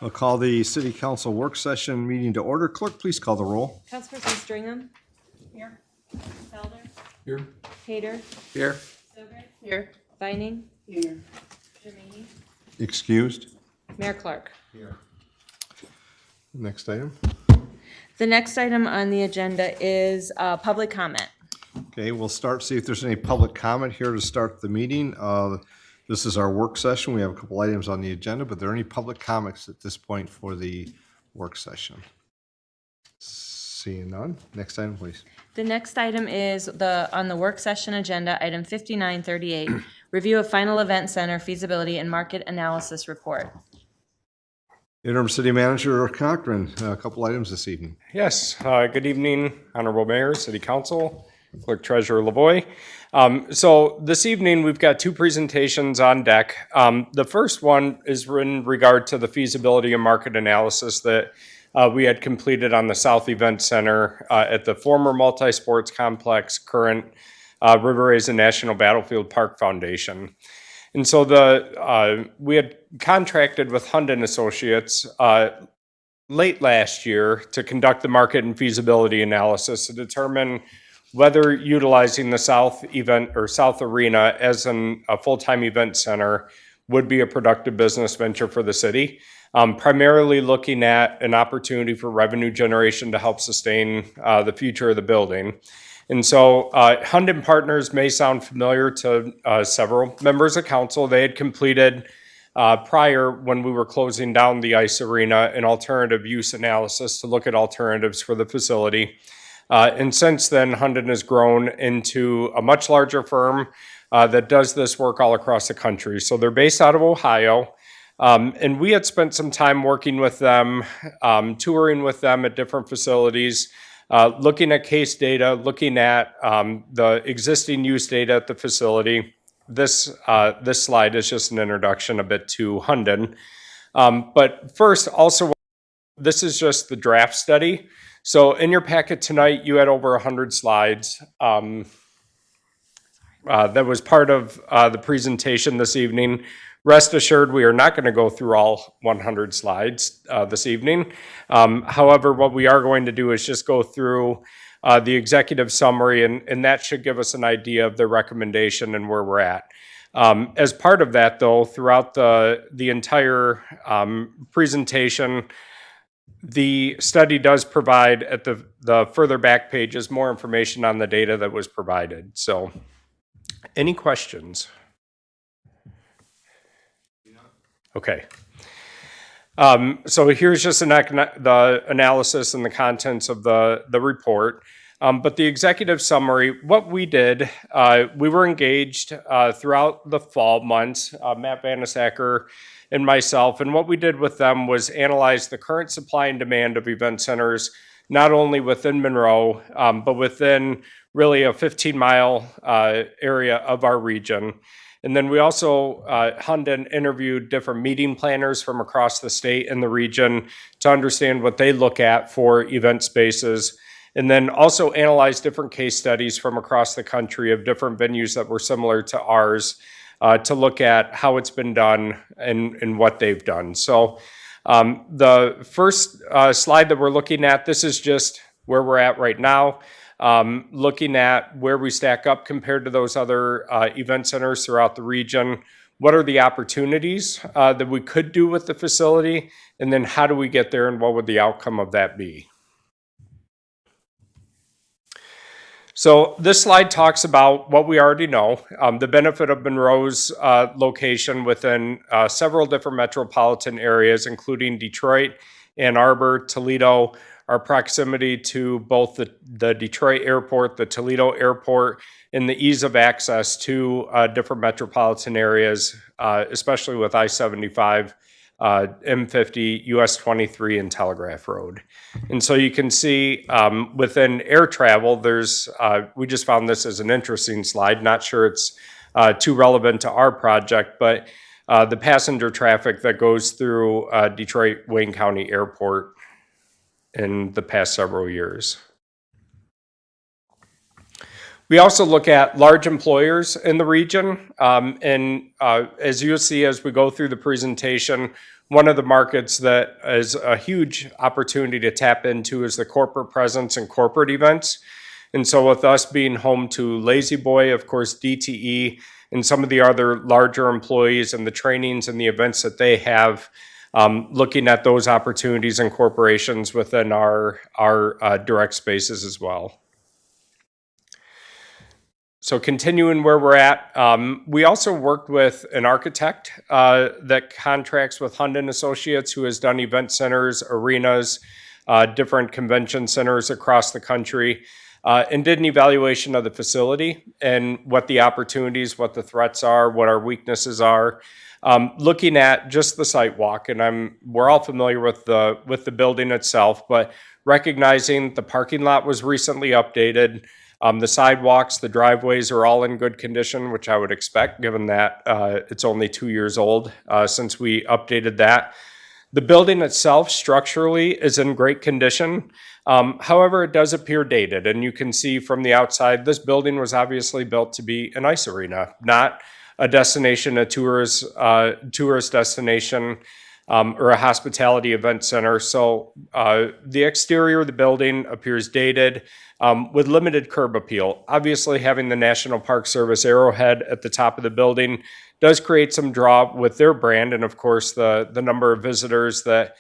I'll call the City Council work session meeting to order. Clerk, please call the roll. Councilperson Stringham. Here. Felder. Here. Hader. Here. Silver. Here. Vining. Here. Jermaine. Excused. Mayor Clark. Here. Next item. The next item on the agenda is public comment. Okay, we'll see if there's any public comment here to start the meeting. This is our work session. We have a couple items on the agenda, but are there any public comments at this point for the work session? Seeing none. Next item, please. The next item is on the work session agenda, item 5938, review of final event center feasibility and market analysis report. Interim City Manager Cochran, a couple items this evening. Yes, good evening, Honorable Mayor, City Council, Clerk Treasurer Lavoie. So this evening, we've got two presentations on deck. The first one is in regard to the feasibility and market analysis that we had completed on the South Event Center at the former multi-sports complex, current River Raisin National Battlefield Park Foundation. And so we had contracted with Hunden Associates late last year to conduct the market and feasibility analysis to determine whether utilizing the South Event or South Arena as a full-time event center would be a productive business venture for the city. Primarily looking at an opportunity for revenue generation to help sustain the future of the building. And so Hunden Partners may sound familiar to several members of council. They had completed prior, when we were closing down the ice arena, an alternative use analysis to look at alternatives for the facility. And since then, Hunden has grown into a much larger firm that does this work all across the country. So they're based out of Ohio. And we had spent some time working with them, touring with them at different facilities, looking at case data, looking at the existing use data at the facility. This slide is just an introduction a bit to Hunden. But first, also, this is just the draft study. So in your packet tonight, you had over 100 slides. That was part of the presentation this evening. Rest assured, we are not going to go through all 100 slides this evening. However, what we are going to do is just go through the executive summary, and that should give us an idea of the recommendation and where we're at. As part of that, though, throughout the entire presentation, the study does provide at the further back pages more information on the data that was provided. So, any questions? Okay. So here's just the analysis and the contents of the report. But the executive summary, what we did, we were engaged throughout the fall months, Matt Vanasacker and myself, and what we did with them was analyze the current supply and demand of event centers, not only within Monroe, but within really a 15-mile area of our region. And then we also, Hunden interviewed different meeting planners from across the state and the region to understand what they look at for event spaces. And then also analyze different case studies from across the country of different venues that were similar to ours to look at how it's been done and what they've done. So the first slide that we're looking at, this is just where we're at right now. Looking at where we stack up compared to those other event centers throughout the region. What are the opportunities that we could do with the facility? And then how do we get there and what would the outcome of that be? So this slide talks about what we already know, the benefit of Monroe's location within several different metropolitan areas, including Detroit, Ann Arbor, Toledo, our proximity to both the Detroit airport, the Toledo airport, and the ease of access to different metropolitan areas, especially with I-75, M50, US 23, and Telegraph Road. And so you can see within air travel, we just found this as an interesting slide. Not sure it's too relevant to our project, but the passenger traffic that goes through Detroit Wayne County Airport in the past several years. We also look at large employers in the region, and as you'll see as we go through the presentation, one of the markets that is a huge opportunity to tap into is the corporate presence and corporate events. And so with us being home to Lazy Boy, of course, DTE, and some of the other larger employees and the trainings and the events that they have, looking at those opportunities and corporations within our direct spaces as well. So continuing where we're at, we also worked with an architect that contracts with Hundon Associates, who has done event centers, arenas, different convention centers across the country, and did an evaluation of the facility and what the opportunities, what the threats are, what our weaknesses are. Looking at just the site walk, and we're all familiar with the building itself, but recognizing the parking lot was recently updated. The sidewalks, the driveways are all in good condition, which I would expect given that it's only 2 years old since we updated that. The building itself structurally is in great condition. However, it does appear dated, and you can see from the outside, this building was obviously built to be an ice arena, not a destination, a tourist destination, or a hospitality event center. So the exterior of the building appears dated with limited curb appeal. Obviously, having the National Park Service arrowhead at the top of the building does create some draw with their brand, and of course, the number of visitors that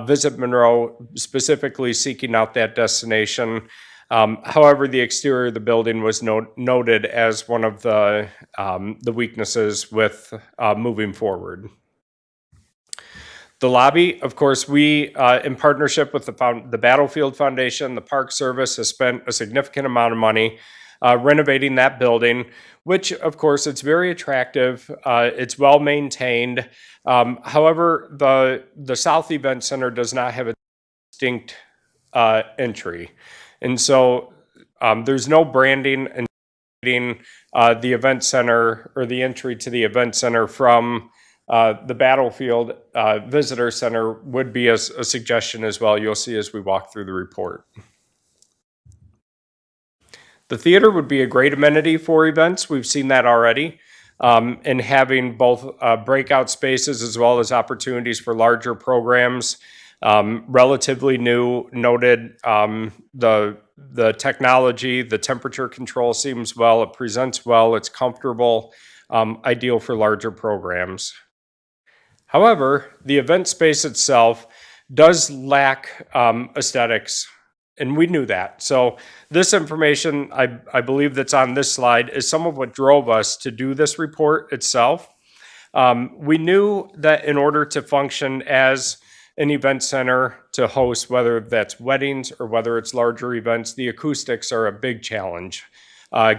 visit Monroe, specifically seeking out that destination. However, the exterior of the building was noted as one of the weaknesses with moving forward. The lobby, of course, we, in partnership with the Battlefield Foundation, the Park Service has spent a significant amount of money renovating that building, which, of course, it's very attractive. It's well maintained. However, the South Event Center does not have a distinct entry. And so there's no branding and the event center or the entry to the event center from the Battlefield Visitor Center would be a suggestion as well. You'll see as we walk through the report. The theater would be a great amenity for events. We've seen that already. And having both breakout spaces as well as opportunities for larger programs. Relatively new, noted the technology, the temperature control seems well, it presents well, it's comfortable, ideal for larger programs. However, the event space itself does lack aesthetics, and we knew that. So this information, I believe that's on this slide, is some of what drove us to do this report itself. We knew that in order to function as an event center to host, whether that's weddings or whether it's larger events, the acoustics are a big challenge,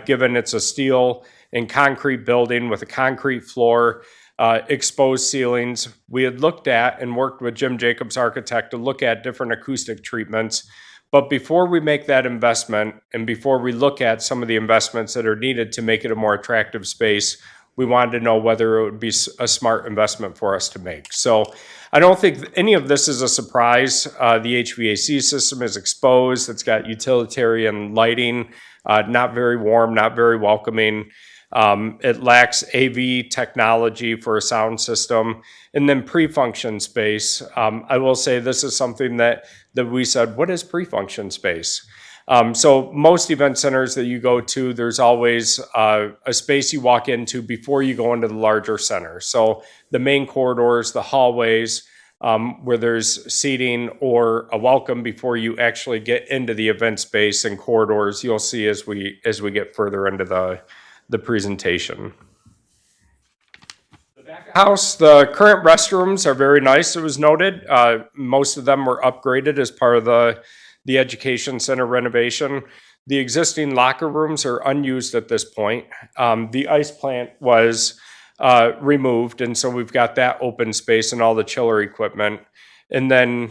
given it's a steel and concrete building with a concrete floor, exposed ceilings. We had looked at and worked with Jim Jacobs, architect, to look at different acoustic treatments. But before we make that investment and before we look at some of the investments that are needed to make it a more attractive space, we wanted to know whether it would be a smart investment for us to make. So I don't think any of this is a surprise. The HVAC system is exposed. It's got utilitarian lighting, not very warm, not very welcoming. It lacks AV technology for a sound system. And then pre-function space. I will say this is something that we said, what is pre-function space? So most event centers that you go to, there's always a space you walk into before you go into the larger center. So the main corridors, the hallways, where there's seating or a welcome before you actually get into the event space and corridors, you'll see as we get further into the presentation. The back of house, the current restrooms are very nice, it was noted. Most of them were upgraded as part of the education center renovation. The existing locker rooms are unused at this point. The ice plant was removed, and so we've got that open space and all the chiller equipment. And then,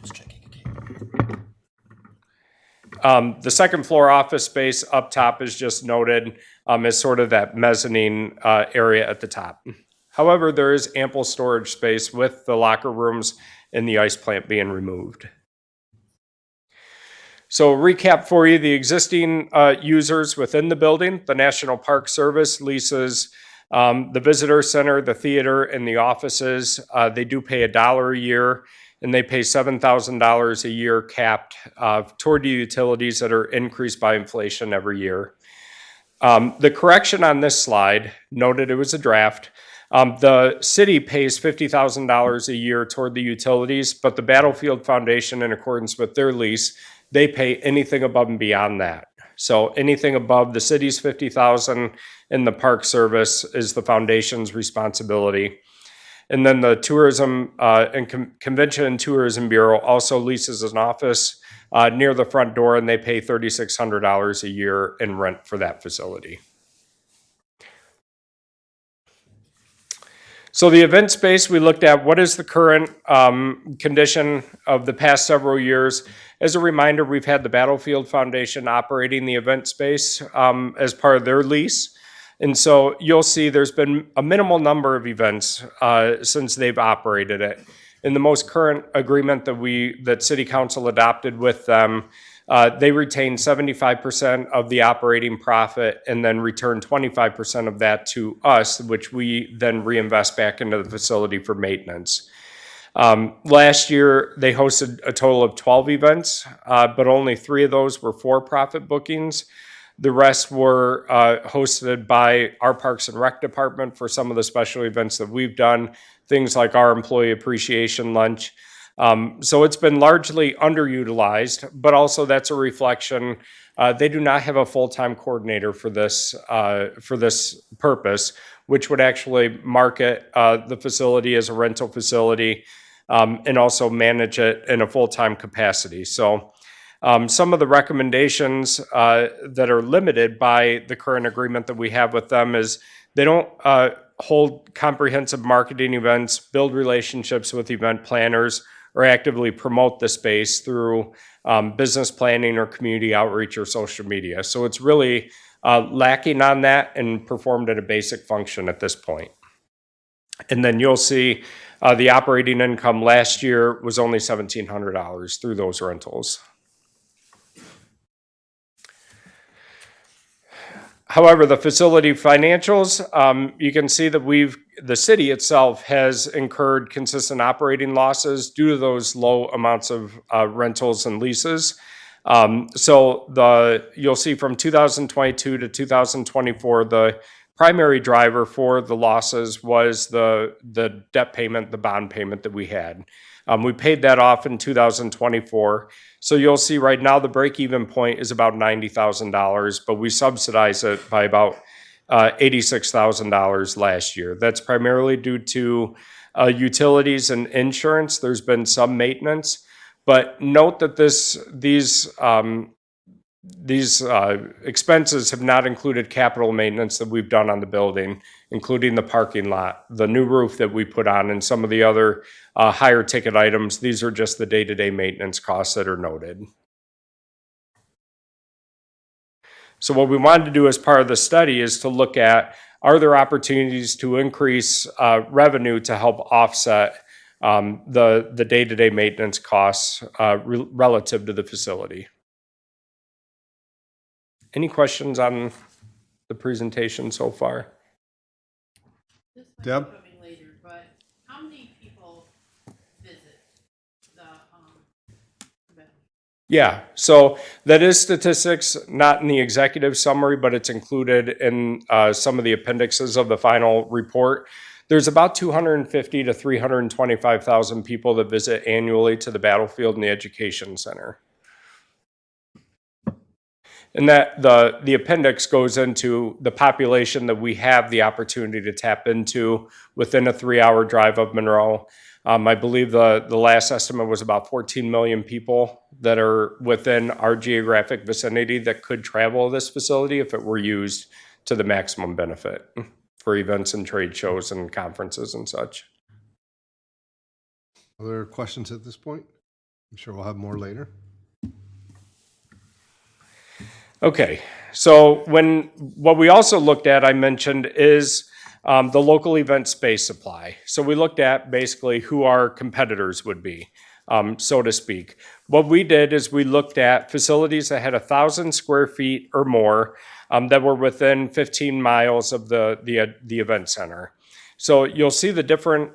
just checking again. The second floor office space up top is just noted as sort of that mezzanine area at the top. However, there is ample storage space with the locker rooms and the ice plant being removed. So recap for you, the existing users within the building, the National Park Service leases The visitor center, the theater, and the offices, they do pay $1 a year, and they pay $7,000 a year capped toward the utilities that are increased by inflation every year. The correction on this slide, noted it was a draft, the city pays $50,000 a year toward the utilities, but the Battlefield Foundation, in accordance with their lease, they pay anything above and beyond that. So anything above the city's $50,000 and the Park Service is the foundation's responsibility. And then the Tourism and Convention and Tourism Bureau also leases an office near the front door, and they pay $3,600 a year in rent for that facility. So the event space, we looked at what is the current condition of the past several years. As a reminder, we've had the Battlefield Foundation operating the event space as part of their lease. And so you'll see there's been a minimal number of events since they've operated it. In the most current agreement that City Council adopted with them, they retain 75% of the operating profit and then return 25% of that to us, which we then reinvest back into the facility for maintenance. Last year, they hosted a total of 12 events, but only 3 of those were for-profit bookings. The rest were hosted by our Parks and Rec department for some of the special events that we've done, things like our employee appreciation lunch. So it's been largely underutilized, but also that's a reflection. They do not have a full-time coordinator for this purpose, which would actually market the facility as a rental facility and also manage it in a full-time capacity. So some of the recommendations that are limited by the current agreement that we have with them is they don't hold comprehensive marketing events, build relationships with event planners, or actively promote the space through business planning or community outreach or social media. So it's really lacking on that and performed at a basic function at this point. And then you'll see the operating income last year was only $1,700 through those rentals. However, the facility financials, you can see that the city itself has incurred consistent operating losses due to those low amounts of rentals and leases. So you'll see from 2022 to 2024, the primary driver for the losses was the debt payment, the bond payment that we had. We paid that off in 2024. So you'll see right now the break-even point is about $90,000, but we subsidize it by about $86,000 last year. That's primarily due to utilities and insurance. There's been some maintenance, but note that these expenses have not included capital maintenance that we've done on the building, including the parking lot, the new roof that we put on, and some of the other higher ticket items. These are just the day-to-day maintenance costs that are noted. So what we wanted to do as part of the study is to look at, are there opportunities to increase revenue to help offset the day-to-day maintenance costs relative to the facility? Any questions on the presentation so far? This might Deb? be coming later, but how many people visit the event? Yeah, so that is statistics, not in the executive summary, but it's included in some of the appendixes of the final report. There's about 250 to 325,000 people that visit annually to the Battlefield and the Education Center. And that the appendix goes into the population that we have the opportunity to tap into within a 3-hour drive of Monroe. I believe the last estimate was about 14 million people that are within our geographic vicinity that could travel to this facility if it were used to the maximum benefit for events and trade shows and conferences and such. Other questions at this point? I'm sure we'll have more later. Okay, so what we also looked at, I mentioned, is the local event space supply. So we looked at basically who our competitors would be. so to speak. What we did is we looked at facilities that had 1,000 square feet or more that were within 15 miles of the event center. So you'll see the different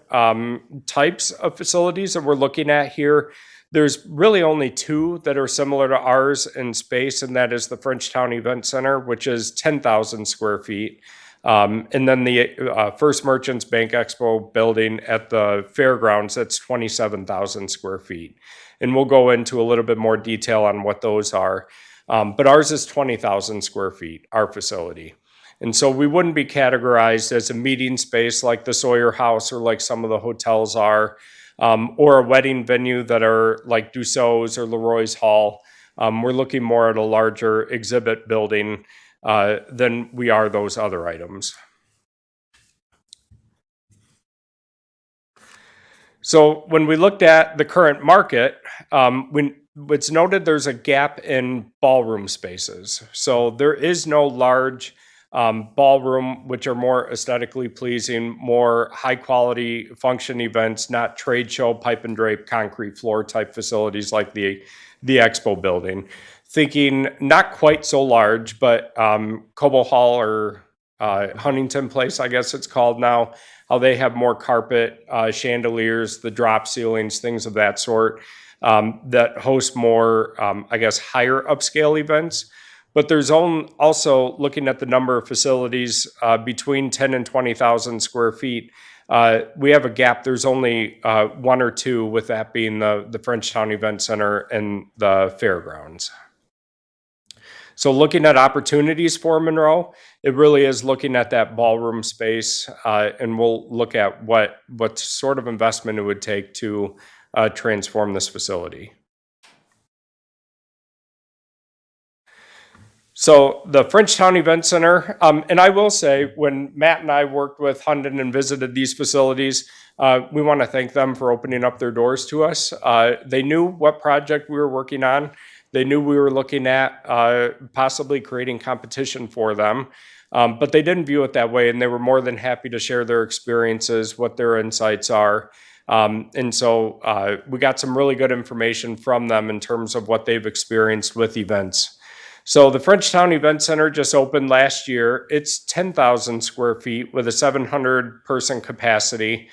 types of facilities that we're looking at here. There's really only two that are similar to ours in space, and that is the Frenchtown Event Center, which is 10,000 square feet. And then the First Merchants Bank Expo building at the fairgrounds, that's 27,000 square feet. And we'll go into a little bit more detail on what those are. But ours is 20,000 square feet, our facility. And so we wouldn't be categorized as a meeting space like the Sawyer House or like some of the hotels are, or a wedding venue that are like Dussault's or Leroy's Hall. We're looking more at a larger exhibit building than we are those other items. So when we looked at the current market, it's noted there's a gap in ballroom spaces. So there is no large ballroom, which are more aesthetically pleasing, more high quality function events, not trade show, pipe and drape, concrete floor type facilities like the expo building. Thinking not quite so large, but Cobo Hall or Huntington Place, I guess it's called now, how they have more carpet, chandeliers, the drop ceilings, things of that sort, that host more, I guess, higher upscale events. But there's also, looking at the number of facilities between 10 and 20,000 square feet, we have a gap. There's only one or two, with that being the Frenchtown Event Center and the fairgrounds. So looking at opportunities for Monroe, it really is looking at that ballroom space, and we'll look at what sort of investment it would take to transform this facility. So the Frenchtown Event Center, and I will say, when Matt and I worked with Hunden and visited these facilities, we want to thank them for opening up their doors to us. They knew what project we were working on. They knew we were looking at possibly creating competition for them, but they didn't view it that way, and they were more than happy to share their experiences, what their insights are. And so we got some really good information from them in terms of what they've experienced with events. So the Frenchtown Event Center just opened last year. It's 10,000 square feet with a 700-person capacity.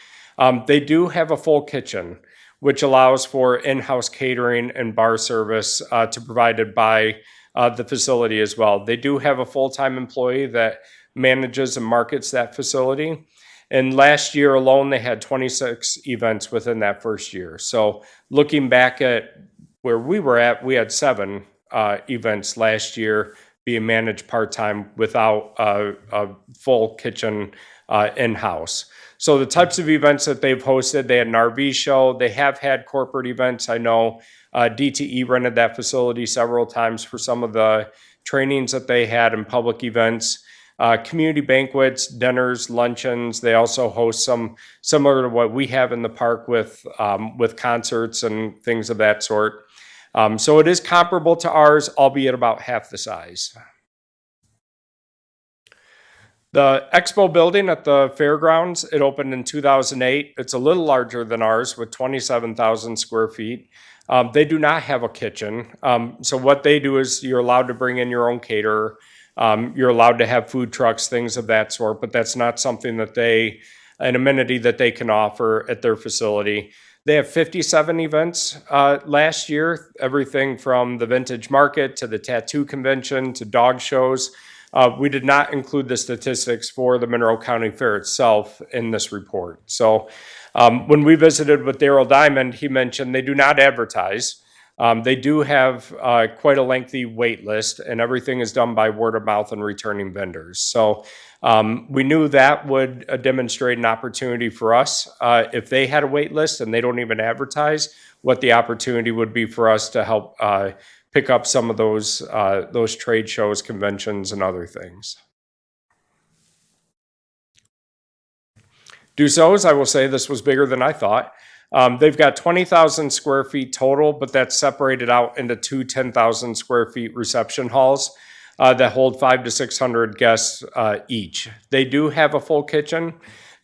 They do have a full kitchen, which allows for in-house catering and bar service to provided by the facility as well. They do have a full-time employee that manages and markets that facility. And last year alone, they had 26 events within that first year. So looking back at where we were at, we had 7 events last year being managed part-time without a full kitchen in-house. So the types of events that they've hosted, they had an RV show. They have had corporate events. I know DTE rented that facility several times for some of the trainings that they had in public events. Community banquets, dinners, luncheons. They also host some similar to what we have in the park with concerts and things of that sort. So it is comparable to ours, albeit about half the size. The expo building at the fairgrounds, it opened in 2008. It's a little larger than ours with 27,000 square feet. They do not have a kitchen. So what they do is you're allowed to bring in your own caterer. You're allowed to have food trucks, things of that sort, but that's not something that an amenity that they can offer at their facility. They have 57 events last year, everything from the vintage market to the tattoo convention to dog shows. We did not include the statistics for the Monroe County Fair itself in this report. So when we visited with Daryl Diamond, he mentioned they do not advertise. They do have quite a lengthy wait list, and everything is done by word of mouth and returning vendors. So we knew that would demonstrate an opportunity for us. If they had a wait list and they don't even advertise, what the opportunity would be for us to help pick up some of those trade shows, conventions, and other things. Dussault's, I will say this was bigger than I thought. They've got 20,000 square feet total, but that's separated out into two 10,000 square feet reception halls that hold 500 to 600 guests each. They do have a full kitchen,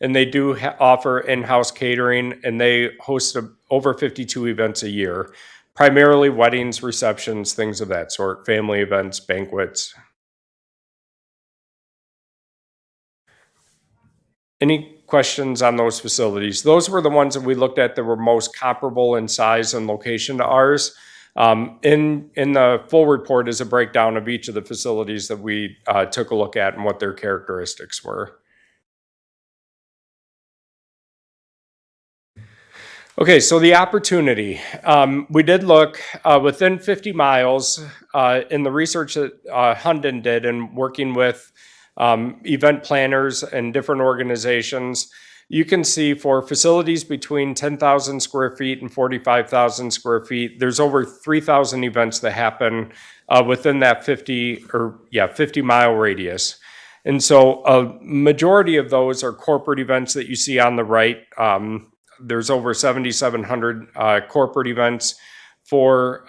and they do offer in-house catering, and they host over 52 events a year, primarily weddings, receptions, things of that sort, family events, banquets. Any questions on those facilities? Those were the ones that we looked at that were most comparable in size and location to ours. In the full report is a breakdown of each of the facilities that we took a look at and what their characteristics were. Okay, so the opportunity. We did look within 50 miles in the research that Hunden did and working with event planners and different organizations. You can see for facilities between 10,000 square feet and 45,000 square feet, there's over 3,000 events that happen within that 50 mile radius. And so a majority of those are corporate events that you see on the right. There's over 7,700 corporate events for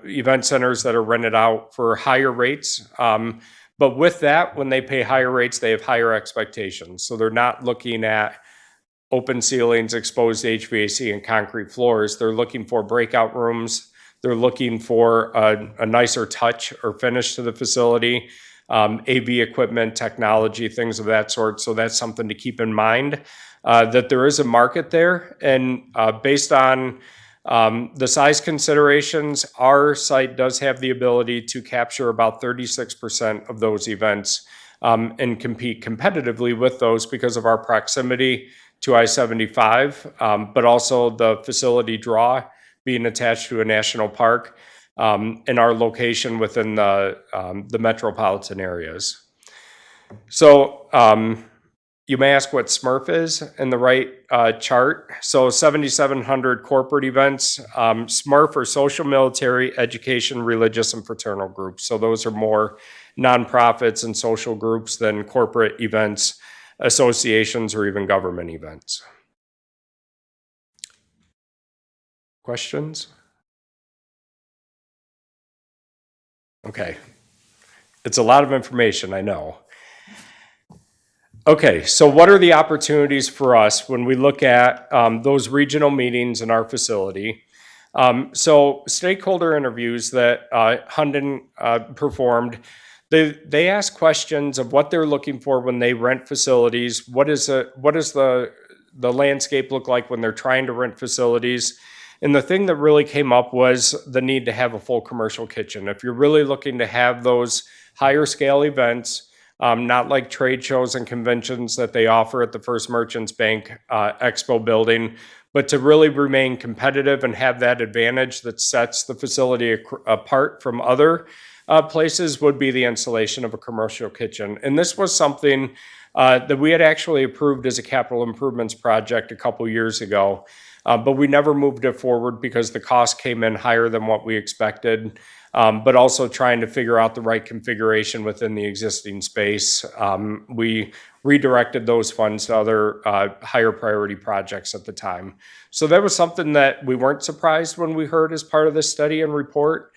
event centers that are rented out for higher rates. But with that, when they pay higher rates, they have higher expectations. So they're not looking at open ceilings, exposed HVAC, and concrete floors. They're looking for breakout rooms. They're looking for a nicer touch or finish to the facility, AV equipment, technology, things of that sort. So that's something to keep in mind, that there is a market there. And based on the size considerations, our site does have the ability to capture about 36% of those events and compete competitively with those because of our proximity to I-75, but also the facility draw being attached to a national park and our location within the metropolitan areas. So you may ask what SMRF is in the right chart. So 7,700 corporate events. SMRF are social, military, education, religious, and fraternal groups. So those are more nonprofits and social groups than corporate events, associations, or even government events. Questions? Okay. It's a lot of information, I know. Okay, so what are the opportunities for us when we look at those regional meetings in our facility? So stakeholder interviews that Hunden performed, they ask questions of what they're looking for when they rent facilities. What does the landscape look like when they're trying to rent facilities? And the thing that really came up was the need to have a full commercial kitchen. If you're really looking to have those higher scale events, not like trade shows and conventions that they offer at the First Merchants Bank Expo building, but to really remain competitive and have that advantage that sets the facility apart from other places would be the installation of a commercial kitchen. And this was something that we had actually approved as a capital improvements project a couple years ago, but we never moved it forward because the cost came in higher than what we expected. But also trying to figure out the right configuration within the existing space. We redirected those funds to other higher priority projects at the time. So that was something that we weren't surprised when we heard as part of this study and report.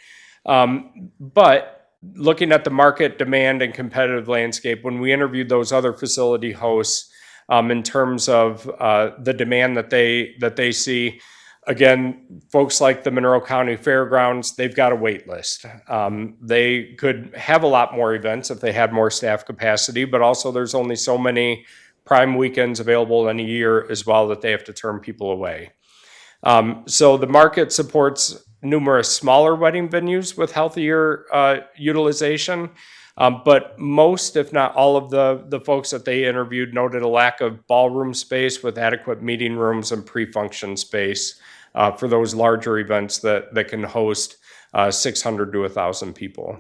But looking at the market demand and competitive landscape, when we interviewed those other facility hosts in terms of the demand that they see, again, folks like the Monroe County Fairgrounds, they've got a wait list. They could have a lot more events if they had more staff capacity, but also there's only so many prime weekends available in a year as well that they have to turn people away. So the market supports numerous smaller wedding venues with healthier utilization, but most, if not all of the folks that they interviewed noted a lack of ballroom space with adequate meeting rooms and pre-function space for those larger events that can host 600 to 1,000 people.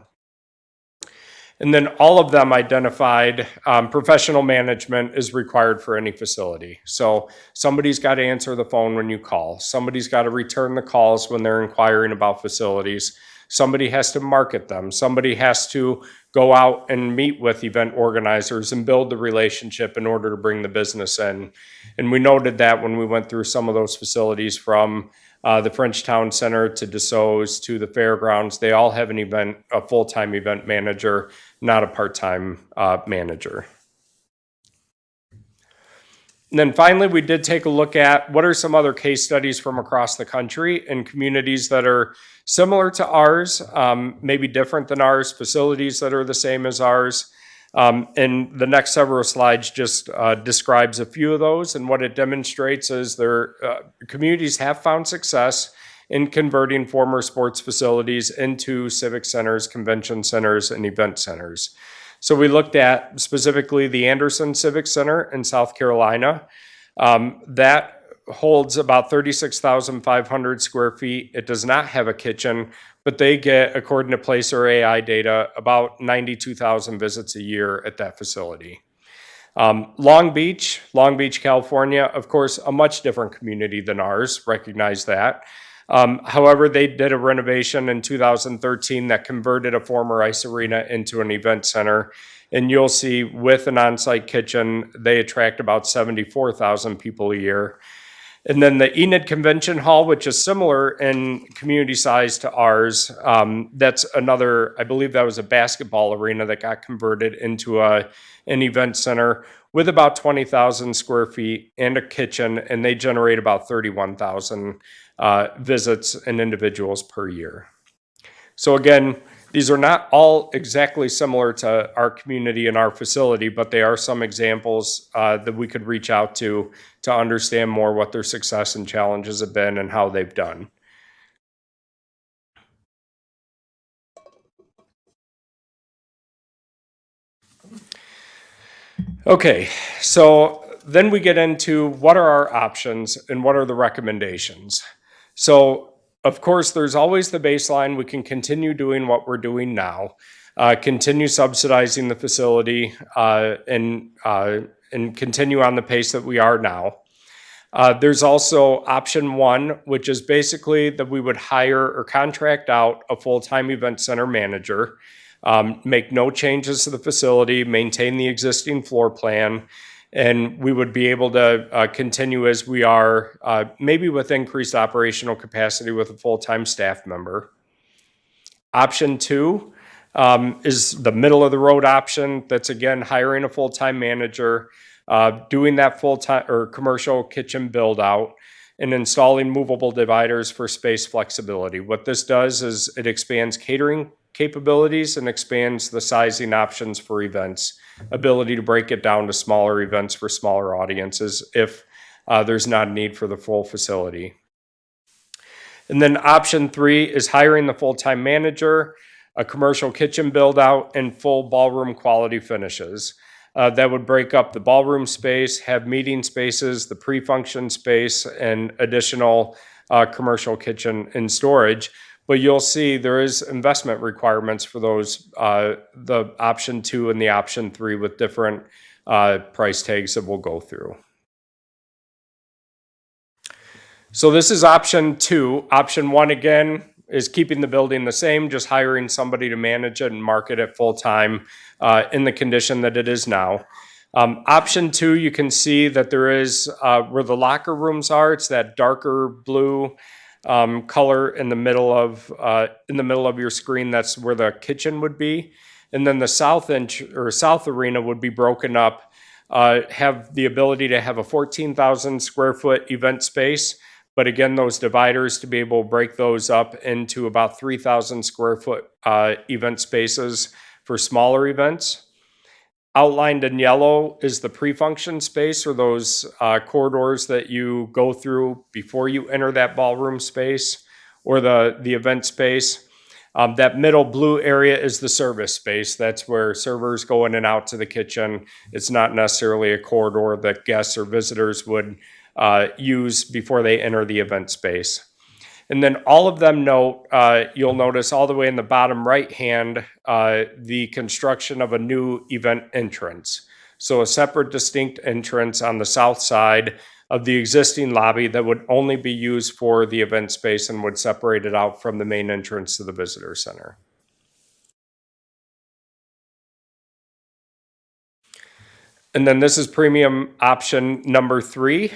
And then all of them identified professional management is required for any facility. So somebody's got to answer the phone when you call. Somebody's got to return the calls when they're inquiring about facilities. Somebody has to market them. Somebody has to go out and meet with event organizers and build the relationship in order to bring the business in. And we noted that when we went through some of those facilities from the French Town Center to Dessau's to the fairgrounds, they all have a full-time event manager, not a part-time manager. And then finally, we did take a look at what are some other case studies from across the country in communities that are similar to ours, maybe different than ours, facilities that are the same as ours. And the next several slides just describes a few of those. And what it demonstrates is their communities have found success in converting former sports facilities into civic centers, convention centers, and event centers. So we looked at specifically the Anderson Civic Center in South Carolina. That holds about 36,500 square feet. It does not have a kitchen, but they get, according to Placer AI data, about 92,000 visits a year at that facility. Long Beach, California, of course, a much different community than ours, recognize that. However, they did a renovation in 2013 that converted a former ice arena into an event center. And you'll see with an on-site kitchen, they attract about 74,000 people a year. And then the Enid Convention Hall, which is similar in community size to ours, that's another, I believe that was a basketball arena that got converted into an event center with about 20,000 square feet and a kitchen, and they generate about 31,000 visits and individuals per year. So again, these are not all exactly similar to our community and our facility, but they are some examples that we could reach out to understand more what their success and challenges have been and how they've done. Okay, so then we get into what are our options and what are the recommendations. So of course, there's always the baseline. We can continue doing what we're doing now, continue subsidizing the facility, and continue on the pace that we are now. There's also option one, which is basically that we would hire or contract out a full-time event center manager, make no changes to the facility, maintain the existing floor plan, and we would be able to continue as we are, maybe with increased operational capacity with a full-time staff member. Option two is the middle-of-the-road option. That's, again, hiring a full-time manager, doing that full-time or commercial kitchen build-out, and installing movable dividers for space flexibility. What this does is it expands catering capabilities and expands the sizing options for events, ability to break it down to smaller events for smaller audiences if there's not a need for the full facility. And then option three is hiring the full-time manager, a commercial kitchen build-out, and full ballroom quality finishes. That would break up the ballroom space, have meeting spaces, the pre-function space, and additional commercial kitchen and storage. But you'll see there is investment requirements for those, the option two and the option three with different price tags that we'll go through. So this is option two. Option one, again, is keeping the building the same, just hiring somebody to manage it and market it full-time in the condition that it is now. Option two, you can see that there is, where the locker rooms are, it's that darker blue color in the middle of your screen. That's where the kitchen would be. And then the south arena would be broken up, have the ability to have a 14,000 square foot event space. But again, those dividers to be able to break those up into about 3,000 square foot event spaces for smaller events. Outlined in yellow is the pre-function space, or those corridors that you go through before you enter that ballroom space or the event space. That middle blue area is the service space. That's where servers go in and out to the kitchen. It's not necessarily a corridor that guests or visitors would use before they enter the event space. And then all of them note, you'll notice all the way in the bottom right hand, the construction of a new event entrance. So a separate distinct entrance on the south side of the existing lobby that would only be used for the event space and would separate it out from the main entrance to the visitor center. And then this is premium option number three.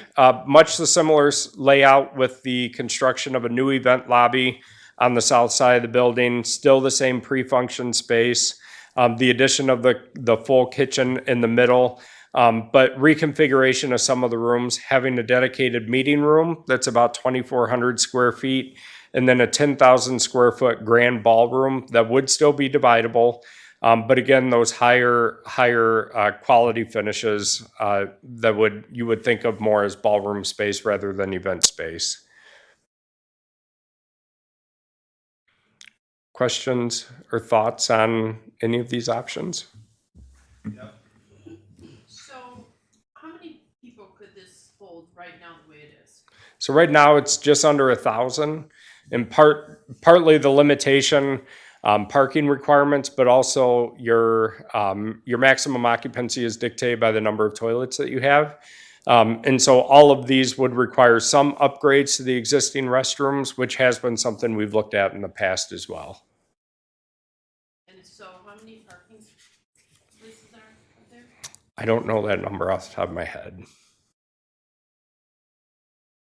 Much the similar layout with the construction of a new event lobby on the south side of the building, still the same pre-function space. The addition of the full kitchen in the middle, But reconfiguration of some of the rooms, having a dedicated meeting room that's about 2,400 square feet, and then a 10,000 square foot grand ballroom that would still be dividable. But again, those higher quality finishes that you would think of more as ballroom space rather than event space. Questions or thoughts on any of these options? So, how many people could this hold right now the way it is? So right now it's just under 1,000, and partly the limitation, parking requirements, but also your maximum occupancy is dictated by the number of toilets that you have. And so all of these would require some upgrades to the existing restrooms, which has been something we've looked at in the past as well. And so, how many parking spaces are up there? I don't know that number off the top of my head.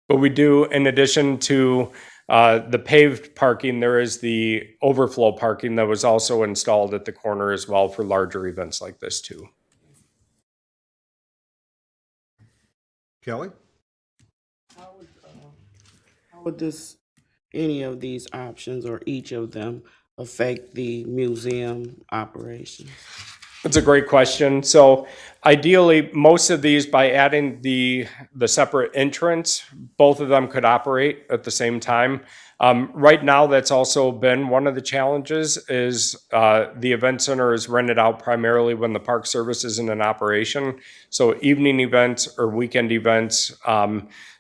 But we do, in addition to the paved parking, there is the overflow parking that was also installed at the corner as well for larger events like this too. Kelly? How would any of these options or each of them affect the museum operations? That's a great question. So ideally, most of these, by adding the separate entrance, both of them could operate at the same time. Right now, that's also been one of the challenges is the event center is rented out primarily when the Park Service isn't in operation. So evening events or weekend events,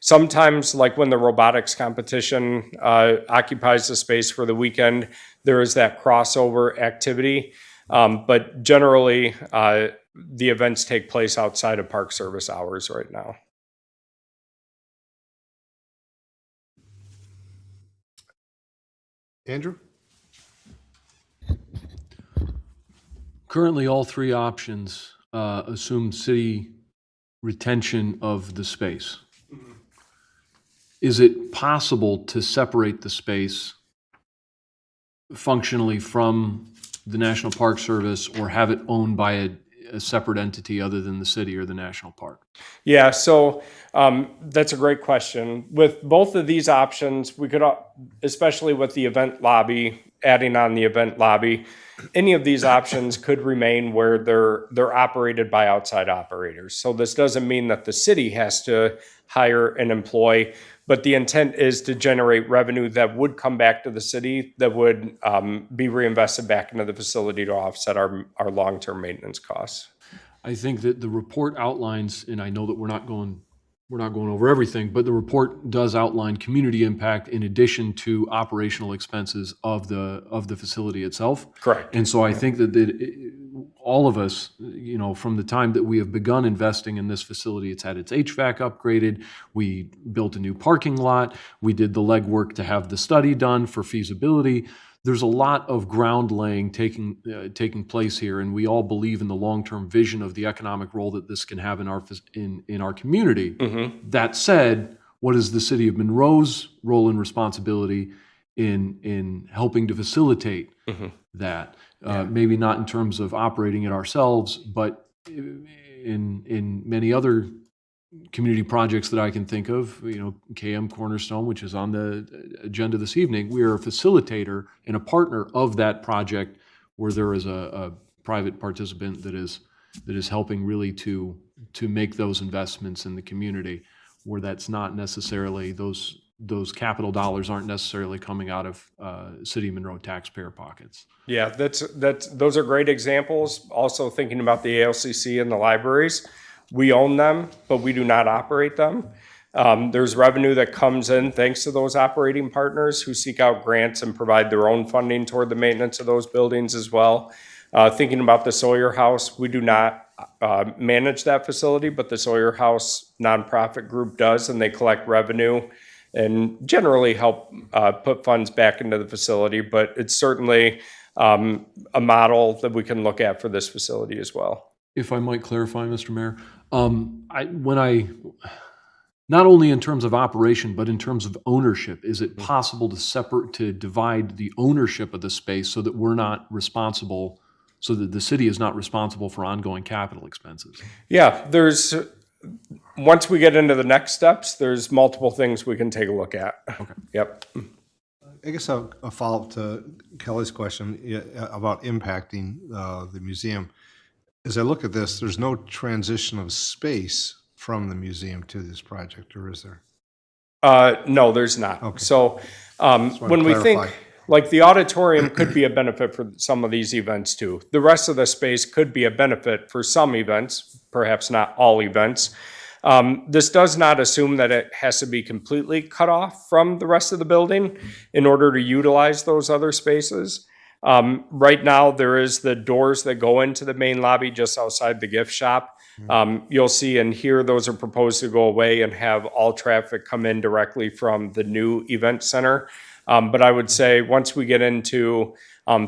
sometimes like when the robotics competition occupies the space for the weekend, there is that crossover activity. But generally, the events take place outside of Park Service hours right now. Andrew? Currently, all three options assume city retention of the space. Is it possible to separate the space functionally from the National Park Service or have it owned by a separate entity other than the city or the national park? Yeah, so that's a great question. With both of these options, we could, especially with the event lobby, adding on the event lobby, any of these options could remain where they're operated by outside operators. So this doesn't mean that the city has to hire and employ, but the intent is to generate revenue that would come back to the city that would be reinvested back into the facility to offset our long-term maintenance costs. I think that the report outlines, and I know that we're not going over everything, but the report does outline community impact in addition to operational expenses of the facility itself. Correct. And so I think that all of us, from the time that we have begun investing in this facility, it's had its HVAC upgraded. We built a new parking lot. We did the legwork to have the study done for feasibility. There's a lot of ground laying taking place here, and we all believe in the long-term vision of the economic role that this can have in our community. Mm-hmm. That said, what is the city of Monroe's role and responsibility in helping to facilitate that? Maybe not in terms of operating it ourselves, but in many other community projects that I can think of, KM Cornerstone, which is on the agenda this evening, we are a facilitator and a partner of that project where there is a private participant that is helping really to make those investments in the community, where that's not necessarily, those capital dollars aren't necessarily coming out of City of Monroe taxpayer pockets. Yeah, those are great examples. Also thinking about the ALCC and the libraries. We own them, but we do not operate them. There's revenue that comes in thanks to those operating partners who seek out grants and provide their own funding toward the maintenance of those buildings as well. Thinking about the Sawyer House, we do not manage that facility, but the Sawyer House nonprofit group does, and they collect revenue and generally help put funds back into the facility. But it's certainly a model that we can look at for this facility as well. If I might clarify, Mr. Mayor, not only in terms of operation, but in terms of ownership, is it possible to divide the ownership of the space so that we're not responsible so that the city is not responsible for ongoing capital expenses. Yeah, once we get into the next steps, there's multiple things we can take a look at. Okay. Yep. I guess a follow-up to Kelly's question about impacting the museum. As I look at this, there's no transition of space from the museum to this project, or is there? No, there's not. Okay. So wanna when we think, clarify. like the auditorium could be a benefit for some of these events too. The rest of the space could be a benefit for some events, perhaps not all events. This does not assume that it has to be completely cut off from the rest of the building in order to utilize those other spaces. Right now, there is the doors that go into the main lobby just outside the gift shop. You'll see and hear those are proposed to go away and have all traffic come in directly from the new event center. But I would say once we get into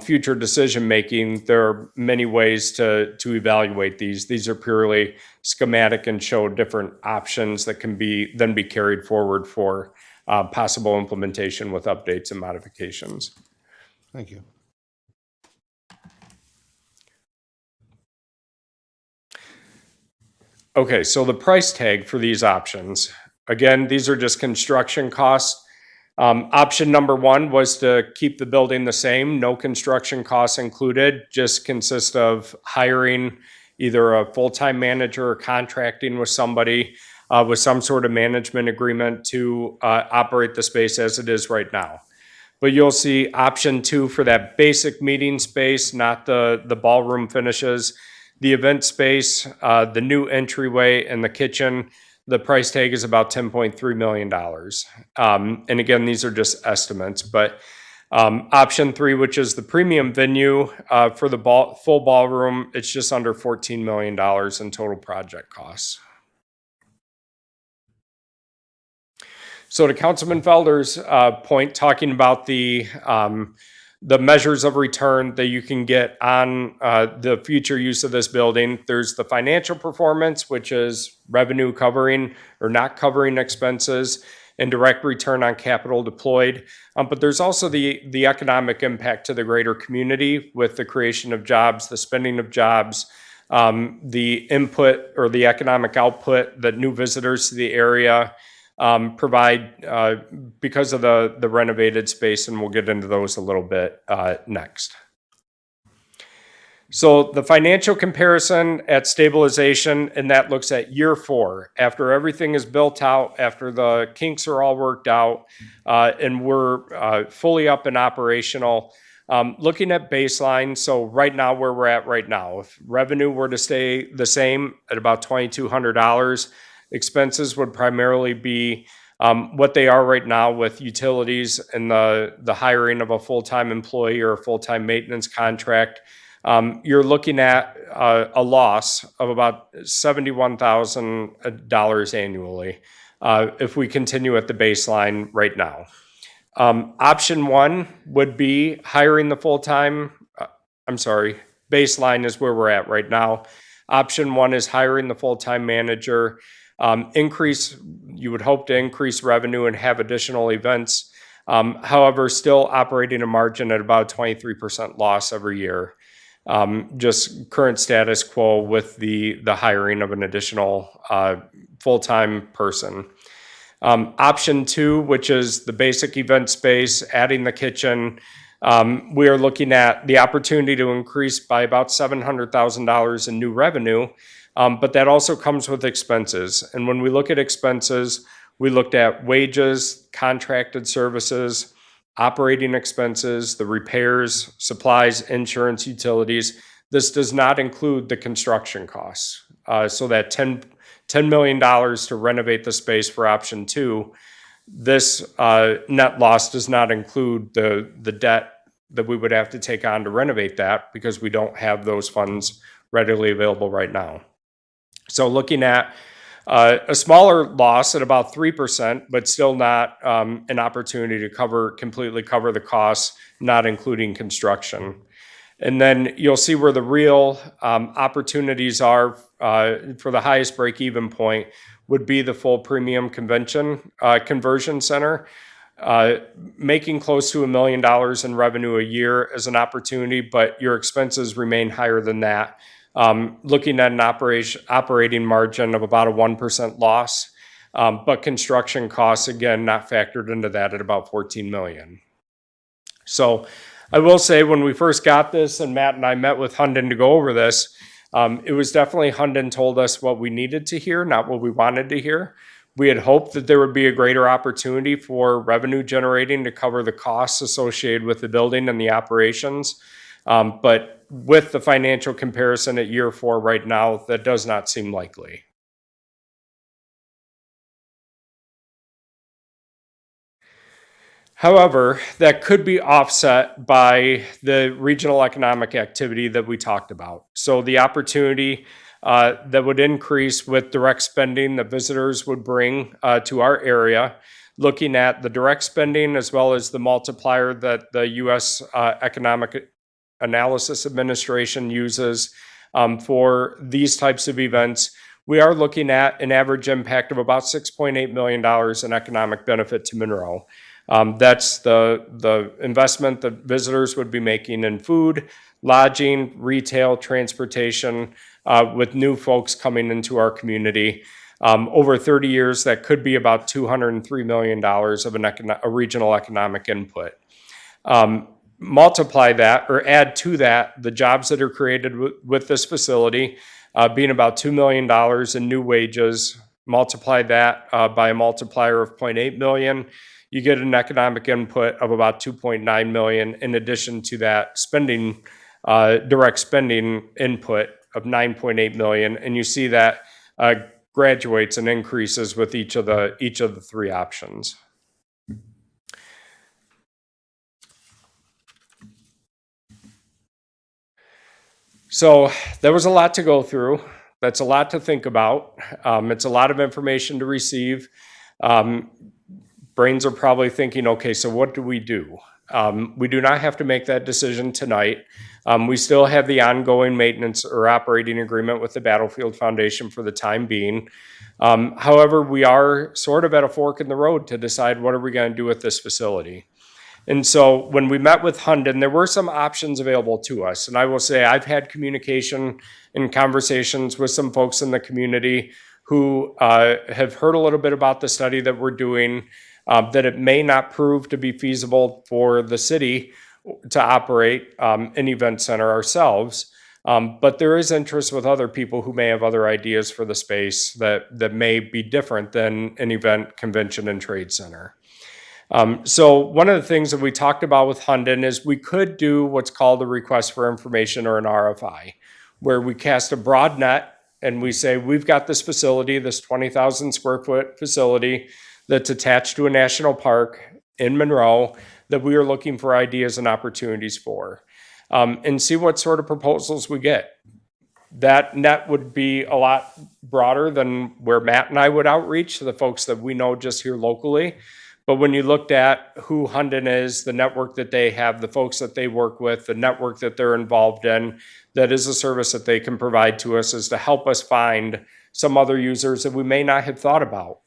future decision-making, there are many ways to evaluate these. These are purely schematic and show different options that can then be carried forward for possible implementation with updates and modifications. Thank you. Okay, so the price tag for these options, again, these are just construction costs. Option number one was to keep the building the same, no construction costs included, just consist of hiring either a full-time manager or contracting with somebody with some sort of management agreement to operate the space as it is right now. But you'll see option two for that basic meeting space, not the ballroom finishes. The event space, the new entryway, and the kitchen, the price tag is about $10.3 million. And again, these are just estimates, but option three, which is the premium venue for the full ballroom, it's just under $14 million in total project costs. So to Councilman Felder's point, talking about the measures of return that you can get on the future use of this building. There's the financial performance, which is revenue covering or not covering expenses, and direct return on capital deployed. But there's also the economic impact to the greater community with the creation of jobs, the spending of jobs, the input or the economic output that new visitors to the area provide because of the renovated space, and we'll get into those a little bit next. So the financial comparison at stabilization, and that looks at year 4, after everything is built out, after the kinks are all worked out, and we're fully up and operational. Looking at baseline, so right now where we're at right now, if revenue were to stay the same at about $2,200, expenses would primarily be what they are right now with utilities and the hiring of a full-time employee or a full-time maintenance contract. You're looking at a loss of about $71,000 annually if we continue at the baseline right now. Option one would be hiring the full-time, baseline is where we're at right now. Option one is hiring the full-time manager. You would hope to increase revenue and have additional events. However, still operating a margin at about 23% loss every year. Just current status quo with the hiring of an additional full-time person. Option two, which is the basic event space, adding the kitchen, we are looking at the opportunity to increase by about $700,000 in new revenue. But that also comes with expenses. And when we look at expenses, we looked at wages, contracted services, operating expenses, the repairs, supplies, insurance, utilities. This does not include the construction costs. So that $10 million to renovate the space for option two, this net loss does not include the debt that we would have to take on to renovate that because we don't have those funds readily available right now. So looking at a smaller loss at about 3%, but still not an opportunity to completely cover the costs, not including construction. And then you'll see where the real opportunities are for the highest break-even point would be the full premium convention conversion center. making close to $1 million in revenue a year as an opportunity, but your expenses remain higher than that. Looking at an operating margin of about a 1% loss, but construction costs, again, not factored into that at about $14 million. So I will say when we first got this and Matt and I met with Hunden to go over this, it was definitely Hunden told us what we needed to hear, not what we wanted to hear. We had hoped that there would be a greater opportunity for revenue generating to cover the costs associated with the building and the operations. But with the financial comparison at year 4 right now, that does not seem likely. However, that could be offset by the regional economic activity that we talked about. So the opportunity that would increase with direct spending that visitors would bring to our area, looking at the direct spending as well as the multiplier that the U.S. Economic Analysis Administration uses for these types of events. We are looking at an average impact of about $6.8 million in economic benefit to Monroe. That's the investment that visitors would be making in food, lodging, retail, transportation, with new folks coming into our community. Over 30 years, that could be about $203 million of a regional economic input. Multiply that or add to that the jobs that are created with this facility, being about $2 million in new wages. Multiply that by a multiplier of 0.8 million. You get an economic input of about 2.9 million in addition to that spending, direct spending input of 9.8 million. And you see that graduates and increases with each of the 3 options. So there was a lot to go through. That's a lot to think about. It's a lot of information to receive. Brains are probably thinking, okay, so what do? We do not have to make that decision tonight. We still have the ongoing maintenance or operating agreement with the Battlefield Foundation for the time being. However, we are sort of at a fork in the road to decide what are we going to do with this facility. And so when we met with Hunden, there were some options available to us. And I will say I've had communication and conversations with some folks in the community who have heard a little bit about the study that we're doing, that it may not prove to be feasible for the city to operate an event center ourselves. But there is interest with other people who may have other ideas for the space that may be different than an event, convention, and trade center. So one of the things that we talked about with Hunden is we could do what's called a request for information or an RFI, where we cast a broad net and we say, we've got this facility, this 20,000 square foot facility that's attached to a national park in Monroe that we are looking for ideas and opportunities for, and see what sort of proposals we get. That net would be a lot broader than where Matt and I would outreach to the folks that we know just here locally. But when you looked at who Hunden is, the network that they have, the folks that they work with, the network that they're involved in, that is a service that they can provide to us, is to help us find some other users that we may not have thought about,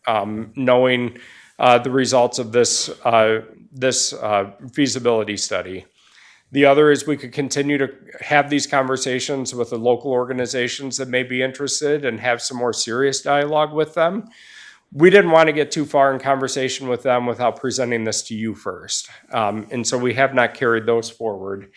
knowing the results of this feasibility study. The other is we could continue to have these conversations with the local organizations that may be interested and have some more serious dialogue with them. We didn't want to get too far in conversation with them without presenting this to you first. And so we have not carried those forward.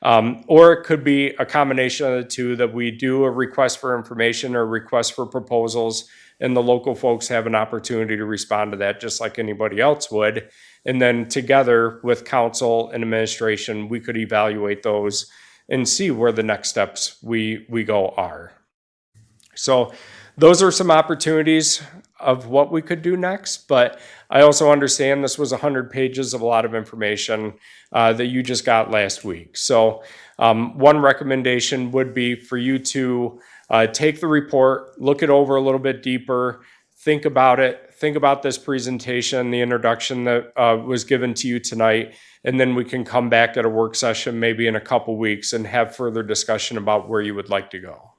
Or it could be a combination of the two, that we do a request for information or request for proposals, and the local folks have an opportunity to respond to that just like anybody else would. And then together with council and administration, we could evaluate those and see where the next steps we go are. So those are some opportunities of what we could do next, but I also understand this was 100 pages of a lot of information that you just got last week. So one recommendation would be for you to take the report, look it over a little bit deeper, think about it, think about this presentation, the introduction that was given to you tonight, and then we can come back at a work session maybe in a couple weeks and have further discussion about where you would like to go.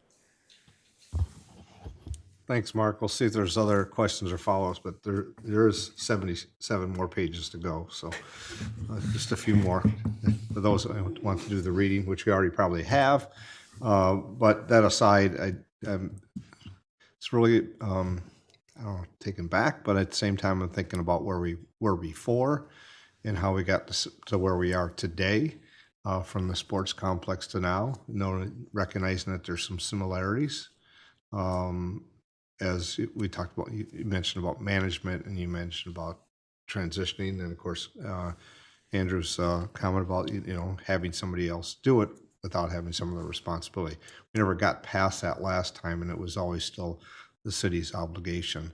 Thanks, Mark. We'll see if there's other questions or follow-ups, but there is 77 more pages to go, so just a few more for those that want to do the reading, which we already probably have. But that aside, it's really, I don't know, taken back, but at the same time, I'm thinking about where we were before and how we got to where we are today, from the sports complex to now, recognizing that there's some similarities. As we talked about, you mentioned about management and you mentioned about transitioning, and of course, Andrew's comment about, having somebody else do it without having some of the responsibility. We never got past that last time, and it was always still the city's obligation.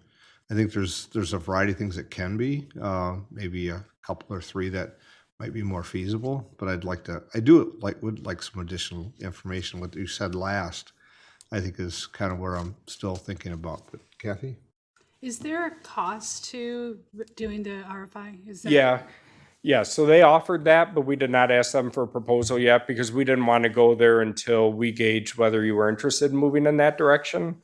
I think there's a variety of things that can be, maybe a couple or three that might be more feasible, but would like some additional information. What you said last, I think, is kind of where I'm still thinking about. But Kathy? Is there a cost to doing the RFI? Is that Yeah, so they offered that, but we did not ask them for a proposal yet because we didn't want to go there until we gauged whether you were interested in moving in that direction.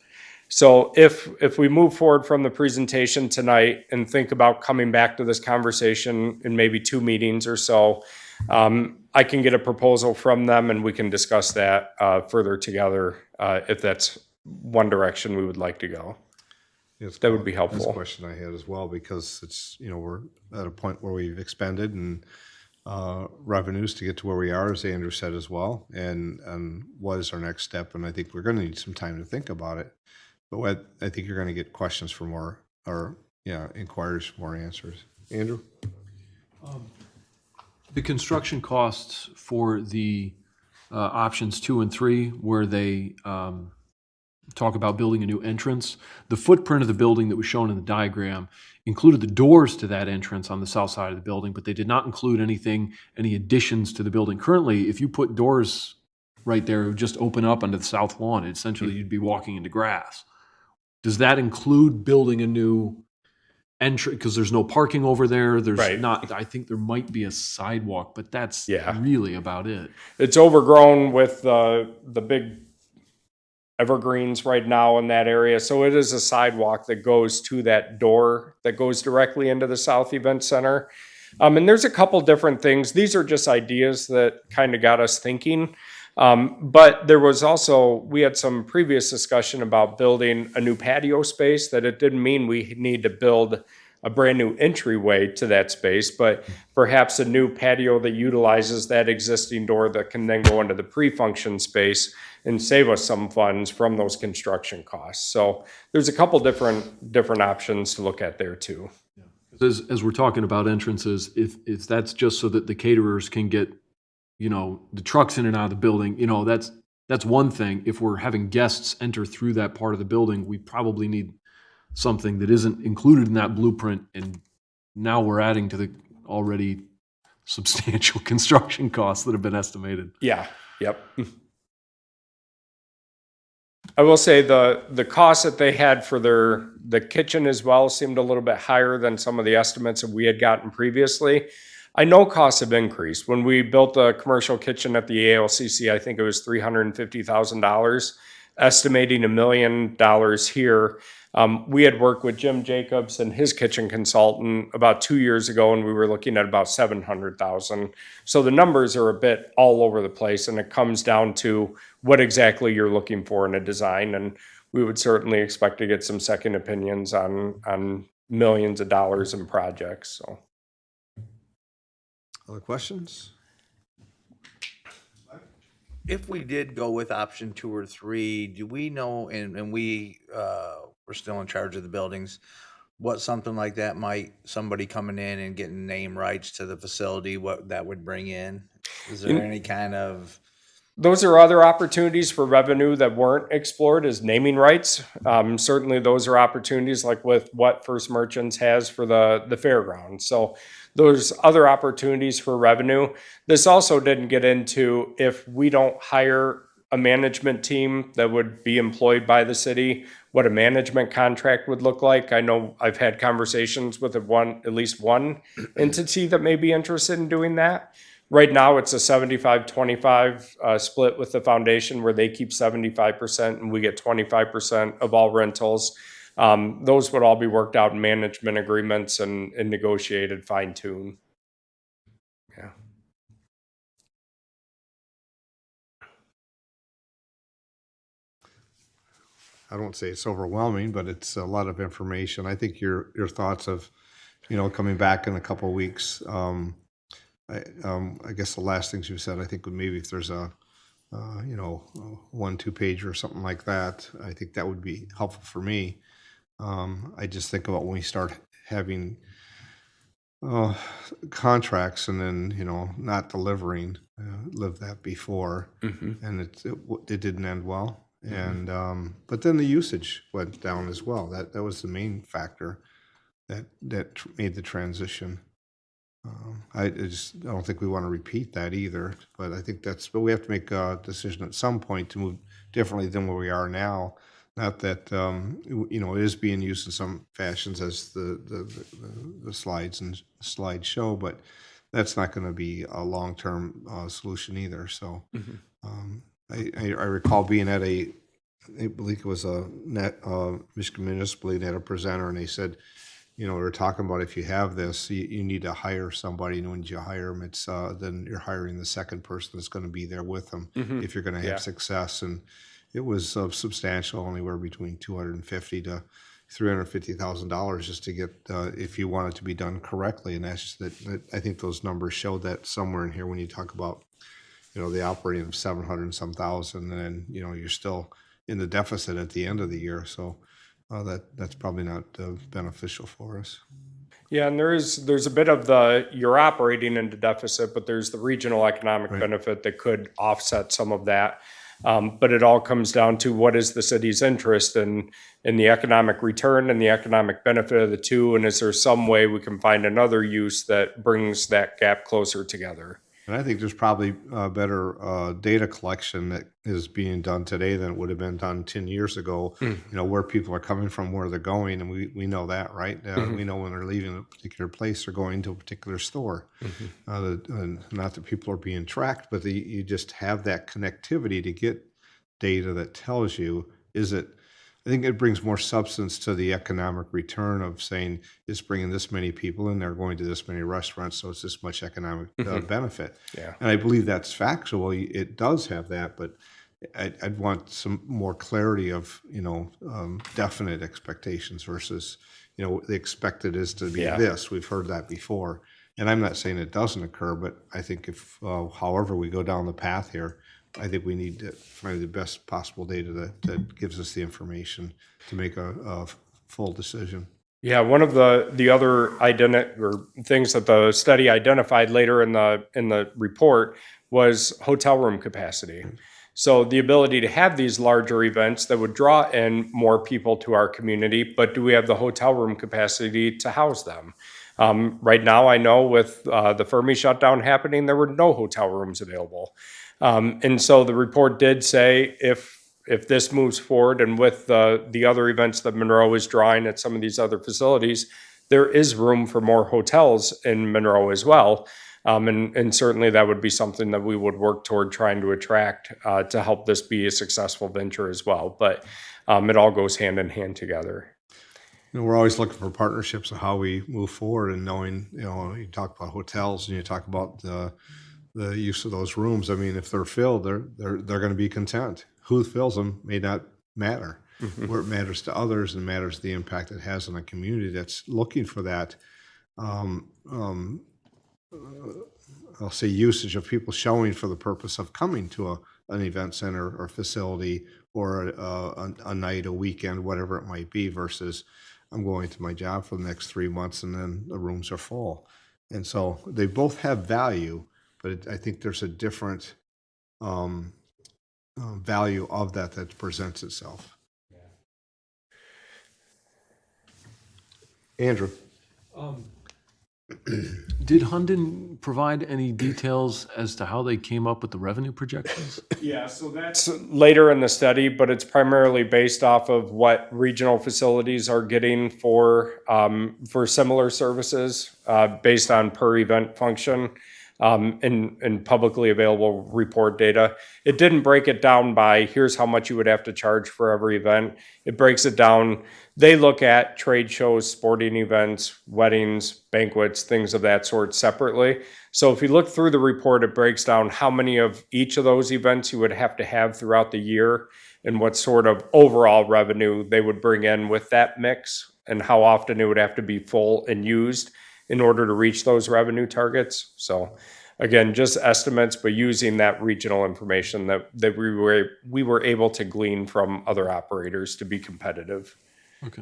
So if we move forward from the presentation tonight and think about coming back to this conversation in maybe 2 meetings or so, I can get a proposal from them and we can discuss that further together if that's one direction we would like to go. Yes, That would be that's helpful. a question I had as well, because it's, we're at a point where we've expended and revenues to get to where we are, as Andrew said as well, and what is our next step? And I think we're going to need some time to think about it. But I think you're going to get questions for more, or inquiries for more answers. Andrew? The construction costs for the options 2 and 3, where they talk about building a new entrance, the footprint of the building that was shown in the diagram included the doors to that entrance on the south side of the building, but they did not include any additions to the building. Currently, if you put doors right there, it would just open up onto the south lawn. Essentially, you'd be walking into grass. Does that include building a new entrance? Because there's no parking over there. There's Right. not. I think there might be a sidewalk, but that's Yeah. really about it. It's overgrown with the big evergreens right now in that area. So it is a sidewalk that goes to that door that goes directly into the South Event Center. And there's a couple different things. These are just ideas that kind of got us thinking. But there was also, we had some previous discussion about building a new patio space, that it didn't mean we need to build a brand new entryway to that space, but perhaps a new patio that utilizes that existing door that can then go into the pre-function space and save us some funds from those construction costs. So there's a couple different options to look at there too. As we're talking about entrances, if that's just so that the caterers can get, the trucks in and out of the building, that's one thing. If we're having guests enter through that part of the building, we probably need something that isn't included in that blueprint. And now we're adding to the already substantial construction costs that have been estimated. Yeah, yep. I will say the cost that they had for the kitchen as well seemed a little bit higher than some of the estimates that we had gotten previously. I know costs have increased. When we built the commercial kitchen at the ALCC, I think it was $350,000, estimating $1 million here. We had worked with Jim Jacobs and his kitchen consultant about 2 years ago, and we were looking at about $700,000. So the numbers are a bit all over the place, and it comes down to what exactly you're looking for in a design. And we would certainly expect to get some second opinions on millions of dollars in projects. So. Other questions? If we did go with option 2 or 3, do we know, and we're still in charge of the buildings, what something like that somebody coming in and getting name rights to the facility, what that would bring in? Is there any kind of... Those are other opportunities for revenue that weren't explored as naming rights. Certainly those are opportunities like with what First Merchants has for the fairgrounds. So there's other opportunities for revenue. This also didn't get into if we don't hire a management team that would be employed by the city, what a management contract would look like. I know I've had conversations with at least one entity that may be interested in doing that. Right now, it's a 75-25 split with the foundation where they keep 75% and we get 25% of all rentals. Those would all be worked out in management agreements and negotiated fine-tune. Yeah. I don't say it's overwhelming, but it's a lot of information. I think your thoughts of, coming back in a couple of weeks. I guess the last things you said, I think maybe if there's a 1-2 page or something like that, I think that would be helpful for me. I just think about when we start having contracts and then not delivering. Lived that before, and it didn't end well. And but then the usage went down as well. That was the main factor that made the transition. I don't think we want to repeat that either. But I think but we have to make a decision at some point to move differently than where we are now. Not that it is being used in some fashions as the slides and slides show, but that's not going to be a long-term solution either. So I recall being at I believe it was a Michigan Municipal League, they had a presenter, and they said, we were talking about if you have this, you need to hire somebody, and when you hire them, it's then you're hiring the second person that's going to be there with them if you're going to have success. And it was substantial, anywhere between $250,000 to $350,000 just to get if you want it to be done correctly. And that's just that. I think those numbers show that somewhere in here when you talk about the operating of 700 and some thousand, and then you're still in the deficit at the end of the year. So that's probably not beneficial for us. Yeah, and there's a bit of you're operating into deficit, but there's the regional economic benefit that could offset some of that. But it all comes down to what is the city's interest in the economic return and the economic benefit of the two, and is there some way we can find another use that brings that gap closer together? And I think there's probably better data collection that is being done today than it would have been done 10 years ago. Where people are coming from, where they're going, and we know that, right? We know when they're leaving a particular place or going to a particular store. Not that people are being tracked, but you just have that connectivity to get data that tells you, I think it brings more substance to the economic return of saying it's bringing this many people in, they're going to this many restaurants, so it's this much economic benefit. Yeah. And I believe that's factual. It does have that, but I'd want some more clarity of definite expectations versus the expected is to be this. We've heard that before, and I'm not saying it doesn't occur, but I think if however we go down the path here, I think we need to find the best possible data that gives us the information to make a full decision. Yeah, one of the other things that the study identified later in the report was hotel room capacity. So the ability to have these larger events that would draw in more people to our community, but do we have the hotel room capacity to house them? Right now, I know with the Fermi shutdown happening, there were no hotel rooms available. And so the report did say if this moves forward and with the other events that Monroe is drawing at some of these other facilities, there is room for more hotels in Monroe as well. And certainly that would be something that we would work toward trying to attract to help this be a successful venture as well. But it all goes hand in hand together. We're always looking for partnerships of how we move forward, and knowing, you talk about hotels and you talk about the use of those rooms. I mean, if they're filled, they're going to be content. Who fills them may not matter. Where it matters to others and matters the impact it has on a community that's looking for that. I'll say usage of people showing for the purpose of coming to an event center or facility or a night, a weekend, whatever it might be, versus I'm going to my job for the next 3 months and then the rooms are full. And so they both have value, but I think there's a different value of that presents itself. Andrew. Did Hunden provide any details as to how they came up with the revenue projections? Yeah, so that's later in the study, but it's primarily based off of what regional facilities are getting for similar services based on per event function. in publicly available report data. It didn't break it down by here's how much you would have to charge for every event. It breaks it down. They look at trade shows, sporting events, weddings, banquets, things of that sort separately. So if you look through the report, it breaks down how many of each of those events you would have to have throughout the year and what sort of overall revenue they would bring in with that mix and how often it would have to be full and used in order to reach those revenue targets. So again, just estimates, but using that regional information that we were able to glean from other operators to be competitive. Okay.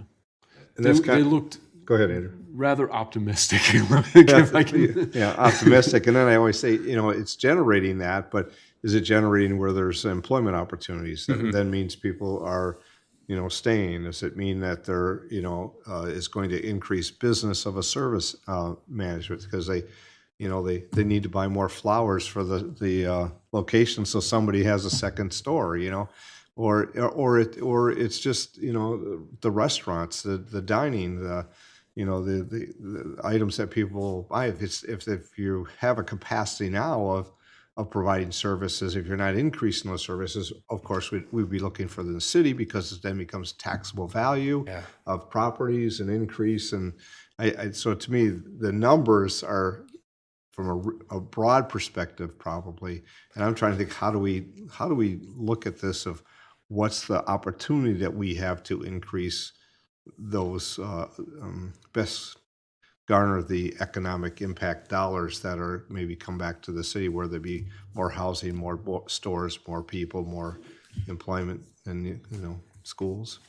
And that's They looked Go ahead, Andrew. rather optimistic. If I can- Yeah, optimistic. And then I always say, it's generating that, but is it generating where there's employment opportunities? That means people are, staying. Does it mean that there, is going to increase business of a service management because they need to buy more flowers for the location so somebody has a second store, or it's just the restaurants, the dining, the items that people buy. If you have a capacity now of providing services, if you're not increasing those services, of course we'd be looking for the city because it then becomes taxable value of properties and increase. And so to me, the numbers are from a broad perspective probably, and I'm trying to think how do we look at this of what's the opportunity that we have to increase those best garner the economic impact dollars that are maybe come back to the city, where there be more housing, more stores, more people, more employment, and schools.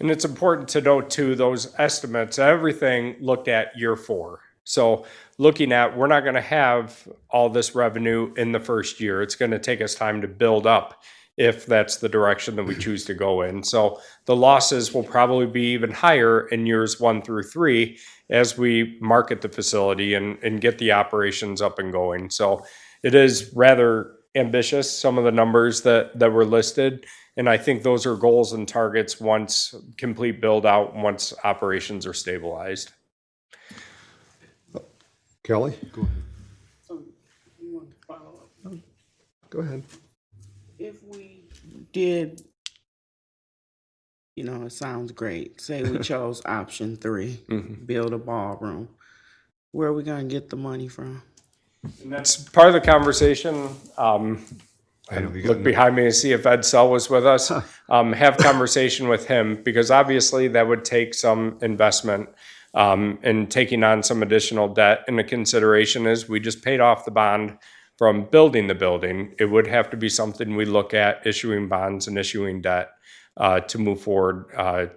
And it's important to note too, those estimates, everything looked at year 4. So looking at, we're not going to have all this revenue in the first year. It's going to take us time to build up if that's the direction that we choose to go in. So the losses will probably be even higher in years 1 through 3 as we market the facility and get the operations up and going. So it is rather ambitious, some of the numbers that were listed. And I think those are goals and targets once complete build out, once operations are stabilized. Kelly, So you want to follow up? go ahead. If we did, it sounds great. Say we chose option 3, build a ballroom. Where are we gonna get the money from? And that's part of the conversation. We Look behind me to see if Ed Sell was with us. Have conversation with him because obviously that would take some investment and taking on some additional debt into consideration. As we just paid off the bond from building the building, it would have to be something we look at issuing bonds and issuing debt to move forward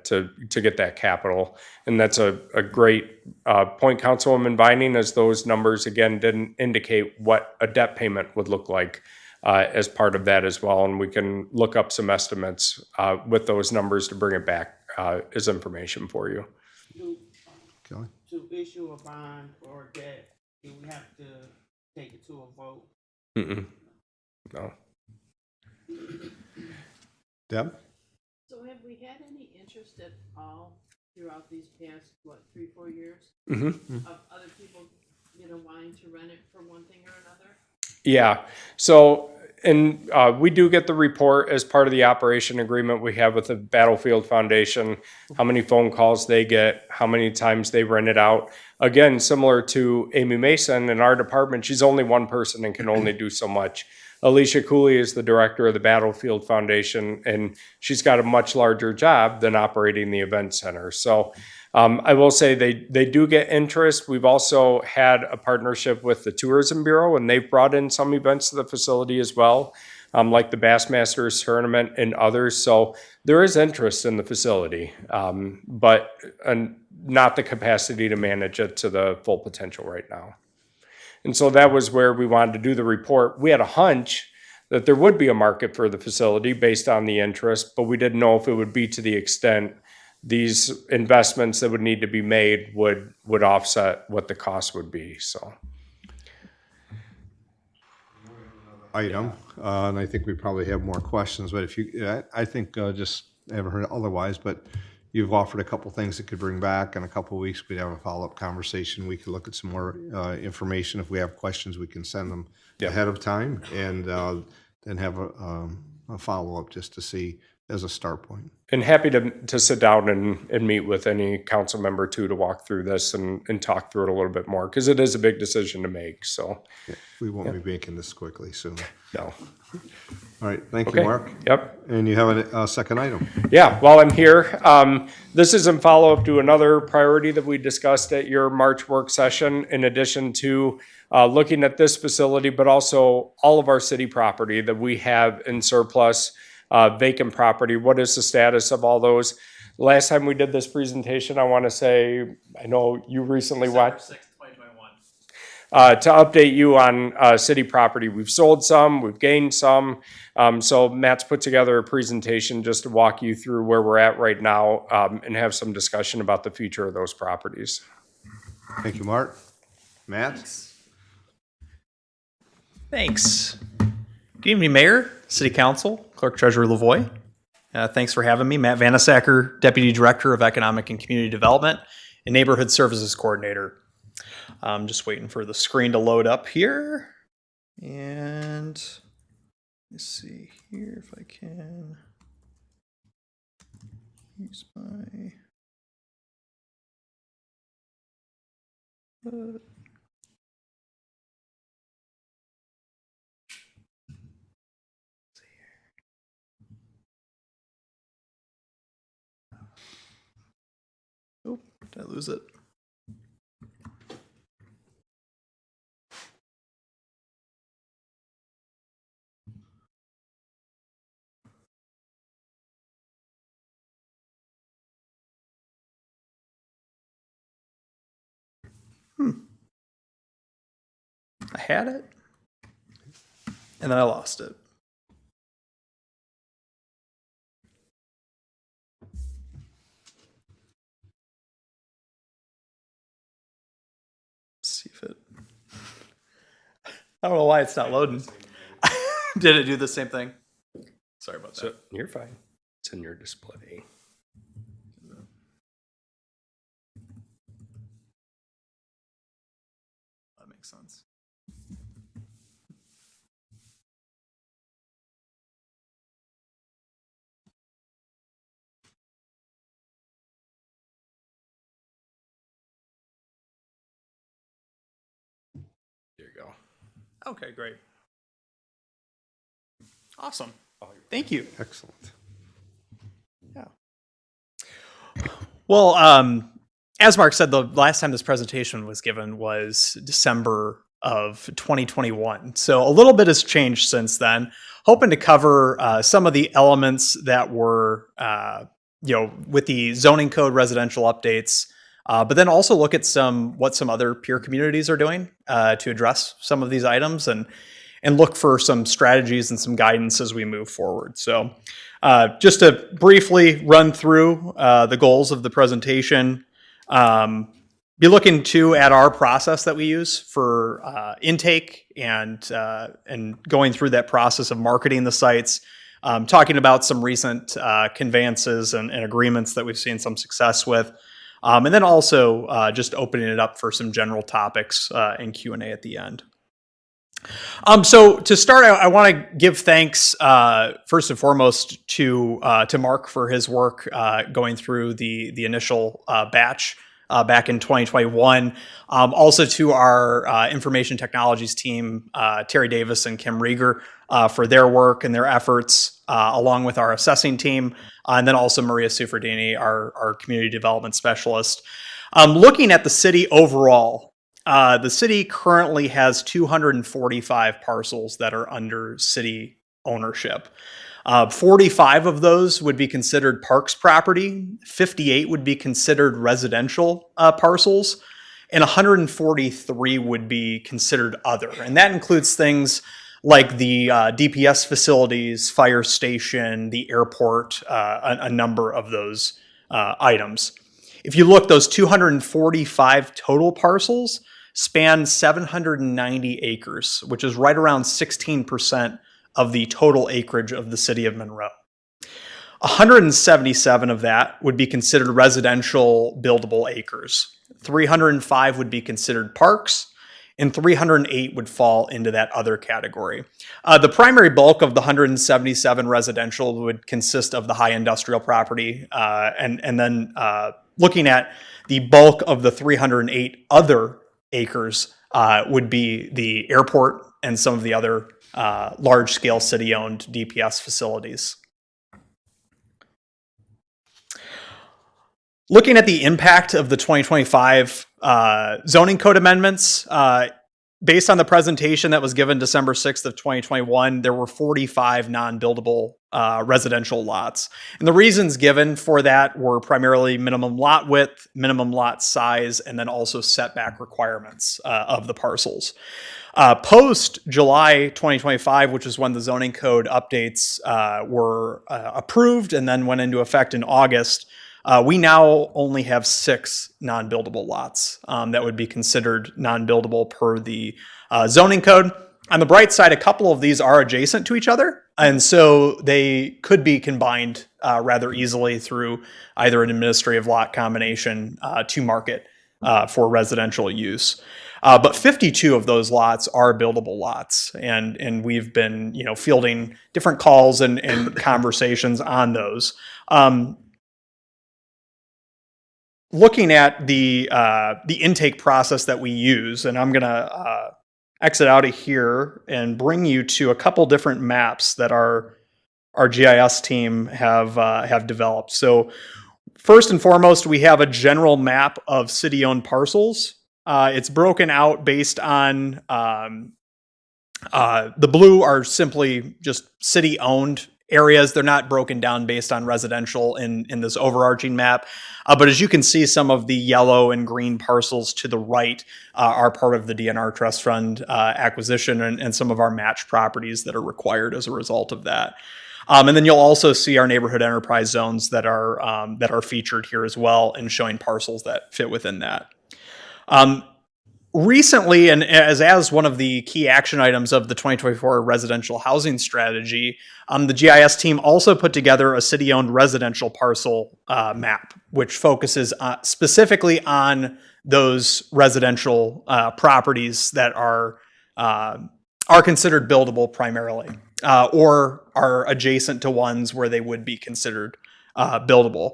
to get that capital. And that's a great point, Councilwoman Vining, as those numbers again didn't indicate what a debt payment would look like as part of that as well. And we can look up some estimates with those numbers to bring it back as information for you. Kelly? To issue a bond or debt, do we have to take it to a vote? No. Deb? So have we had any interest at all throughout these past, 3-4 years? Of other people, wanting to rent it for one thing or another? Yeah. So, and we do get the report as part of the operation agreement we have with the Battlefield Foundation, how many phone calls they get, how many times they rent it out. Again, similar to Amy Mason in our department, she's only one person and can only do so much. Alicia Cooley is the director of the Battlefield Foundation, and she's got a much larger job than operating the event center. So I will say they do get interest. We've also had a partnership with the Tourism Bureau, and they've brought in some events to the facility as well, like the Bassmasters Tournament and others. So there is interest in the facility, but not the capacity to manage it to the full potential right now. And so that was where we wanted to do the report. We had a hunch that there would be a market for the facility based on the interest, but we didn't know if it would be to the extent these investments that would need to be made would offset what the cost would be. So Item, and I think we probably have more questions, but if you, I think just I haven't heard otherwise, but you've offered a couple things that could bring back. In a couple of weeks, we'd have a follow-up conversation. We could look at some more information. If we have questions, we can send them ahead of time and then have a follow-up just to see as a start point. And happy to sit down and meet with any council member too to walk through this and talk through it a little bit more, because it is a big decision to make, so. Yeah, we won't be making this quickly soon. No. All right, thank Okay. you, Mark. Yep. And you have a second item. Yeah, while I'm here, this is in follow-up to another priority that we discussed at your March work session, in addition to looking at this facility, but also all of our city property that we have in surplus, vacant property. What is the status of all those? Last time we did this presentation, I want to say, I know you recently watched. December 6th, 2021. To update you on city property. We've sold some, we've gained some. So Matt's put together a presentation just to walk you through where we're at right now and have some discussion about the future of those properties. Thank you, Mark. Matt? Thanks. Good evening, Mayor, City Council, Clerk Treasurer Lavoie. Thanks for having me. Matt Vanasacker, Deputy Director of Economic and Community Development and Neighborhood Services Coordinator. I'm just waiting for the screen to load up here. And let's see here if I can use my... Oh, did I lose it? I had it, and then I lost it. Let's see if it... I don't know why it's not loading. Did it do the same thing? Sorry about that. So you're fine. It's in your display. That makes sense. There you go. Okay, great. Awesome. Thank you. Excellent. Yeah. Well, as Mark said, the last time this presentation was given was December of 2021. So a little bit has changed since then. Hoping to cover some of the elements that were, with the zoning code residential updates, but then also look at what some other peer communities are doing to address some of these items and look for some strategies and some guidance as we move forward. So just to briefly run through the goals of the presentation, be looking too at our process that we use for intake and going through that process of marketing the sites, talking about some recent conveyances and agreements that we've seen some success with, and then also just opening it up for some general topics and Q&A at the end. So to start, I want to give thanks first and foremost to Mark for his work going through the initial batch back in 2021. Also to our information technologies team, Terry Davis and Kim Rieger, for their work and their efforts, along with our assessing team, and then also Maria Suferdini, our community development specialist. Looking at the city overall, the city currently has 245 parcels that are under city ownership. 45 of those would be considered parks property, 58 would be considered residential parcels, and 143 would be considered other. And that includes things like the DPS facilities, fire station, the airport, a number of those items. If you look, those 245 total parcels span 790 acres, which is right around 16% of the total acreage of the city of Monroe. 177 of that would be considered residential buildable acres. 305 would be considered parks, and 308 would fall into that other category. The primary bulk of the 177 residential would consist of the high industrial property, and then looking at the bulk of the 308 other acres would be the airport and some of the other large-scale city-owned DPS facilities. Looking at the impact of the 2025 zoning code amendments, based on the presentation that was given December 6th of 2021, there were 45 non-buildable residential lots. And the reasons given for that were primarily minimum lot width, minimum lot size, and then also setback requirements of the parcels. Post July 2025, which is when the zoning code updates were approved and then went into effect in August, we now only have 6 non-buildable lots that would be considered non-buildable per the zoning code. On the bright side, a couple of these are adjacent to each other, and so they could be combined rather easily through either an administrative lot combination to market for residential use. But 52 of those lots are buildable lots, and we've been fielding different calls and conversations on those. Looking at the intake process that we use, and I'm going to exit out of here and bring you to a couple different maps that our GIS team have developed. So first and foremost, we have a general map of city-owned parcels. It's broken out based on the blue are simply just city-owned areas. They're not broken down based on residential in this overarching map. But as you can see, some of the yellow and green parcels to the right are part of the DNR Trust Fund acquisition and some of our match properties that are required as a result of that. And then you'll also see our neighborhood enterprise zones that are featured here as well and showing parcels that fit within that. Recently, and as one of the key action items of the 2024 residential housing strategy, the GIS team also put together a city-owned residential parcel map, which focuses specifically on those residential properties that are considered buildable primarily, or are adjacent to ones where they would be considered buildable.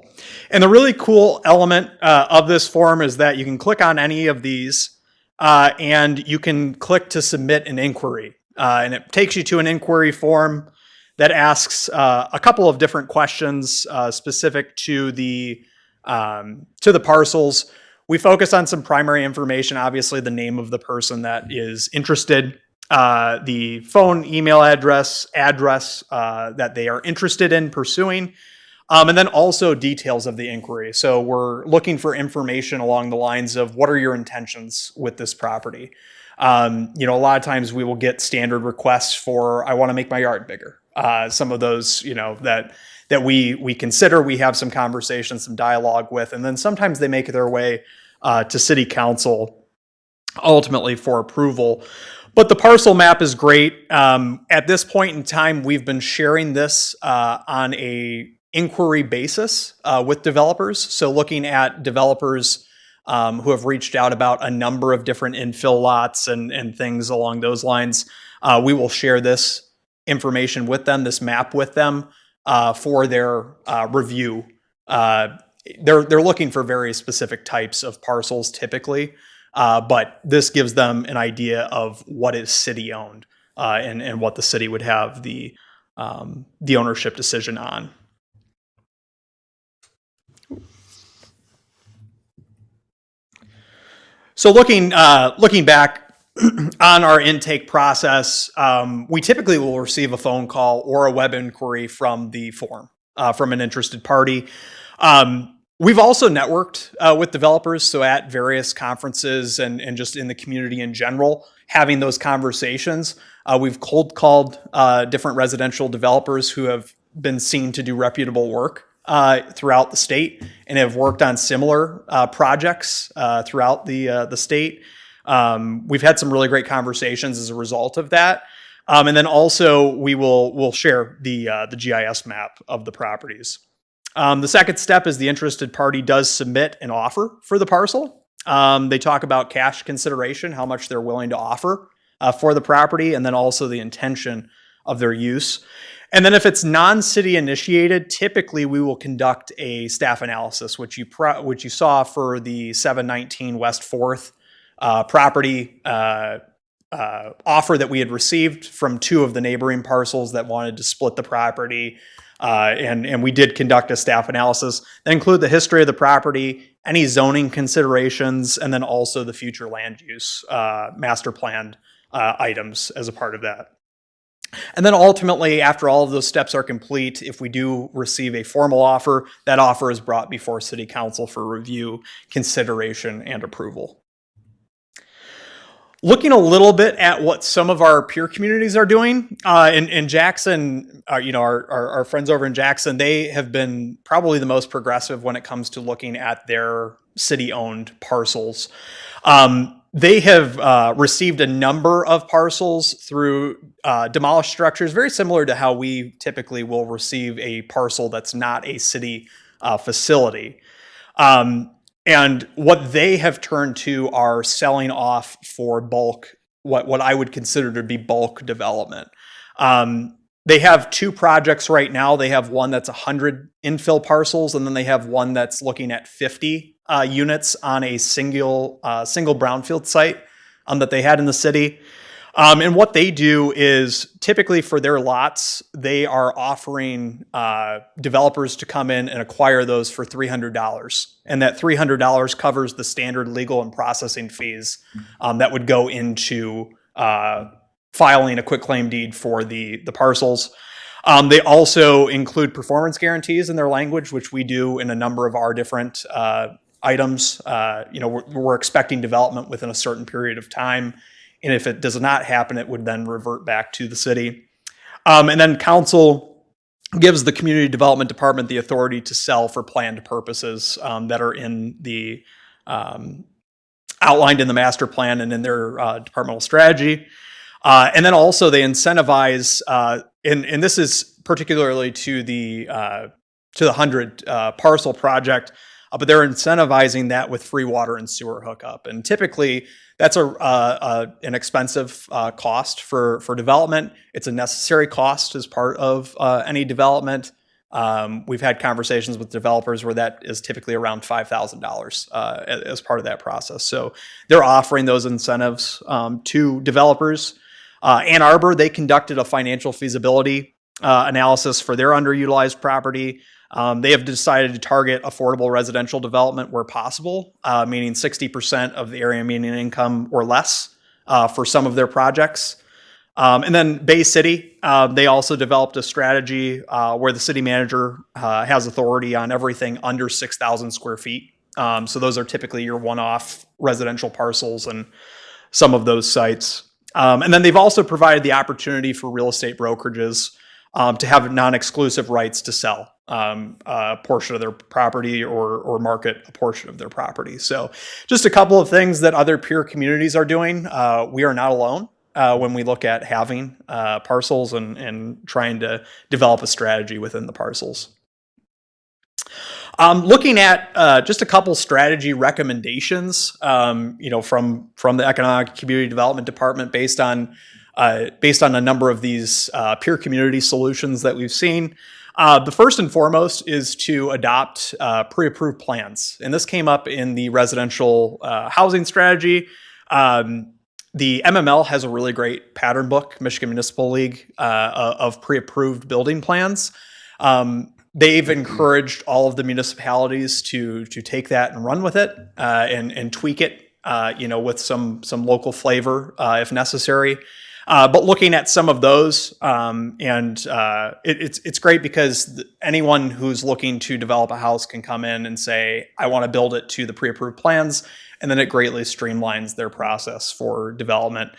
And the really cool element of this form is that you can click on any of these and you can click to submit an inquiry. And it takes you to an inquiry form that asks a couple of different questions specific to the parcels. We focus on some primary information, obviously the name of the person that is interested, the phone, email address that they are interested in pursuing, and then also details of the inquiry. So we're looking for information along the lines of what are your intentions with this property? A lot of times we will get standard requests for, I want to make my yard bigger. Some of those, that we consider, we have some conversations, some dialogue with, and then sometimes they make their way to city council ultimately for approval. But the parcel map is great. At this point in time, we've been sharing this on a inquiry basis with developers. So looking at developers who have reached out about a number of different infill lots and things along those lines, we will share this information with them, this map with them for their review. They're looking for very specific types of parcels typically, but this gives them an idea of what is city owned and what the city would have the ownership decision on. So looking back on our intake process, we typically will receive a phone call or a web inquiry from the form, from an interested party. We've also networked with developers, so at various conferences and just in the community in general, having those conversations. We've cold called different residential developers who have been seen to do reputable work throughout the state and have worked on similar projects throughout the state. We've had some really great conversations as a result of that. And then also we'll share the GIS map of the properties. The second step is the interested party does submit an offer for the parcel. They talk about cash consideration, how much they're willing to offer for the property, and then also the intention of their use. And then if it's non-city initiated, typically we will conduct a staff analysis, which you saw for the 719 West 4th property offer that we had received from two of the neighboring parcels that wanted to split the property. And we did conduct a staff analysis that include the history of the property, any zoning considerations, and then also the future land use master planned items as a part of that. And then ultimately, after all of those steps are complete, if we do receive a formal offer, that offer is brought before City Council for review, consideration, and approval. Looking a little bit at what some of our peer communities are doing, in Jackson, our friends over in Jackson, they have been probably the most progressive when it comes to looking at their city-owned parcels. They have received a number of parcels through demolished structures, very similar to how we typically will receive a parcel that's not a city facility. And what they have turned to are selling off for bulk, what I would consider to be bulk development. They have two projects right now. They have one that's 100 infill parcels, and then they have one that's looking at 50 units on a single brownfield site that they had in the city. And what they do is typically for their lots, they are offering developers to come in and acquire those for $300. And that $300 covers the standard legal and processing fees that would go into filing a quitclaim deed for the parcels. They also include performance guarantees in their language, which we do in a number of our different items. We're expecting development within a certain period of time. And if it does not happen, it would then revert back to the city. And then council gives the community development department the authority to sell for planned purposes that are in the outlined in the master plan and in their departmental strategy. And then also they incentivize, and this is particularly to the 100 parcel project, but they're incentivizing that with free water and sewer hookup. And typically that's an expensive cost for development. It's a necessary cost as part of any development. We've had conversations with developers where that is typically around $5,000 as part of that process. So they're offering those incentives to developers. Ann Arbor, they conducted a financial feasibility analysis for their underutilized property. They have decided to target affordable residential development where possible, meaning 60% of the area median income or less for some of their projects. And then Bay City, they also developed a strategy where the city manager has authority on everything under 6,000 square feet. So those are typically your one-off residential parcels and some of those sites. And then they've also provided the opportunity for real estate brokerages to have non-exclusive rights to sell a portion of their property or market a portion of their property. So just a couple of things that other peer communities are doing. We are not alone when we look at having parcels and trying to develop a strategy within the parcels. Looking at just a couple strategy recommendations, from the Economic Community Development Department based on a number of these peer community solutions that we've seen. The first and foremost is to adopt pre-approved plans. And this came up in the residential housing strategy. The MML has a really great pattern book, Michigan Municipal League, of pre-approved building plans. They've encouraged all of the municipalities to take that and run with it and tweak it, with some local flavor if necessary. But looking at some of those, it's great because anyone who's looking to develop a house can come in and say, I want to build it to the pre-approved plans, and then it greatly streamlines their process for development.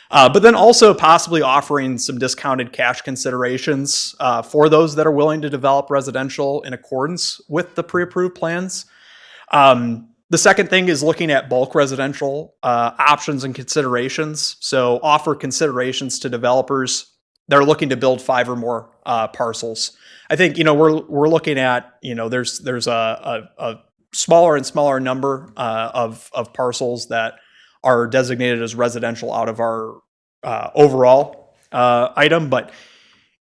But then also possibly offering some discounted cash considerations for those that are willing to develop residential in accordance with the pre-approved plans. The second thing is looking at bulk residential options and considerations. So offer considerations to developers that are looking to build 5 or more parcels. I think, we're looking at, there's a smaller and smaller number of parcels that are designated as residential out of our overall item. But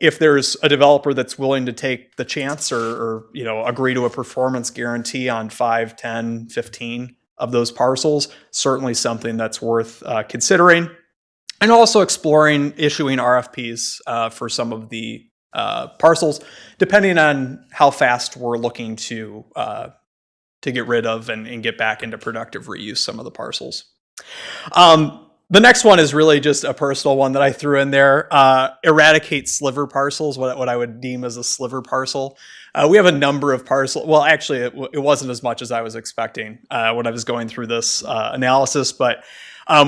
if there's a developer that's willing to take the chance or agree to a performance guarantee on 5, 10, 15 of those parcels, certainly something that's worth considering. And also exploring issuing RFPs for some of the parcels, depending on how fast we're looking to get rid of and get back into productive reuse some of the parcels. The next one is really just a personal one that I threw in there. Eradicate sliver parcels, what I would deem as a sliver parcel. We have a number of parcels. Well, actually, it wasn't as much as I was expecting when I was going through this analysis, but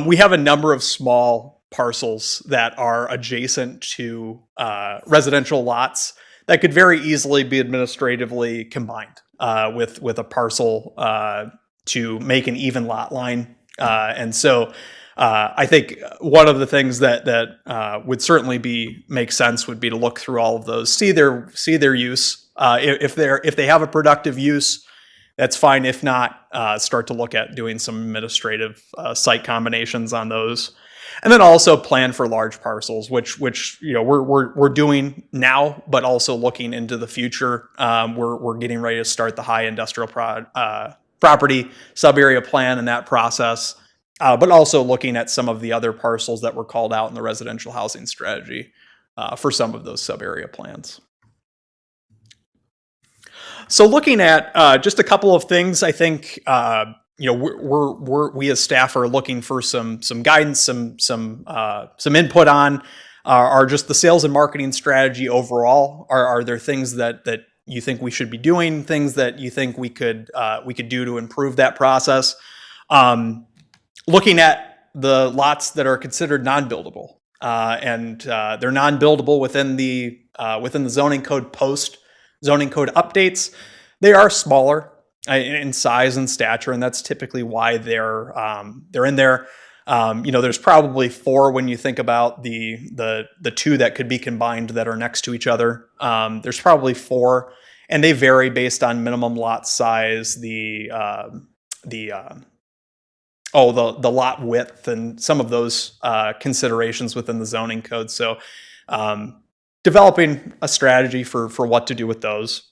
we have a number of small parcels that are adjacent to residential lots that could very easily be administratively combined with a parcel to make an even lot line. And so I think one of the things that would certainly make sense would be to look through all of those, see their use. If they have a productive use, that's fine. If not, start to look at doing some administrative site combinations on those, and then also plan for large parcels, which we're doing now, but also looking into the future. We're getting ready to start the high industrial property sub-area plan and that process. But also looking at some of the other parcels that were called out in the residential housing strategy for some of those sub-area plans. So looking at just a couple of things, I think we as staff are looking for some guidance, some input on are just the sales and marketing strategy overall. Are there things that you think we should be doing? Things that you think we could do to improve that process? Looking at the lots that are considered non-buildable, and they're non-buildable within the zoning code post zoning code updates. They are smaller in size and stature, and that's typically why they're in there. There's probably 4 when you think about the 2 that could be combined that are next to each other. There's probably 4, and they vary based on minimum lot size, the lot width, and some of those considerations within the zoning code. So developing a strategy for what to do with those.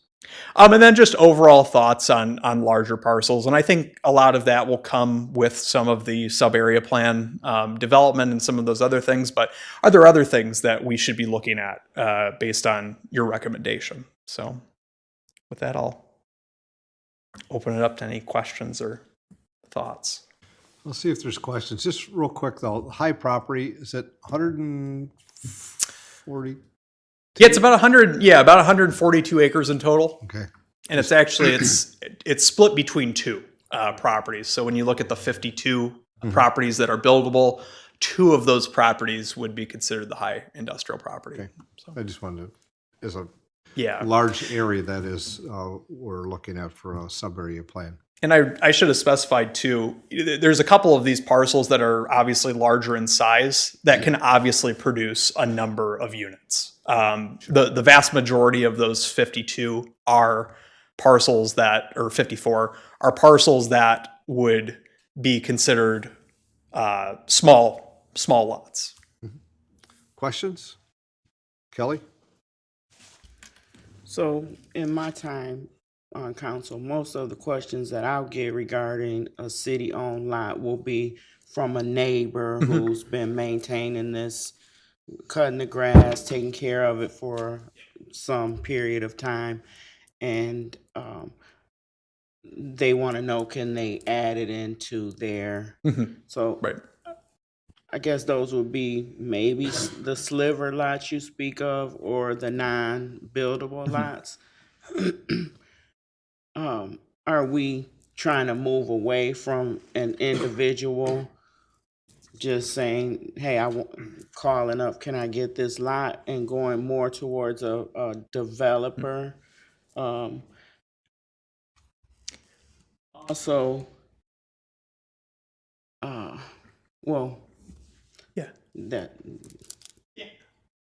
And then just overall thoughts on larger parcels. And I think a lot of that will come with some of the sub-area plan development and some of those other things. But are there other things that we should be looking at based on your recommendation? So with that, I'll open it up to any questions or thoughts. Let's see if there's questions. Just real quick though, high property, is it 140? Yeah, it's about 142 acres in total. Okay. And it's actually, it's split between 2 properties. So when you look at the 52 properties that are buildable, 2 of those properties would be considered the high industrial property. Okay. So I just wanted to, as a Yeah. large area that is, we're looking at for a sub-area plan. And I should have specified too, there's a couple of these parcels that are obviously larger in size that can obviously produce a number of units. The vast majority of those 52 are parcels that, or 54, are parcels that would be considered small lots. Questions? Kelly? So in my time on council, most of the questions that I'll get regarding a city-owned lot will be from a neighbor who's been maintaining this, cutting the grass, taking care of it for some period of time. And they want to know, can they add it into their, so Right. I guess those would be maybe the sliver lots you speak of, or the non-buildable lots. Are we trying to move away from an individual just saying, hey, calling up, can I get this lot, and going more towards a developer? Also, well, Yeah. that,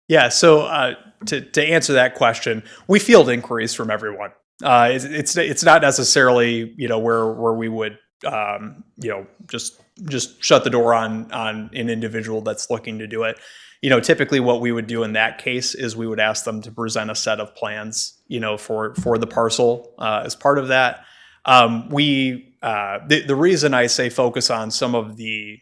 Yeah, so to answer that question, we field inquiries from everyone. It's not necessarily where we would just shut the door on an individual that's looking to do it. Typically what we would do in that case is we would ask them to present a set of plans for the parcel as part of that. The reason I say focus on some of the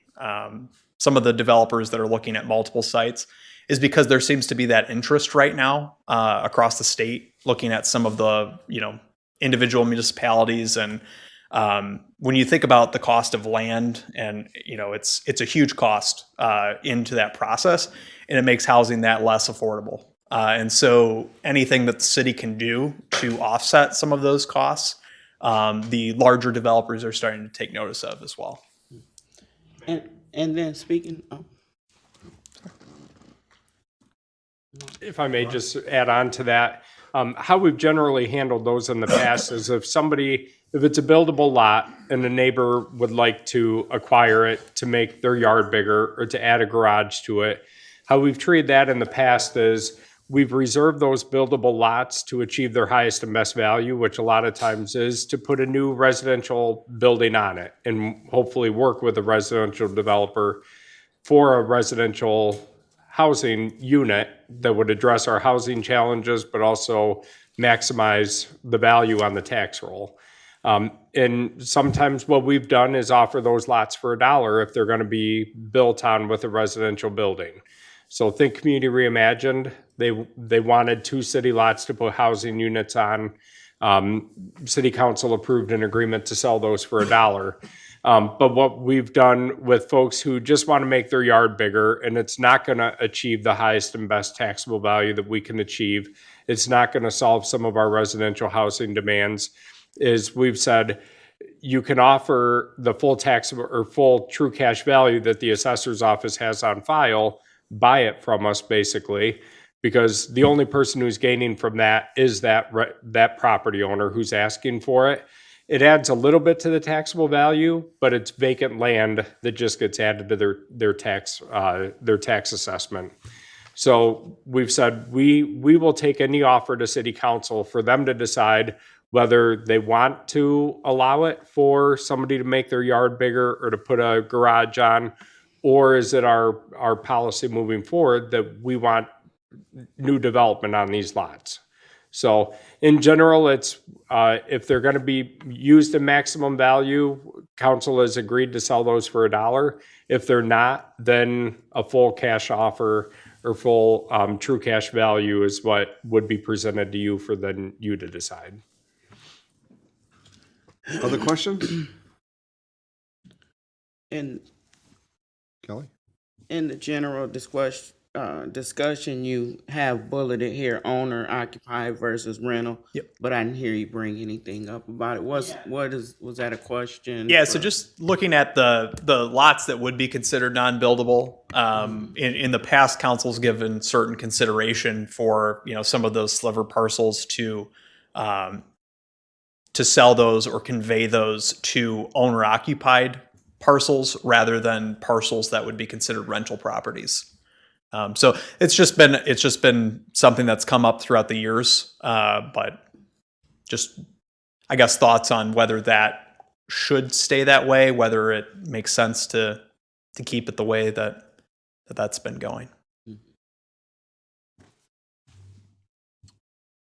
developers that are looking at multiple sites is because there seems to be that interest right now across the state, looking at some of the individual municipalities. And when you think about the cost of land, and it's a huge cost into that process, and it makes housing that less affordable. And so anything that the city can do to offset some of those costs, the larger developers are starting to take notice of as well. and then speaking, If I may just add on to that, how we've generally handled those in the past is if it's a buildable lot and a neighbor would like to acquire it to make their yard bigger or to add a garage to it, how we've treated that in the past is we've reserved those buildable lots to achieve their highest and best value, which a lot of times is to put a new residential building on it and hopefully work with a residential developer for a residential housing unit that would address our housing challenges, but also maximize the value on the tax roll. And sometimes what we've done is offer those lots for $1 if they're going to be built on with a residential building. So think Community Reimagined. They wanted 2 city lots to put housing units on. City Council approved an agreement to sell those for $1. But what we've done with folks who just want to make their yard bigger, and it's not going to achieve the highest and best taxable value that we can achieve, it's not going to solve some of our residential housing demands, is we've said you can offer the full taxable or full true cash value that the assessor's office has on file, buy it from us basically, because the only person who's gaining from that is that property owner who's asking for it. It adds a little bit to the taxable value, but it's vacant land that just gets added to their tax assessment. So we've said we will take any offer to City Council for them to decide whether they want to allow it for somebody to make their yard bigger or to put a garage on, or is it our policy moving forward that we want new development on these lots. So in general, it's if they're going to be used at maximum value, council has agreed to sell those for $1. If they're not, then a full cash offer or full true cash value is what would be presented to you for then you to decide. Other questions? in Kelly? in the general discussion, you have bulleted here owner occupied versus rental. Yep. But I didn't hear you bring anything up about it. Was that a question? Yeah, so just looking at the lots that would be considered non-buildable, in the past, council's given certain consideration for some of those sliver parcels to sell those or convey those to owner-occupied parcels rather than parcels that would be considered rental properties. So it's just been something that's come up throughout the years, but just I guess thoughts on whether that should stay that way, whether it makes sense to keep it the way that's been going.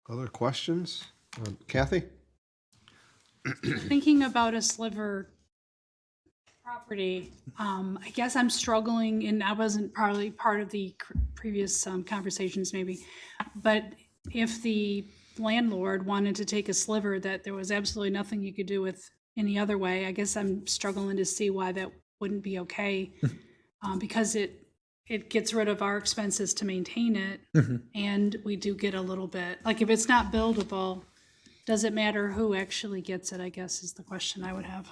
Other questions? Kathy? Thinking about a sliver property, I guess I'm struggling, and I wasn't probably part of the previous conversations maybe, but if the landlord wanted to take a sliver that there was absolutely nothing you could do with any other way, I guess I'm struggling to see why that wouldn't be okay, because it gets rid of our expenses to maintain it, and we do get a little bit, like if it's not buildable, does it matter who actually gets it, I guess is the question I would have.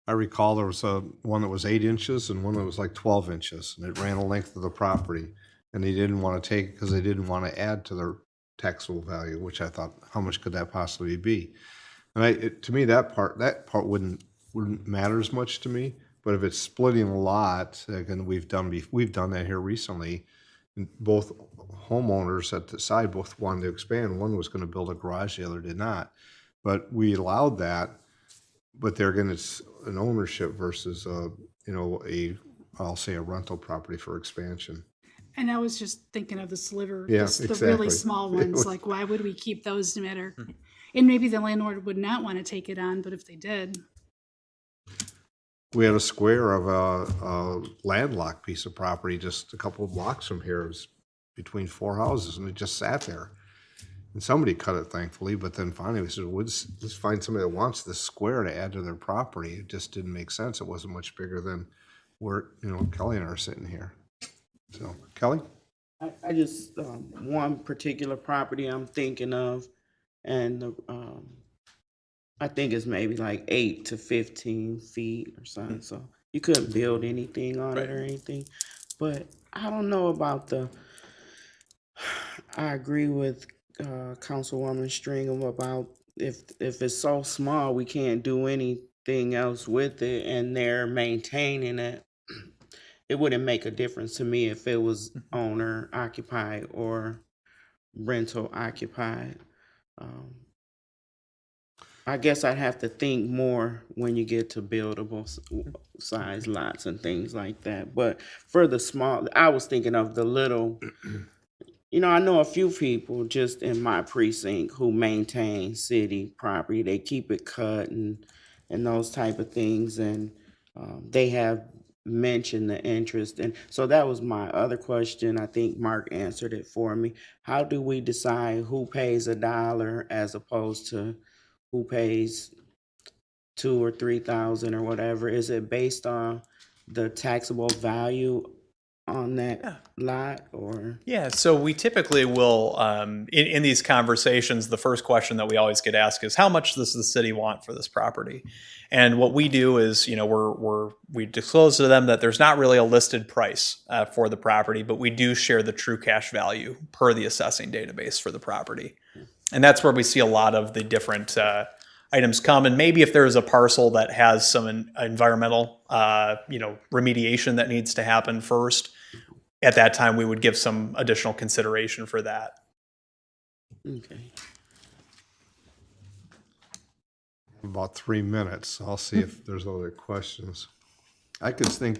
I recall there was one that was 8 inches and one that was like 12 inches, and it ran the length of the property, and they didn't want to take it because they didn't want to add to their taxable value, which I thought, how much could that possibly be? And to me, that part wouldn't matter as much to me, But if it's splitting a lot, again, we've done that here recently. And both homeowners at the side both wanted to expand. One was going to build a garage, the other did not. But we allowed that. But there again, it's an ownership versus I'll say a rental property for expansion. And I was just thinking of the sliver, Yeah, the really exactly. small It ones, was- like why would we keep those no matter? And maybe the landlord would not want to take it on, but if they did, We had a square of a landlocked piece of property just a couple of blocks from here. It was between 4 houses, and it just sat there. And somebody cut it, thankfully, but then finally we said, let's find somebody that wants this square to add to their property. It just didn't make sense. It wasn't much bigger than where, Kelly and I are sitting here. So, Kelly? I just, one particular property I'm thinking of, and I think it's maybe like 8 to 15 feet or something, so you couldn't build anything on it or anything. But I don't know about I agree with Councilwoman Stringham about if it's so small, we can't do anything else with it, and they're maintaining it. It wouldn't make a difference to me if it was owner occupied or rental occupied. I guess I'd have to think more when you get to buildable size lots and things like that. But for the small, I was thinking of the little, I know a few people just in my precinct who maintain city property. They keep it cut and those type of things. And they have mentioned the interest. And so that was my other question. I think Mark answered it for me. How do we decide who pays $1 as opposed to who pays 2 or 3,000 or whatever? Is it based on the taxable value on that lot, or? Yeah, so we typically will, in these conversations, the first question that we always get asked is, how much does the city want for this property? And what we do is, we disclose to them that there's not really a listed price for the property, but we do share the true cash value per the assessing database for the property. And that's where we see a lot of the different items come. And maybe if there's a parcel that has some environmental, remediation that needs to happen first, at that time, we would give some additional consideration for that. Okay. About 3 minutes. I'll see if there's other questions. I could think,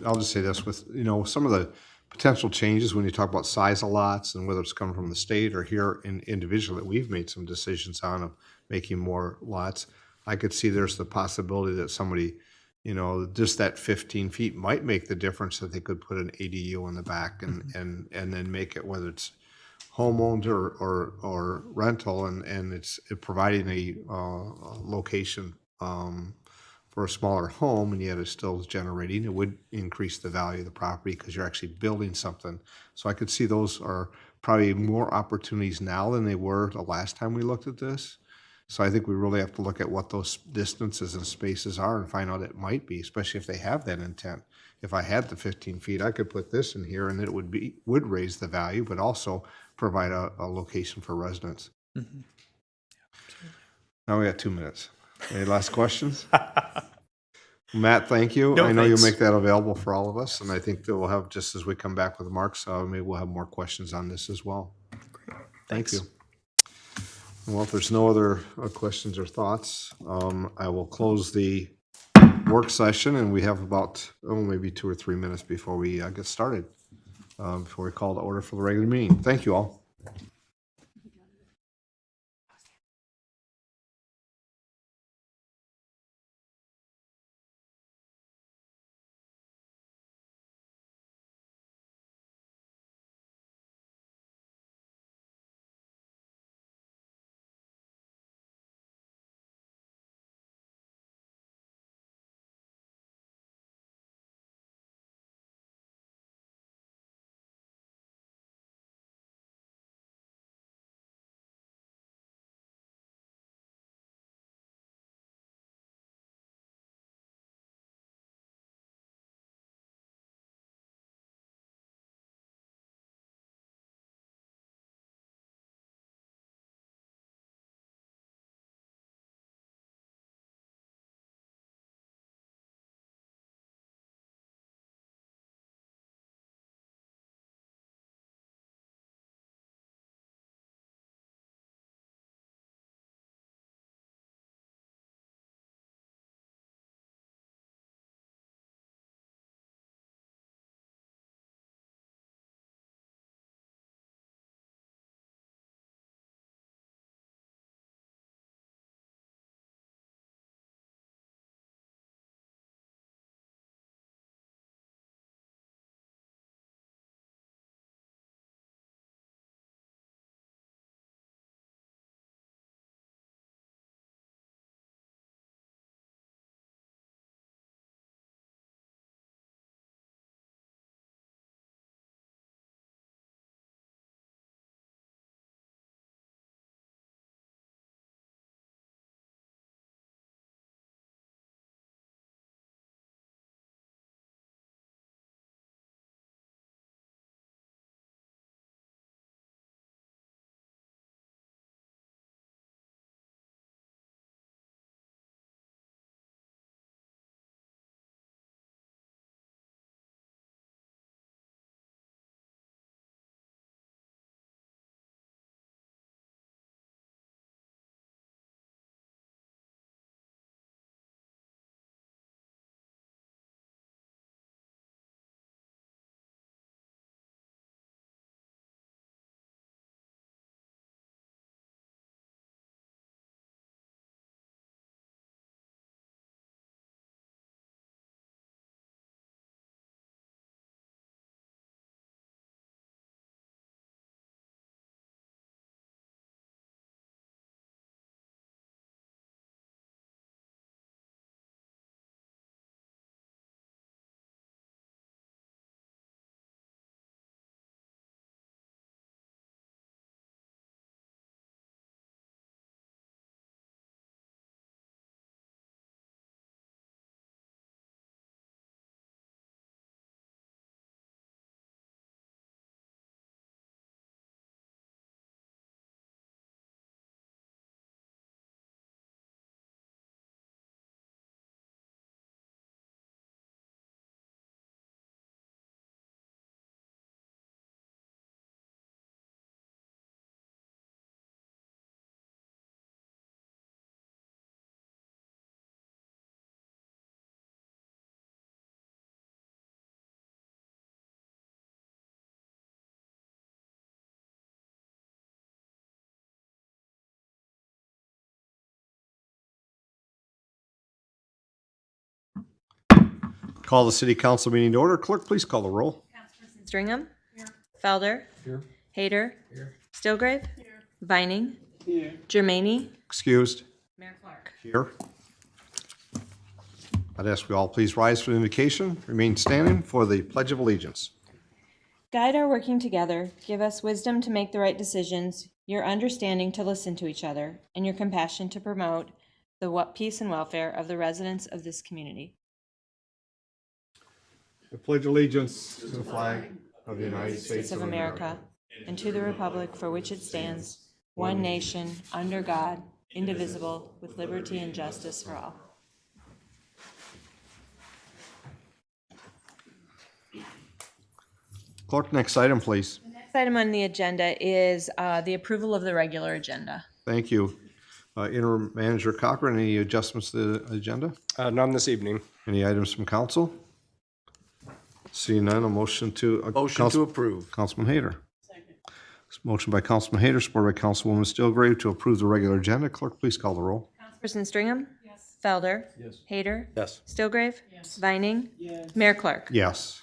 I'll just say this with, some of the potential changes when you talk about size of lots and whether it's coming from the state or here individually, that we've made some decisions on of making more lots. I could see there's the possibility that somebody, just that 15 feet might make the difference, that they could put an ADU in the back and then make it, whether it's homeowned or rental, and it's providing a location for a smaller home, and yet it's still generating. It would increase the value of the property because you're actually building something. So I could see those are probably more opportunities now than they were the last time we looked at this. So I think we really have to look at what those distances and spaces are and find out it might be, especially if they have that intent. If I had the 15 feet, I could put this in here and it would raise the value, but also provide a location for residents. Mm-hmm. Now we got 2 minutes. Any last questions? Matt, thank you. No, I know thanks. you'll make that available for all of us, and I think that we'll have, just as we come back with Mark's, maybe we'll have more questions on this as well. Thank Thanks. you. Well, if there's no other questions or thoughts, I will close the work session, and we have about, maybe 2 or 3 minutes before we get started, before we call the order for the regular meeting. Thank you all. Call the city council meeting to order. Clerk, please call the roll. Stringham. Felder. Hayter. Stillgrave. Vining. Jermaine. Excused. Mayor Clark. Here. I'd ask we all please rise for the invocation. Remain standing for the Pledge of Allegiance. Guide our working together, give us wisdom to make the right decisions, your understanding to listen to each other, and your compassion to promote the peace and welfare of the residents of this community. I pledge allegiance to the flag of the United States of America, and to the republic for which it stands, one nation, under God, indivisible, with liberty and justice for all. Clerk, next item, please. Next item on the agenda is the approval of the regular agenda. Thank you. Interim Manager Cochran, any adjustments to the agenda? None this evening. Any items from council? Seeing none, a motion to. Motion to approve. Councilman Hayter. Motion by Councilman Hayter, supported by Councilwoman Stillgrave to approve the regular agenda. Clerk, please call the roll. Councilperson Stringham? Yes. Felder? Yes. Hayter? Yes. Stillgrave? Yes. Vining? Yes. Mayor Clark? Yes.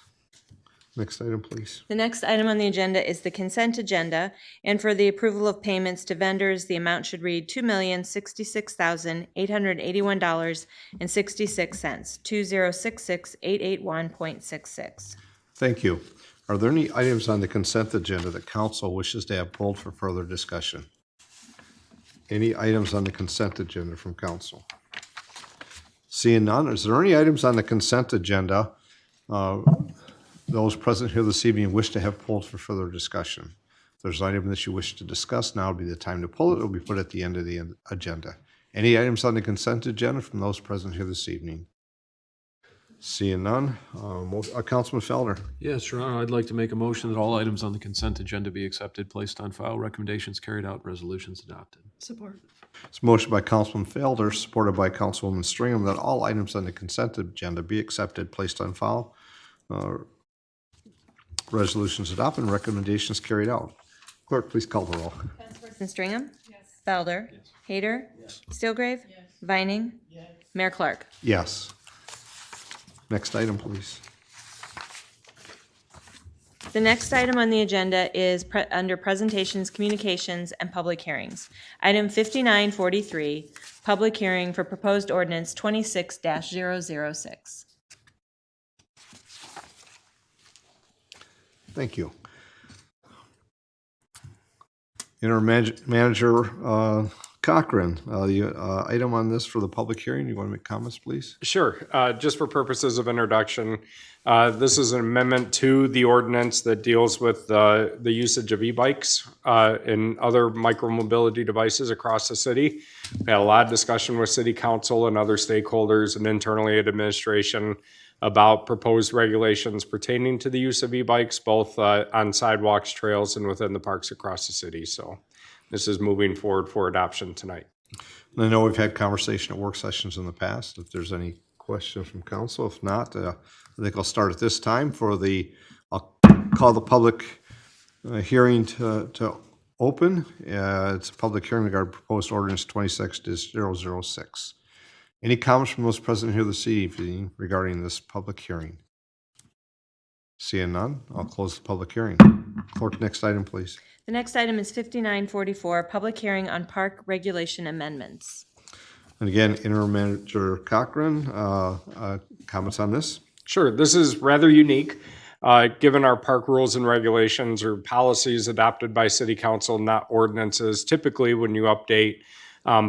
Next item, please. The next item on the agenda is the consent agenda, and for the approval of payments to vendors, the amount should read $2,066,881.66, 2066881.66. Thank you. Are there any items on the consent agenda that council wishes to have pulled for further discussion? Any items on the consent agenda from council? Seeing none, is there any items on the consent agenda those present here this evening wish to have pulled for further discussion? If there's an item that you wish to discuss, now would be the time to pull it. It will be put at the end of the agenda. Any items on the consent agenda from those present here this evening? Seeing none, Councilman Felder. Yes, Your Honor, I'd like to make a motion that all items on the consent agenda be accepted, placed on file, recommendations carried out, resolutions adopted. Support. It's a motion by Councilman Felder, supported by Councilwoman Stringham, that all items on the consent agenda be accepted, placed on file, resolutions adopted, and recommendations carried out. Clerk, please call the roll. Councilperson Stringham? Yes. Felder? Yes. Hayter? Yes. Stillgrave? Yes. Vining? Yes. Mayor Clark? Yes. Next item, please. The next item on the agenda is under presentations, communications, and public hearings. Item 5943, public hearing for proposed ordinance 26-006. Thank you. Interim Manager Cochran, the item on this for the public hearing, you want to make comments, please? Sure. Just for purposes of introduction, this is an amendment to the ordinance that deals with the usage of e-bikes and other micromobility devices across the city. We had a lot of discussion with city council and other stakeholders and internally at administration about proposed regulations pertaining to the use of e-bikes, both on sidewalks, trails, and within the parks across the city. So this is moving forward for adoption tonight. And I know we've had conversation at work sessions in the past. If there's any questions from council, if not, I think I'll start at this time I'll call the public hearing to open. It's a public hearing regarding proposed ordinance 26-006. Any comments from those present here this evening regarding this public hearing? Seeing none, I'll close the public hearing. Clerk, next item, please. The next item is 5944, public hearing on park regulation amendments. And again, Interim Manager Cochran, comments on this? Sure. This is rather unique, given our park rules and regulations or policies adopted by city council, not ordinances. Typically, when you update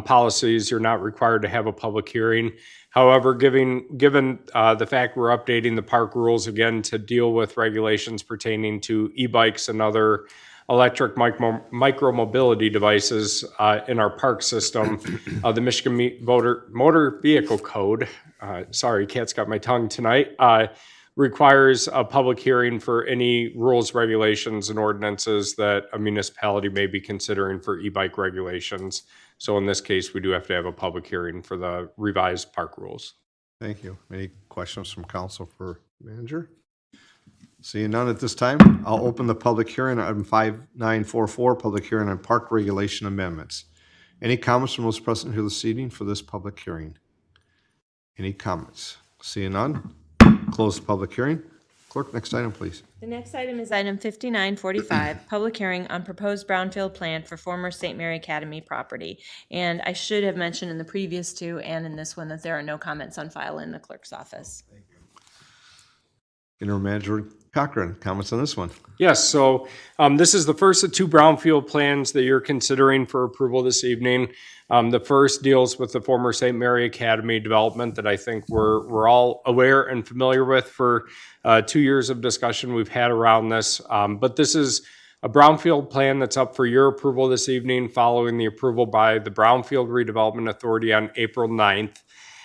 policies, you're not required to have a public hearing. However, given the fact we're updating the park rules again to deal with regulations pertaining to e-bikes and other electric micromobility devices in our park system, the Michigan Motor Vehicle Code, sorry, cat's got my tongue tonight, requires a public hearing for any rules, regulations, and ordinances that a municipality may be considering for e-bike regulations. So in this case, we do have to have a public hearing for the revised park rules. Thank you. Any questions from council for manager? Seeing none at this time, I'll open the public hearing on item 5944, public hearing on park regulation amendments. Any comments from those present here this evening for this public hearing? Any comments? Seeing none, Close the public hearing. Clerk, next item, please. The next item is item 5945, public hearing on proposed brownfield plan for former St. Mary Academy property. And I should have mentioned in the previous two and in this one that there are no comments on file in the clerk's office. Interim Manager Cochran, comments on this one? Yes, so this is the first of two brownfield plans that you're considering for approval this evening. The first deals with the former St. Mary Academy development that I think we're all aware and familiar with for 2 years of discussion we've had around this. But this is a brownfield plan that's up for your approval this evening following the approval by the Brownfield Redevelopment Authority on April 9th.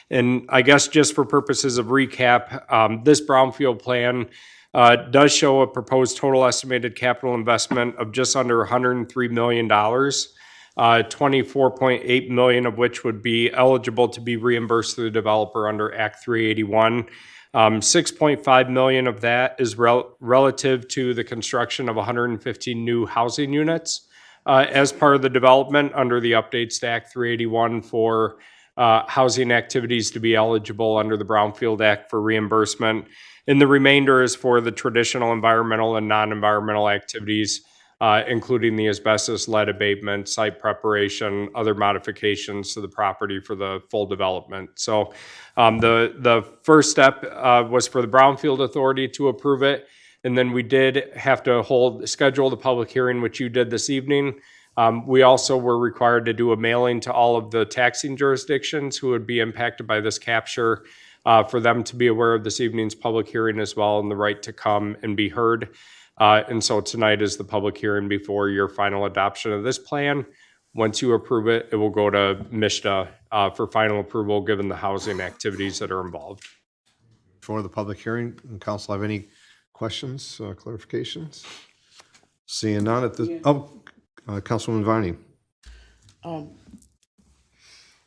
And I guess just for purposes of recap, this brownfield plan does show a proposed total estimated capital investment of just under $103 million, $24.8 million of which would be eligible to be reimbursed to the developer under Act 381. $6.5 million of that is relative to the construction of 115 new housing units as part of the development under the updates to Act 381 for housing activities to be eligible under the Brownfield Act for reimbursement. And the remainder is for the traditional environmental and non-environmental activities, including the asbestos, lead abatement, site preparation, other modifications to the property for the full development. So the first step was for the Brownfield Authority to approve it. And then we did have to schedule the public hearing, which you did this evening. We also were required to do a mailing to all of the taxing jurisdictions who would be impacted by this capture for them to be aware of this evening's public hearing as well and the right to come and be heard. And so tonight is the public hearing before your final adoption of this plan. Once you approve it, it will go to MISTA for final approval given the housing activities that are involved. For the public hearing, council have any questions, clarifications? Seeing none at this, Councilwoman Viney.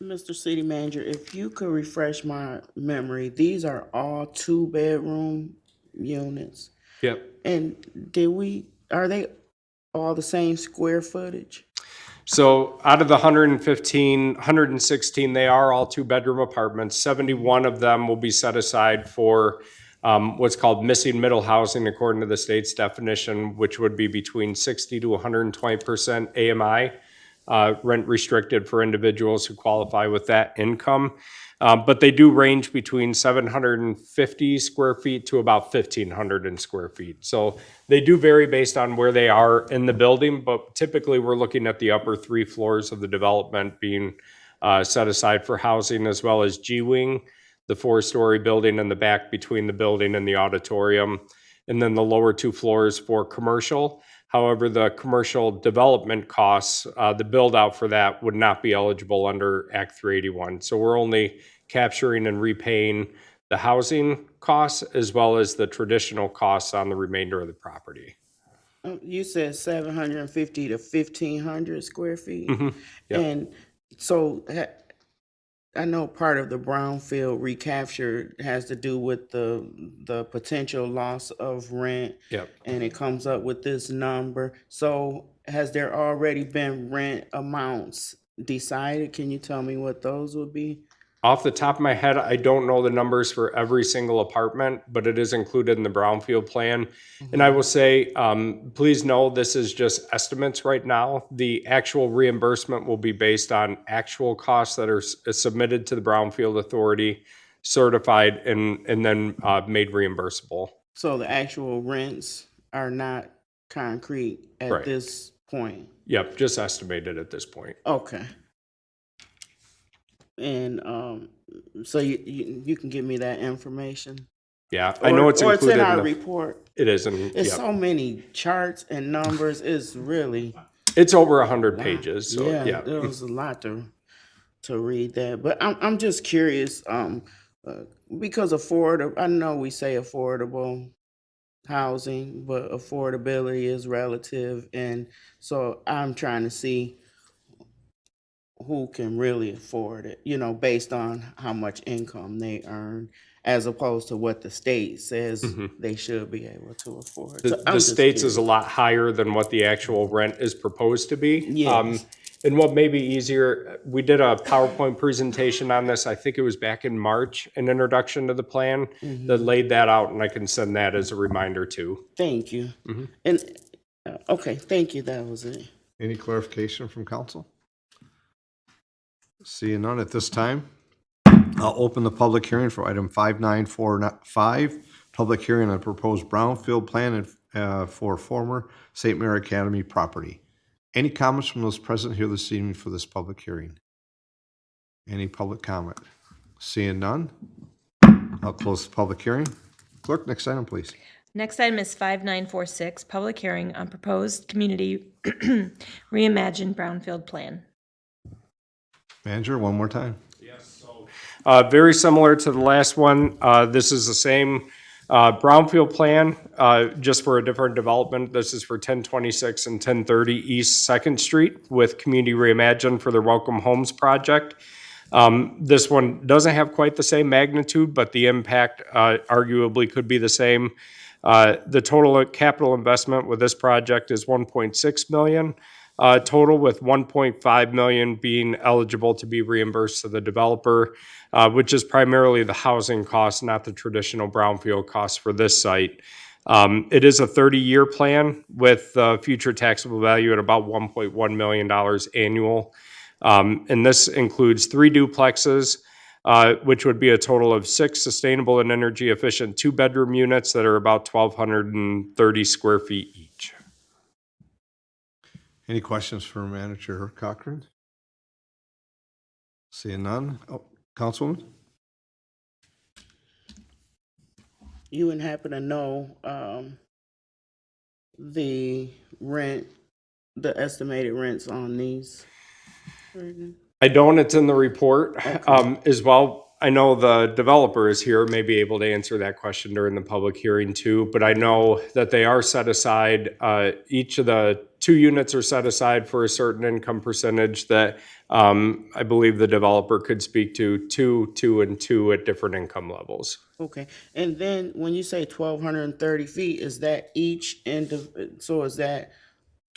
Mr. City Manager, if you could refresh my memory, these are all 2-bedroom units. Yep. And are they all the same square footage? So out of the 116, they are all 2-bedroom apartments. 71 of them will be set aside for what's called missing middle housing according to the state's definition, which would be between 60 to 120% AMI, rent restricted for individuals who qualify with that income. But they do range between 750 square feet to about 1,500 square feet. So they do vary based on where they are in the building, but typically we're looking at the upper 3 floors of the development being set aside for housing, as well as G-Wing, the 4-story building in the back between the building and the auditorium, and then the lower 2 floors for commercial. However, the commercial development costs, the build out for that would not be eligible under Act 381. So we're only capturing and repaying the housing costs as well as the traditional costs on the remainder of the property. You said 750 to 1,500 square feet? Yep. And so I know part of the brownfield recapture has to do with the potential loss of rent. Yep. And it comes up with this number. So has there already been rent amounts decided? Can you tell me what those would be? Off the top of my head, I don't know the numbers for every single apartment, but it is included in the brownfield plan. And I will say, please know this is just estimates right now. The actual reimbursement will be based on actual costs that are submitted to the Brownfield Authority, certified, and then made reimbursable. So the actual rents are not concrete at Right. this point? Yep, just estimated at this point. Okay. And so you can give me that information? Yeah, I know it's or included it's in our the report. It is, and It's yep. so many charts and numbers. It's really It's over 100 pages. So yeah, there was a lot to read that. But I'm just curious, because I know we say affordable housing, but affordability is relative, and so I'm trying to see who can really afford it, you know, based on how much income they earn, as opposed to what the state says they should be able to afford. So I'm The just state's is a curious. lot higher than what the actual rent is proposed to be. Yes. And what may be easier, we did a PowerPoint presentation on this, I think it was back in March, an introduction to the plan that laid that out, and I can send that as a reminder too. Thank you. And, okay, thank you, that was it. Any clarification from council? Seeing none at this time, I'll open the public hearing for item 5945, public hearing on proposed brownfield plan for former St. Mary Academy property. Any comments from those present here this evening for this public hearing? Any public comment? Seeing none, I'll close the public hearing. Clerk, next item, please. Next item is 5946, public hearing on proposed community reimagined brownfield plan. Manager, one more time. Very similar to the last one. This is the same brownfield plan, just for a different development. This is for 1026 and 1030 East 2nd Street with Community Reimagined for their Welcome Homes project. This one doesn't have quite the same magnitude, but the impact arguably could be the same. The total capital investment with this project is $1.6 million. Total, with $1.5 million being eligible to be reimbursed to the developer, which is primarily the housing costs, not the traditional brownfield costs for this site. It is a 30-year plan with future taxable value at about $1.1 million annual. And this includes 3 duplexes, which would be a total of 6 sustainable and energy efficient 2-bedroom units that are about 1,230 square feet each. Any questions for Manager Cochran? Seeing none. Oh, Councilwoman? You wouldn't happen to know the rent, the estimated rents on these? I don't, it's in the report as well. I know the developer is here, may be able to answer that question during the public hearing too, but I know that they are set aside, each of the 2 units are set aside for a certain income percentage that I believe the developer could speak to 2 and 2 at different income levels. Okay, and then when you say 1,230 feet, is that each end of, so is that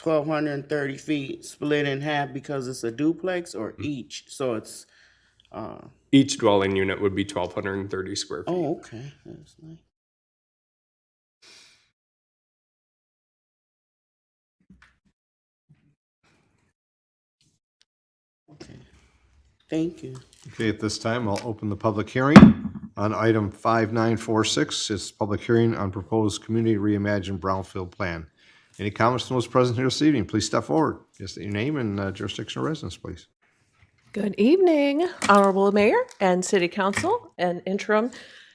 1,230 feet split in half because it's a duplex, or each? So it's, Each dwelling unit would be 1,230 square feet. oh, okay, that's nice. Okay, thank you. Okay, at this time, I'll open the public hearing on item 5946. It's public hearing on proposed community reimagined brownfield plan. Any comments from those present here this evening? Please step forward. Just state your name and jurisdiction of residence, please. Good evening, Honorable Mayor and City Council and Interim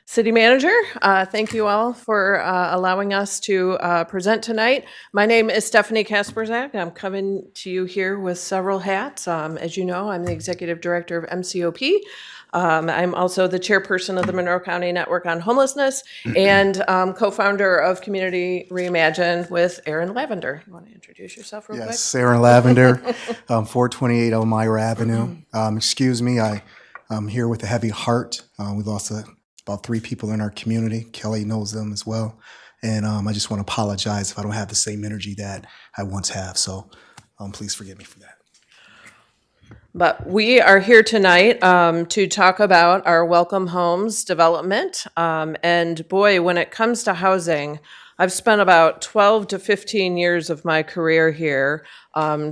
City Manager. Thank you all for allowing us to present tonight. My name is Stephanie Kasperzak. I'm coming to you here with several hats. As you know, I'm the Executive Director of MCOP. I'm also the chairperson of the Monroe County Network on Homelessness and co-founder of Community Reimagined with Aaron Lavender. You want to introduce yourself real quick? Yes, Aaron Lavender, 428 Elmira Avenue. Excuse me, I'm here with a heavy heart. We lost about 3 people in our community. Kelly knows them as well. And I just want to apologize if I don't have the same energy that I once have. So please forgive me for that. But we are here tonight to talk about our Welcome Homes development. And boy, when it comes to housing, I've spent about 12 to 15 years of my career here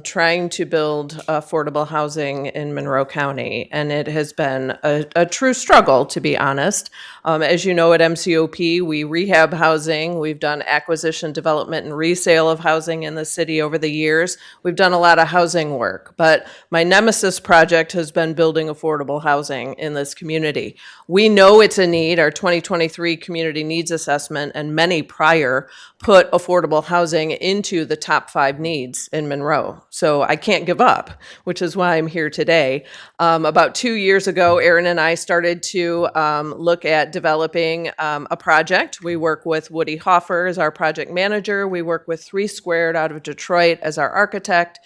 trying to build affordable housing in Monroe County. And it has been a true struggle, to be honest. As you know, at MCOP, we rehab housing. We've done acquisition, development, and resale of housing in the city over the years. We've done a lot of housing work. But my nemesis project has been building affordable housing in this community. We know it's a need. Our 2023 Community Needs Assessment and many prior put affordable housing into the top 5 needs in Monroe. So I can't give up, which is why I'm here today. About 2 years ago, Aaron and I started to look at developing a project. We work with Woody Hoffer as our project manager. We work with 3 Squared out of Detroit as our architect.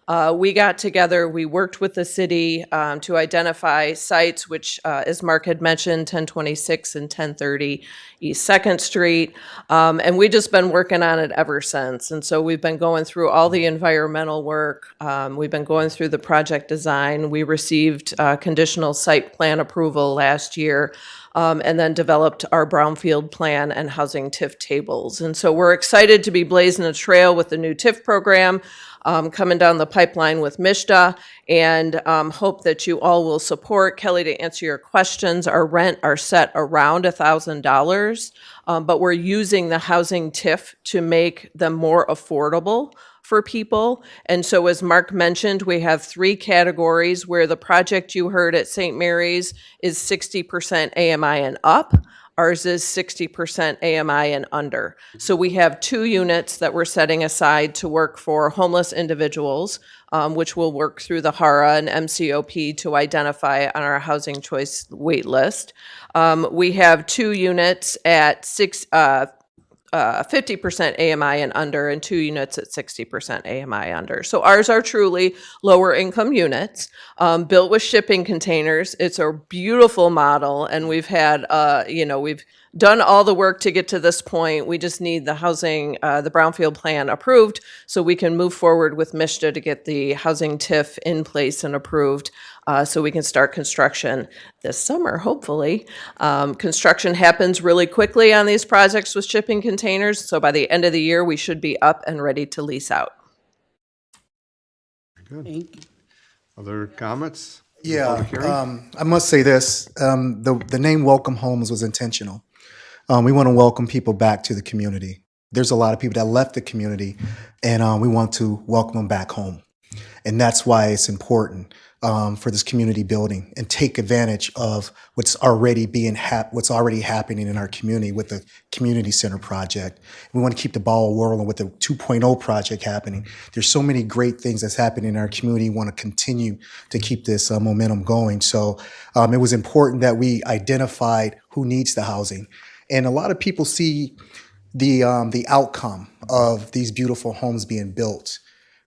We got together, we worked with the city to identify sites, which, as Mark had mentioned, 1026 and 1030 East 2nd Street. And we just been working on it ever since. And so we've been going through all the environmental work. We've been going through the project design. We received conditional site plan approval last year. And then developed our brownfield plan and housing TIF tables. And so we're excited to be blazing a trail with the new TIF program coming down the pipeline with MISTA, and hope that you all will support. Kelly, to answer your questions, our rent are set around $1,000, but we're using the housing TIF to make them more affordable for people. And so, as Mark mentioned, we have 3 categories where the project you heard at St. Mary's is 60% AMI and up. Ours is 60% AMI and under. So we have 2 units that we're setting aside to work for homeless individuals, which will work through the HARA and MCOP to identify on our housing choice wait list. We have 2 units at 50% AMI and under, and 2 units at 60% AMI under. So ours are truly lower income units, built with shipping containers. It's a beautiful model, and we've had, we've done all the work to get to this point. We just need the housing, the brownfield plan approved so we can move forward with MISTA to get the housing TIF in place and approved so we can start construction this summer, hopefully. Construction happens really quickly on these projects with shipping containers, so by the end of the year, we should be up and ready to lease out. Good. Thank you. Other comments? Yeah, Public hearing? I must say this, the name Welcome Homes was intentional. We want to welcome people back to the community. There's a lot of people that left the community, and we want to welcome them back home. And that's why it's important for this community building and take advantage of what's already happening in our community with the community center project. We want to keep the ball rolling with the 2.0 project happening. There's so many great things that's happening in our community. We want to continue to keep this momentum going. So it was important that we identified who needs the housing. And a lot of people see the outcome of these beautiful homes being built.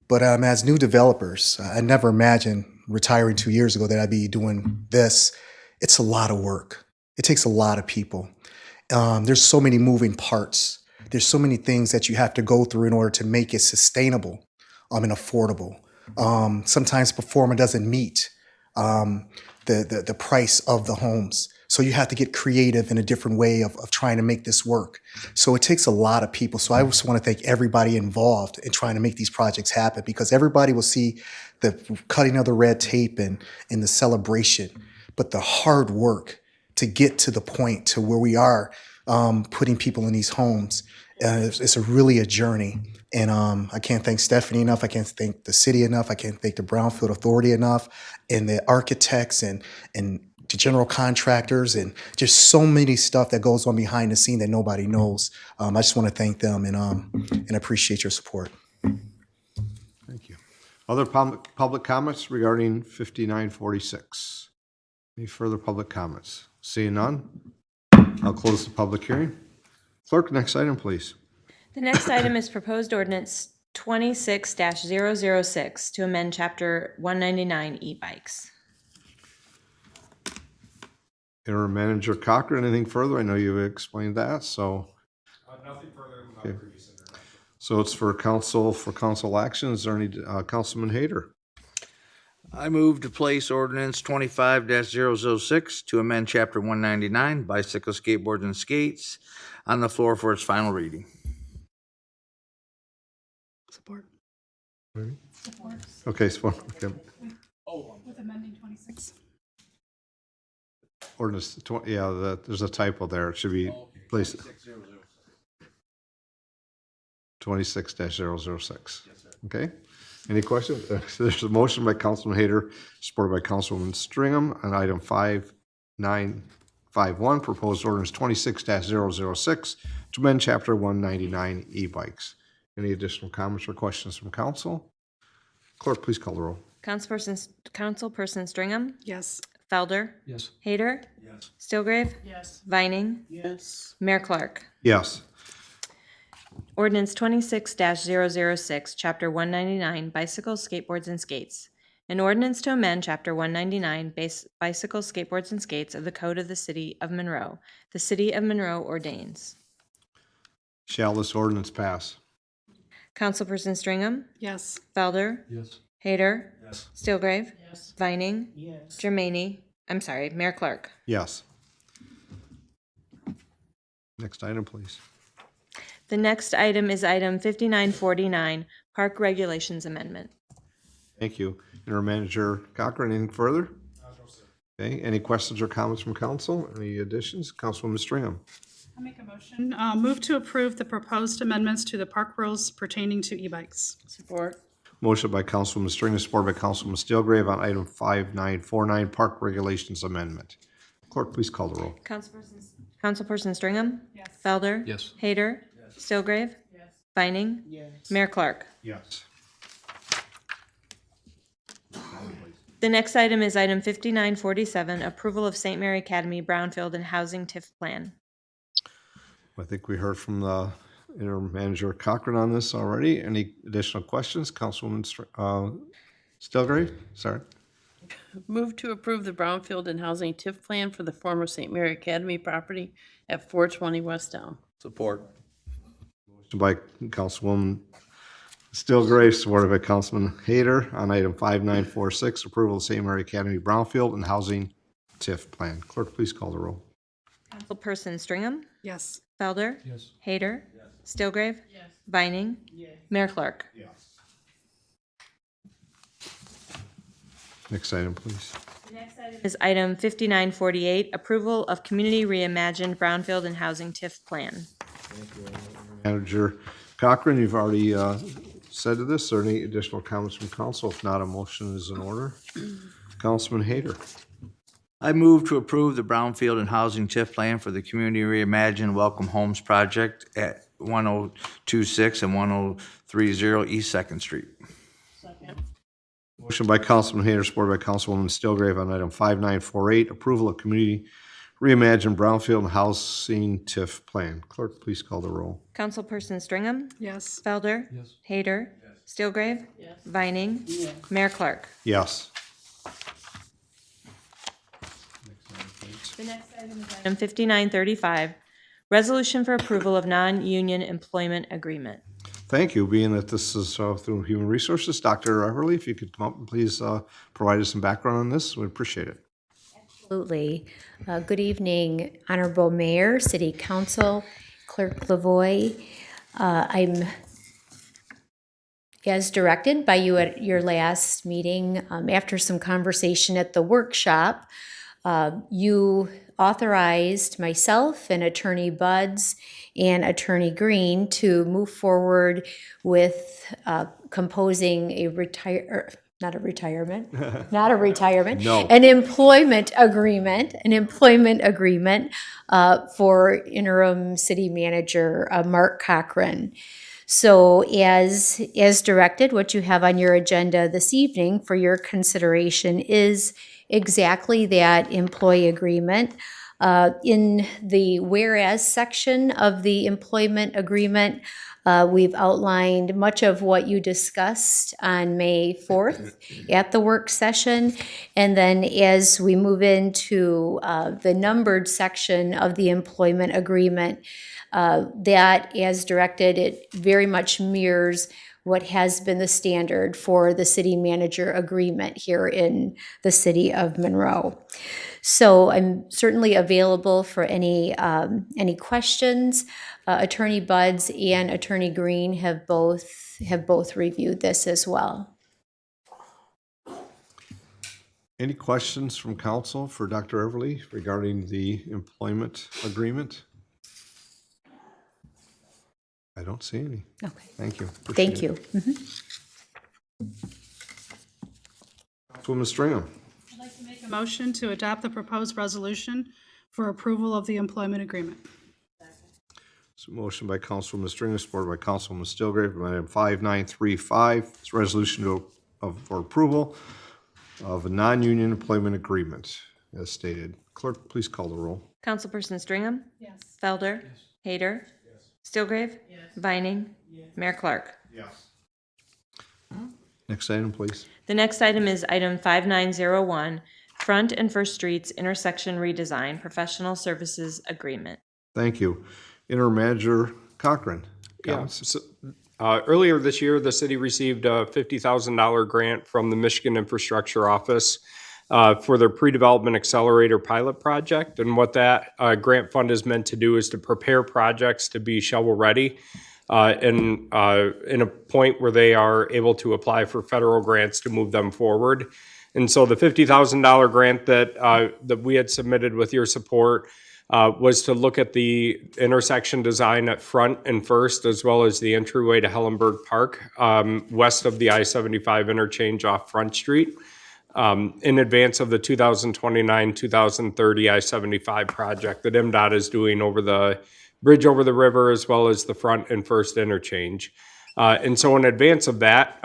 But as new developers, I never imagined retiring 2 years ago that I'd be doing this. It's a lot of work. It takes a lot of people. There's so many moving parts. There's so many things that you have to go through in order to make it sustainable and affordable. Sometimes performance doesn't meet the price of the homes. So you have to get creative in a different way of trying to make this work. So it takes a lot of people. So I just want to thank everybody involved in trying to make these projects happen, because everybody will see the cutting of the red tape and the celebration, but the hard work to get to the point to where we are putting people in these homes, it's really a journey. And I can't thank Stephanie enough. I can't thank the city enough. I can't thank the Brownfield Authority enough, and the architects and the general contractors, and just so many stuff that goes on behind the scene that nobody knows. I just want to thank them and appreciate your support. Thank you. Other public comments regarding 5946? Any further public comments? Seeing none, I'll close the public hearing. Clerk, next item, please. The next item is proposed ordinance 26-006 to amend Chapter 199 e-bikes. Interim Manager Cochran, anything further? I know you explained that, so. Nothing further than Okay. the previous introduction. So it's for council action. Is there any, Councilman Hayter? I move to place ordinance 25-006 to amend chapter 199 bicycle, skateboards, and skates on the floor for its final reading. Support. Okay, so, okay. With amending 26. Ordinance, there's a typo there. It should be placed 26-006. Okay. Any questions? There's a motion by Councilman Hayter, supported by Councilwoman Stringham on item 5951, proposed ordinance 26-006 to amend Chapter 199 e-bikes. Any additional comments or questions from council? Clerk, please call the roll. Councilperson Stringham? Yes. Felder? Yes. Hayter? Yes. Stillgrave? Yes. Vining? Yes. Mayor Clark? Yes. Ordinance 26-006, Chapter 199, Bicycles, Skateboards, and Skates. An ordinance to amend Chapter 199, Bicycles, Skateboards, and Skates of the Code of the City of Monroe. The City of Monroe ordains. Shall this ordinance pass? Councilperson Stringham? Yes. Felder? Yes. Hayter? Yes. Steelgrave? Yes. Vining? Yes. Mayor Clark. Yes. Next item, please. The next item is item 5949, Park Regulations Amendment. Thank you. Interim Manager Cochran, anything further? No, sir. Okay, any questions or comments from council? Any additions? Councilwoman Stringham. I'll make a motion. Move to approve the proposed amendments to the park rules pertaining to e-bikes. Support. Motion by Councilwoman Stringham, supported by Councilwoman Steelgrave on item 5949, Park Regulations Amendment. Clerk, please call the roll. Councilperson Stringham? Yes. Felder? Yes. Hayter? Steelgrave? Yes. Vining? Yes. Mayor Clark. Yes. The next item is item 5947, Approval of St. Mary Academy Brownfield and Housing TIF Plan. I think we heard from the Interim Manager Cochran on this already. Any additional questions? Councilwoman Steelgrave? Sorry. Move to approve the Brownfield and Housing TIF Plan for the former St. Mary Academy property at 420 West Elm. Support. Motion by Councilwoman Steelgrave, supported by Councilman Hayter on item 5946, approval of St. Mary Academy Brownfield and Housing TIF Plan. Clerk, please call the roll. Councilperson Stringham? Yes. Felder? Yes. Hayter? Steelgrave? Yes. Vining? Mayor Clark. Next item, please. Is item 5948, Approval of Community Reimagined Brownfield and Housing TIF Plan. Manager Cochran, you've already said to this. Are there any additional comments from council? If not, a motion is in order. Councilman Hayter. I move to approve the Brownfield and Housing TIF Plan for the Community Reimagined Welcome Homes Project at 1026 and 1030 East Second Street. Second. Motion by Councilman Hayter, supported by Councilwoman Steelgrave on item 5948, approval of Community Reimagined Brownfield and Housing TIF Plan. Clerk, please call the roll. Councilperson Stringham? Yes. Felder? Yes. Hayter? Steelgrave? Yes. Vining? Mayor Clark. Yes. The next item is item 5935, Resolution for Approval of Non-Union Employment Agreement. Thank you. Being that this is through Human Resources, Dr. Everly, if you could come up and please provide us some background on this, we'd appreciate it. Absolutely. Good evening, Honorable Mayor, City Council, Clerk Lavoy. I'm, as directed by you at your last meeting, after some conversation at the workshop, you authorized myself and Attorney Buds and Attorney Green to move forward with composing an employment agreement for interim city manager Mark Cochran. So as directed, what you have on your agenda this evening for your consideration is exactly that employee agreement. In the whereas section of the employment agreement, we've outlined much of what you discussed on May 4th at the work session. And then as we move into the numbered section of the employment agreement, that as directed, it very much mirrors what has been the standard for the city manager agreement here in the city of Monroe. So I'm certainly available for any questions. Attorney Buds and Attorney Green have both reviewed this as well. Any questions from council for Dr. Everly regarding the employment agreement? I don't see any. Okay. Thank you. Thank you. Councilwoman Stringham. I'd like to make a motion to adopt the proposed resolution for approval of the employment agreement. So motion by Councilwoman Stringham, supported by Councilwoman Steelgrave, on item 5935. It's a resolution for approval of a non-union employment agreement, as stated. Clerk, please call the roll. Councilperson Stringham? Yes. Felder? Hayter? Stilgrave? Vining? Mayor Clark? Next item, please. The next item is item 5901, Front and First Streets Intersection Redesign Professional Services Agreement. Thank you. Interim Manager Cochran. Yeah. Comments? So, earlier this year, the city received a $50,000 grant from the Michigan Infrastructure Office for their pre-development accelerator pilot project. And what that grant fund is meant to do is to prepare projects to be shovel-ready in a point where they are able to apply for federal grants to move them forward. And so the $50,000 grant that we had submitted with your support was to look at the intersection design at Front and First, as well as the entryway to Hellenberg Park, west of the I-75 interchange off Front Street, in advance of the 2029-2030 I-75 project that MDOT is doing over the bridge over the river, as well as the Front and First interchange. And so in advance of that,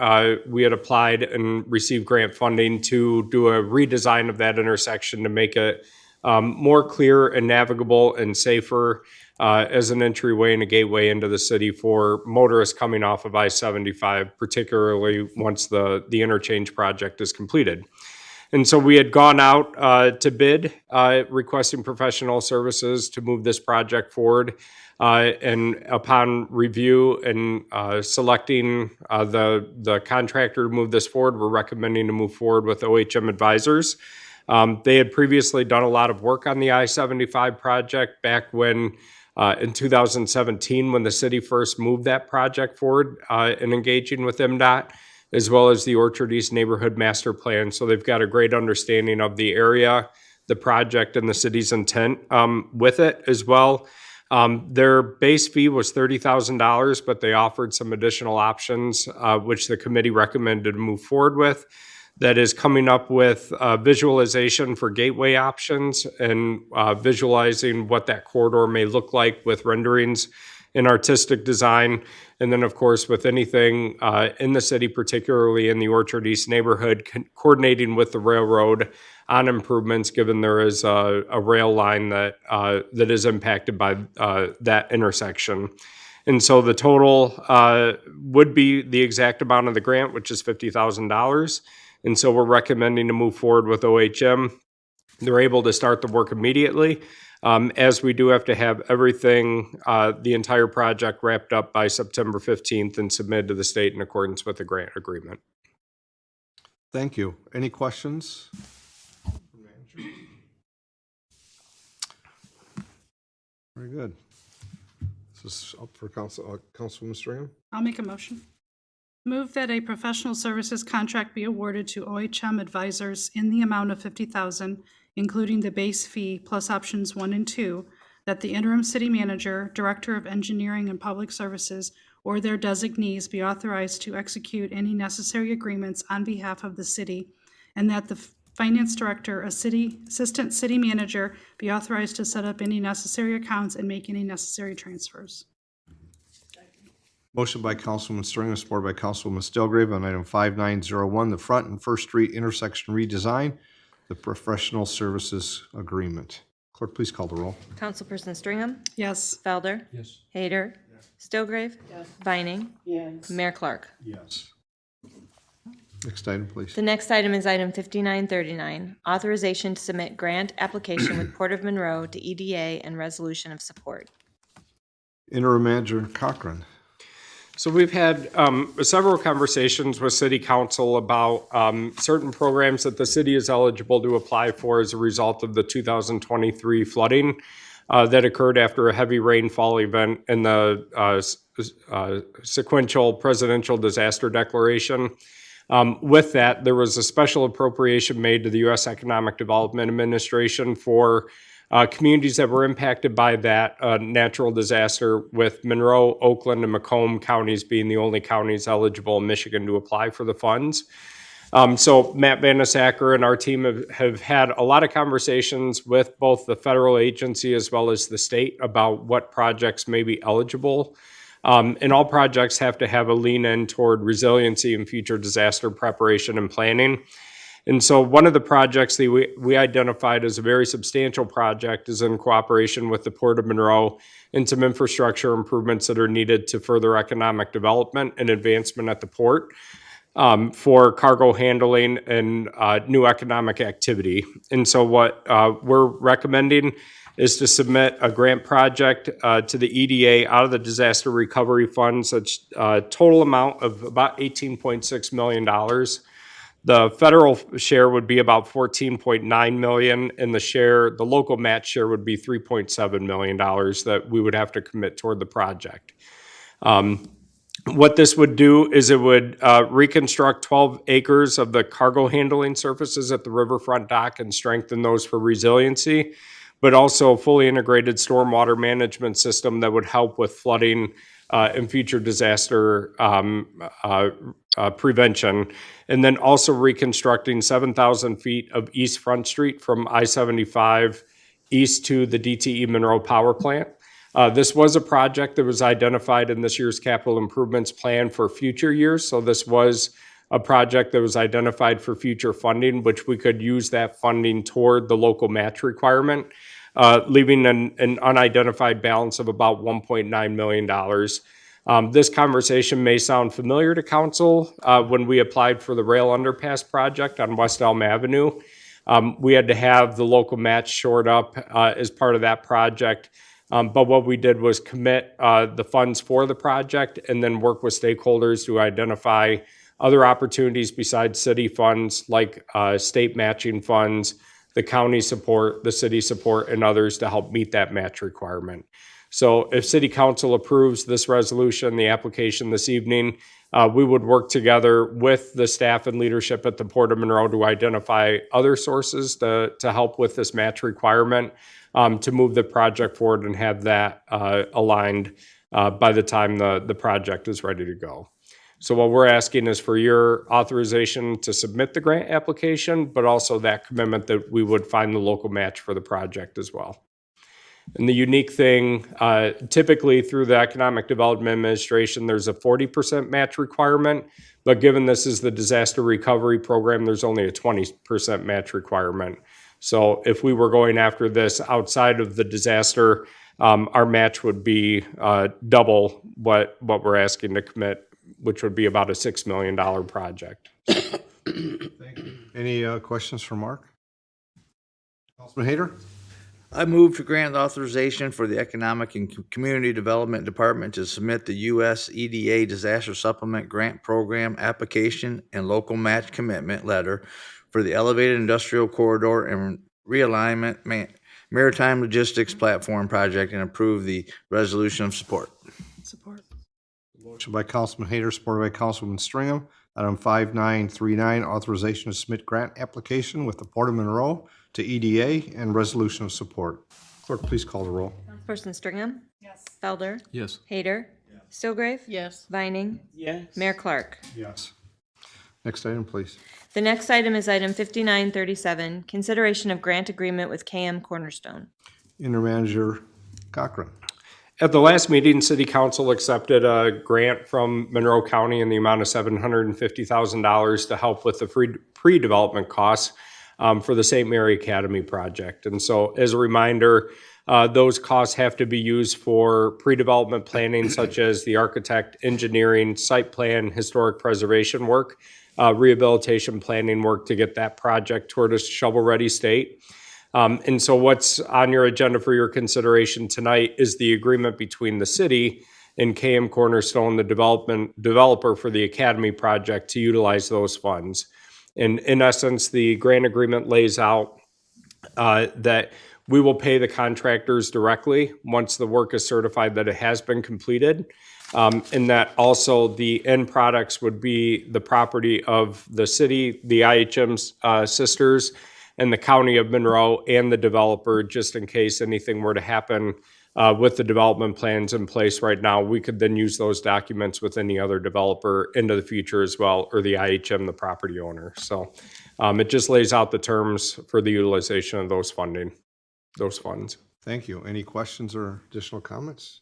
we had applied and received grant funding to do a redesign of that intersection to make it more clear and navigable and safer as an entryway and a gateway into the city for motorists coming off of I-75, particularly once the interchange project is completed. And so we had gone out to bid, requesting professional services to move this project forward. And upon review and selecting the contractor to move this forward, we're recommending to move forward with OHM Advisors. They had previously done a lot of work on the I-75 project back when, in 2017, when the city first moved that project forward and engaging with MDOT, as well as the Orchard East Neighborhood Master Plan. So they've got a great understanding of the area, the project, and the city's intent with it as well. Their base fee was $30,000, but they offered some additional options, which the committee recommended to move forward with. That is coming up with visualization for gateway options and visualizing what that corridor may look like with renderings and artistic design. And then, of course, with anything in the city, particularly in the Orchard East neighborhood, coordinating with the railroad on improvements, given there is a rail line that is impacted by that intersection. And so the total would be the exact amount of the grant, which is $50,000. And so we're recommending to move forward with OHM. They're able to start the work immediately, as we do have to have everything, the entire project wrapped up by September 15th and submitted to the state in accordance with the grant agreement. Thank you. Any questions? Very good. This is up for Councilwoman Stringham. I'll make a motion. Move that a professional services contract be awarded to OHM Advisors in the amount of $50,000, including the base fee plus options 1 and 2, that the interim city manager, director of engineering and public services, or their designees be authorized to execute any necessary agreements on behalf of the city, and that the finance director, assistant city manager be authorized to set up any necessary accounts and make any necessary transfers. Motion by Councilwoman Stringham, supported by Councilwoman Stilgrave on item 5901, the Front and First Street intersection redesign, the professional services agreement. Clerk, please call the roll. Councilperson Stringham? Yes. Felder? Yes. Hayter? Stilgrave? Vining? Yes. Mayor Clark? Yes. Next item, please. The next item is item 5939, authorization to submit grant application with Port of Monroe to EDA and resolution of support. Interim Manager Cochran. So we've had several conversations with City Council about certain programs that the city is eligible to apply for as a result of the 2023 flooding that occurred after a heavy rainfall event in the sequential presidential disaster declaration. With that, there was a special appropriation made to the U.S. Economic Development Administration for communities that were impacted by that natural disaster, with Monroe, Oakland, and Macomb counties being the only counties eligible in Michigan to apply for the funds. So Matt Vanasacker and our team have had a lot of conversations with both the federal agency as well as the state about what projects may be eligible. And all projects have to have a lean in toward resiliency and future disaster preparation and planning. And so one of the projects that we identified as a very substantial project is in cooperation with the Port of Monroe and some infrastructure improvements that are needed to further economic development and advancement at the port for cargo handling and new economic activity. And so what we're recommending is to submit a grant project to the EDA out of the disaster recovery funds. That's a total amount of about $18.6 million. The federal share would be about $14.9 million, and the local match share would be $3.7 million that we would have to commit toward the project. What this would do is it would reconstruct 12 acres of the cargo handling surfaces at the riverfront dock and strengthen those for resiliency, but also a fully integrated stormwater management system that would help with flooding and future disaster prevention. And then also reconstructing 7,000 feet of East Front Street from I-75 east to the DTE Monroe Power Plant. This was a project that was identified in this year's capital improvements plan for future years. So this was a project that was identified for future funding, which we could use that funding toward the local match requirement, leaving an unidentified balance of about $1.9 million. This conversation may sound familiar to council. When we applied for the rail underpass project on West Elm Avenue, we had to have the local match shored up as part of that project. But what we did was commit the funds for the project and then work with stakeholders to identify other opportunities besides city funds, like state matching funds, the county support, the city support, and others to help meet that match requirement. So if City Council approves this resolution, the application this evening, we would work together with the staff and leadership at the Port of Monroe to identify other sources to help with this match requirement, to move the project forward and have that aligned by the time the project is ready to go. So what we're asking is for your authorization to submit the grant application, but also that commitment that we would find the local match for the project as well. And the unique thing, typically through the Economic Development Administration, there's a 40% match requirement, but given this is the disaster recovery program, there's only a 20% match requirement. So if we were going after this outside of the disaster, our match would be double what we're asking to commit, which would be about a $6 million project. Thank you. Any questions for Mark? Councilman Hayter? I move to grant authorization for the Economic and Community Development Department to submit the U.S. EDA Disaster Supplement Grant Program application and local match commitment letter for the Elevated Industrial Corridor and Realignment Maritime Logistics Platform Project and approve the resolution of support. Support. Motion by Councilman Hayter, supported by Councilman Stringham. Item 5939, authorization to submit grant application with the Port of Monroe to EDA and resolution of support. Clerk, please call the roll. Councilperson Stringham? Yes. Felder? Yes. Hayter? Stillgrave? Yes. Vining? Yes. Mayor Clark? Yes. Next item, please. The next item is item 5937, consideration of grant agreement with KM Cornerstone. Intermanager Cochran. At the last meeting, City Council accepted a grant from Monroe County in the amount of $750,000 to help with the pre-development costs for the St. Mary Academy project. And so as a reminder, those costs have to be used for pre-development planning such as the architect, engineering, site plan, historic preservation work, rehabilitation planning work to get that project toward a shovel-ready state. And so what's on your agenda for your consideration tonight is the agreement between the city and KM Cornerstone, the developer for the Academy project, to utilize those funds. And in essence, the grant agreement lays out that we will pay the contractors directly once the work is certified that it has been completed, and that also the end products would be the property of the city, the IHM's sisters, and the county of Monroe and the developer, just in case anything were to happen with the development plans in place right now. We could then use those documents with any other developer into the future as well, or the IHM, the property owner. So it just lays out the terms for the utilization of those funds. Thank you. Any questions or additional comments?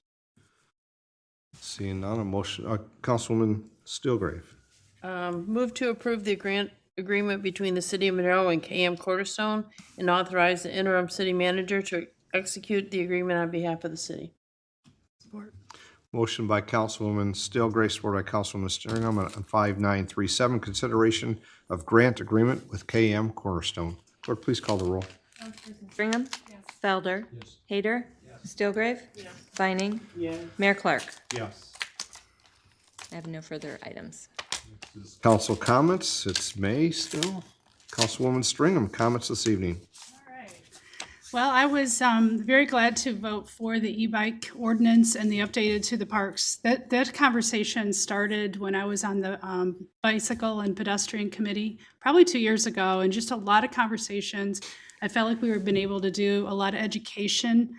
Seeing none, a motion, Councilwoman Stillgrave. Move to approve the grant agreement between the City of Monroe and KM Cornerstone and authorize the interim city manager to execute the agreement on behalf of the city. Motion by Councilwoman Steelgrave, supported by Councilwoman Stringham on 5937, consideration of grant agreement with KM Cornerstone. Clerk, please call the roll. Stringham? Felder? Hayter? Steelgrave? Vining? Yes. Mayor Clark? Yes. I have no further items. Council comments, it's May still. Councilwoman Stringham, comments this evening. Well, I was very glad to vote for the e-bike ordinance and the updated to the parks. That conversation started when I was on the bicycle and pedestrian committee, probably 2 years ago, and just a lot of conversations. I felt like we were been able to do a lot of education.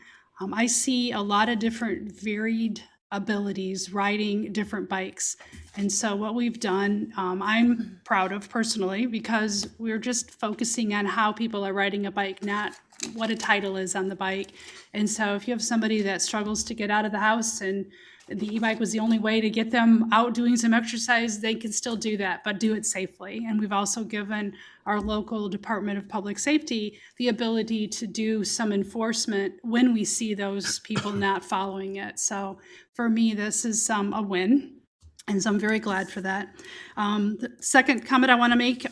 I see a lot of different varied abilities riding different bikes. And so what we've done, I'm proud of personally, because we're just focusing on how people are riding a bike, not what a title is on the bike. And so if you have somebody that struggles to get out of the house and the e-bike was the only way to get them out doing some exercise, they can still do that, but do it safely. And we've also given our local Department of Public Safety the ability to do some enforcement when we see those people not following it. So for me, this is a win. And so I'm very glad for that. The second comment I want to make,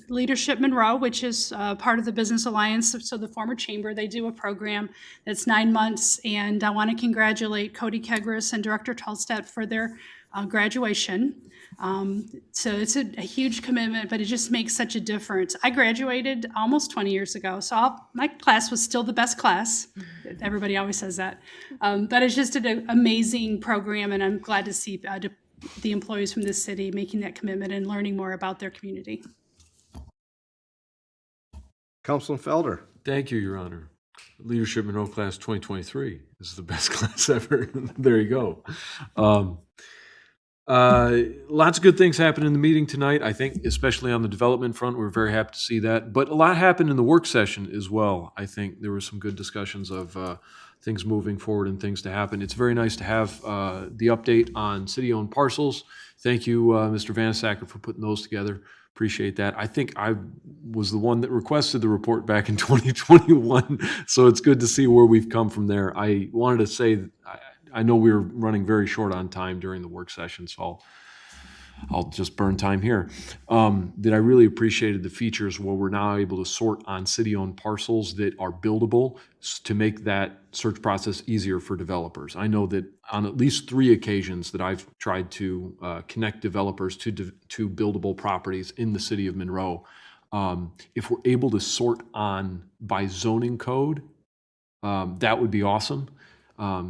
Leadership Monroe, which is part of the Business Alliance, so the former chamber, they do a program that's 9 months. And I want to congratulate Cody Kegris and Director Tolstedt for their graduation. So it's a huge commitment, but it just makes such a difference. I graduated almost 20 years ago, so my class was still the best class. Everybody always says that. But it's just an amazing program, and I'm glad to see the employees from this city making that commitment and learning more about their community. Councilman Felder. Thank you, Your Honor. Leadership Monroe Class 2023 is the best class ever. There you go. Lots of good things happened in the meeting tonight, I think, especially on the development front. We're very happy to see that. But a lot happened in the work session as well. I think there were some good discussions of things moving forward and things to happen. It's very nice to have the update on city-owned parcels. Thank you, Mr. Vanasacker, for putting those together. Appreciate that. I think I was the one that requested the report back in 2021, so it's good to see where we've come from there. I wanted to say that I know we were running very short on time during the work session, so I'll just burn time here. That I really appreciated the features where we're now able to sort on city-owned parcels that are buildable to make that search process easier for developers. I know that on at least 3 occasions that I've tried to connect developers to buildable properties in the city of Monroe, if we're able to sort on by zoning code, that would be awesome.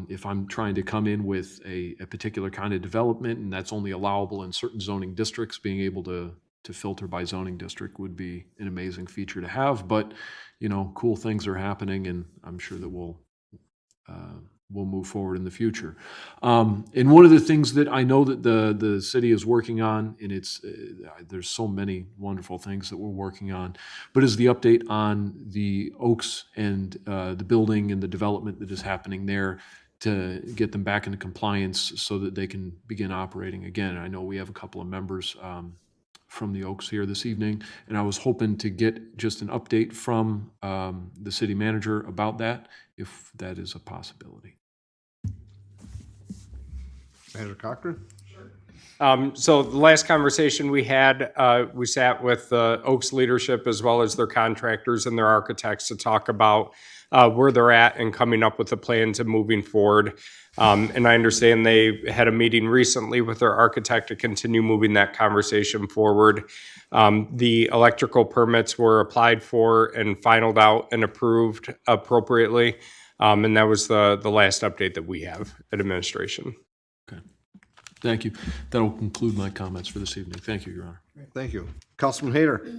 If I'm trying to come in with a particular kind of development and that's only allowable in certain zoning districts, being able to filter by zoning district would be an amazing feature to have. But, you know, cool things are happening, and I'm sure that we'll move forward in the future. And one of the things that I know that the city is working on, and it's there's so many wonderful things that we're working on, but is the update on the Oaks and the building and the development that is happening there to get them back into compliance so that they can begin operating again. I know we have a couple of members from the Oaks here this evening, and I was hoping to get just an update from the city manager about that, if that is a possibility. Manager Cochran. So the last conversation we had, we sat with Oaks leadership as well as their contractors and their architects to talk about where they're at and coming up with a plan to moving forward. And I understand they had a meeting recently with their architect to continue moving that conversation forward. The electrical permits were applied for and finalized out and approved appropriately. And that was the last update that we have at administration. Okay. Thank you. That'll conclude my comments for this evening. Thank you, Your Honor. Thank you. Councilman Hayter.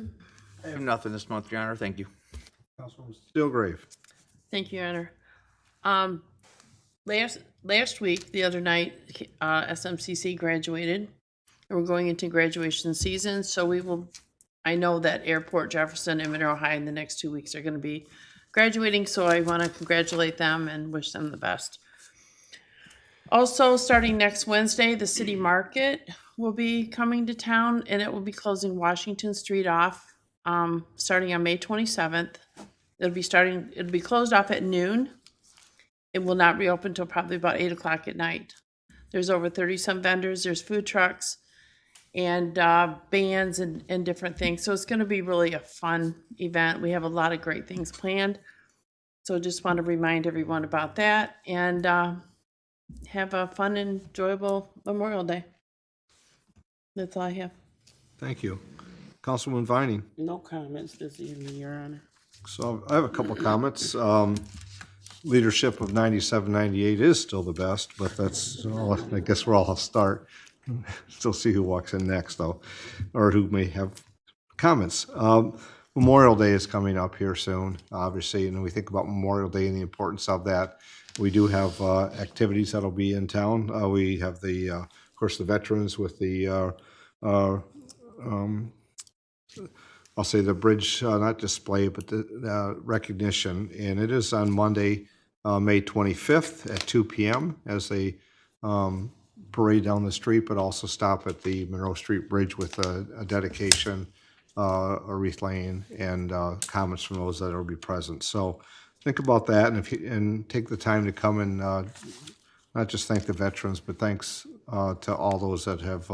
I have nothing this month, Your Honor. Thank you. Councilwoman Steelgrave. Thank you, Your Honor. Last week, the other night, SMCC graduated, and we're going into graduation season. So I know that Airport, Jefferson, and Monroe High in the next 2 weeks are going to be graduating. So I want to congratulate them and wish them the best. Also, starting next Wednesday, the city market will be coming to town, and it will be closing Washington Street off, starting on May 27th. It'll be closed off at noon. It will not reopen until probably about 8 o'clock at night. There's over 30-some vendors, there's food trucks, and bands and different things. So it's going to be really a fun event. We have a lot of great things planned. So just want to remind everyone about that, and have a fun, enjoyable Memorial Day. That's all I have. Thank you. Councilman Vining. No comments this evening, Your Honor. So I have a couple comments. Leadership of 97, 98 is still the best, but that's, I guess where I'll start. Still see who walks in next, though, or who may have comments. Memorial Day is coming up here soon, obviously, and we think about Memorial Day and the importance of that. We do have activities that'll be in town. We have the, of course, the veterans with the, I'll say the bridge, not display, but the recognition, and it is on Monday, May 25th at 2 p.m. as they parade down the street, but also stop at the Monroe Street Bridge with a dedication, a wreath laying, and comments from those that will be present. So think about that, and take the time to come and not just thank the veterans, but thanks to all those that have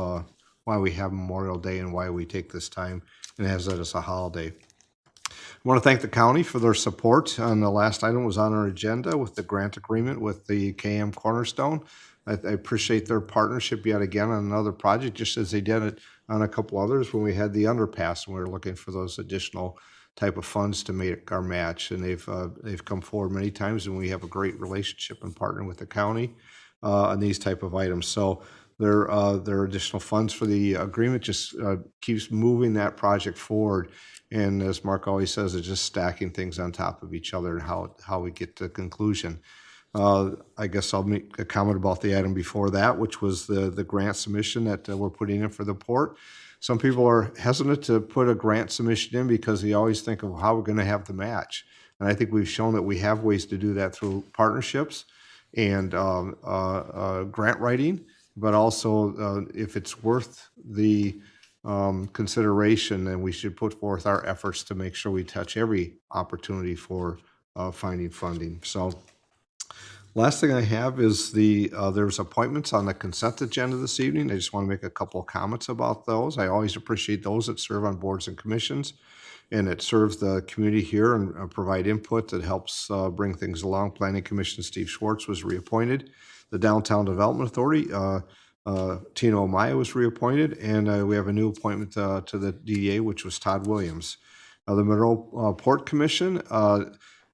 why we have Memorial Day and why we take this time and has that as a holiday. I want to thank the county for their support on the last item was on our agenda with the grant agreement with the KM Cornerstone. I appreciate their partnership yet again on another project, just as they did it on a couple others when we had the underpass and we were looking for those additional type of funds to make our match. And they've come forward many times, and we have a great relationship and partner with the county on these type of items. So their additional funds for the agreement just keeps moving that project forward. And as Mark always says, it's just stacking things on top of each other and how we get to conclusion. I guess I'll make a comment about the item before that, which was the grant submission that we're putting in for the port. Some people are hesitant to put a grant submission in because they always think of how we're going to have the match. And I think we've shown that we have ways to do that through partnerships and grant writing, but also if it's worth the consideration, then we should put forth our efforts to make sure we touch every opportunity for finding funding. So last thing I have is there's appointments on the consent agenda this evening. I just want to make a couple of comments about those. I always appreciate those that serve on boards and commissions, and it serves the community here and provide input that helps bring things along. Planning Commission, Steve Schwartz was reappointed. The Downtown Development Authority, Tino Amaya was reappointed, and we have a new appointment to the DDA, which was Todd Williams. The Monroe Port Commission,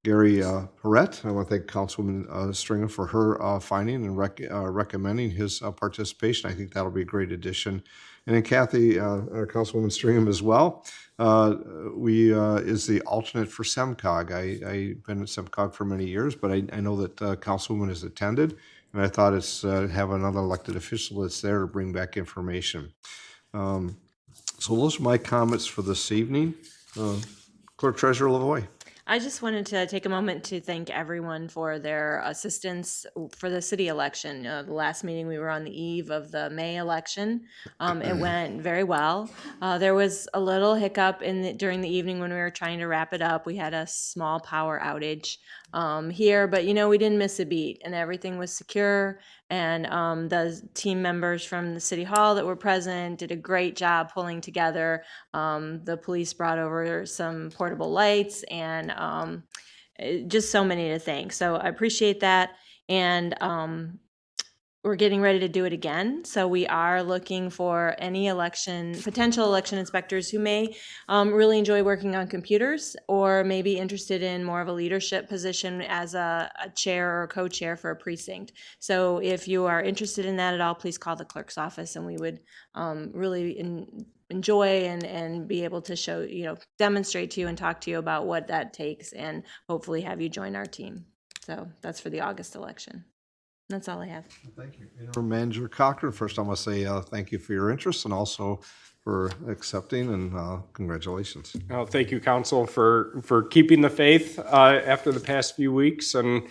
Gary Perrette. I want to thank Councilwoman Stringer for her finding and recommending his participation. I think that'll be a great addition. And then Kathy, Councilwoman Stringham as well, is the alternate for SEMCOG. I've been at SEMCOG for many years, but I know that Councilwoman has attended, and I thought it's have another elected official that's there to bring back information. So those are my comments for this evening. Clerk Treasurer Lavoie. I just wanted to take a moment to thank everyone for their assistance for the city election. The last meeting, we were on the eve of the May election. It went very well. There was a little hiccup during the evening when we were trying to wrap it up. We had a small power outage here, but we didn't miss a beat, and everything was secure. And the team members from the city hall that were present did a great job pulling together. The police brought over some portable lights, and just so many to thank. So I appreciate that. And we're getting ready to do it again. So we are looking for any potential election inspectors who may really enjoy working on computers, or may be interested in more of a leadership position as a chair or co-chair for a precinct. So if you are interested in that at all, please call the clerk's office, and we would really enjoy and be able to demonstrate to you and talk to you about what that takes, and hopefully have you join our team. So that's for the August election. That's all I have. Thank you. Interim Manager Cochran, first I must say thank you for your interest and also for accepting, and congratulations. Thank you, Council, for keeping the faith after the past few weeks, and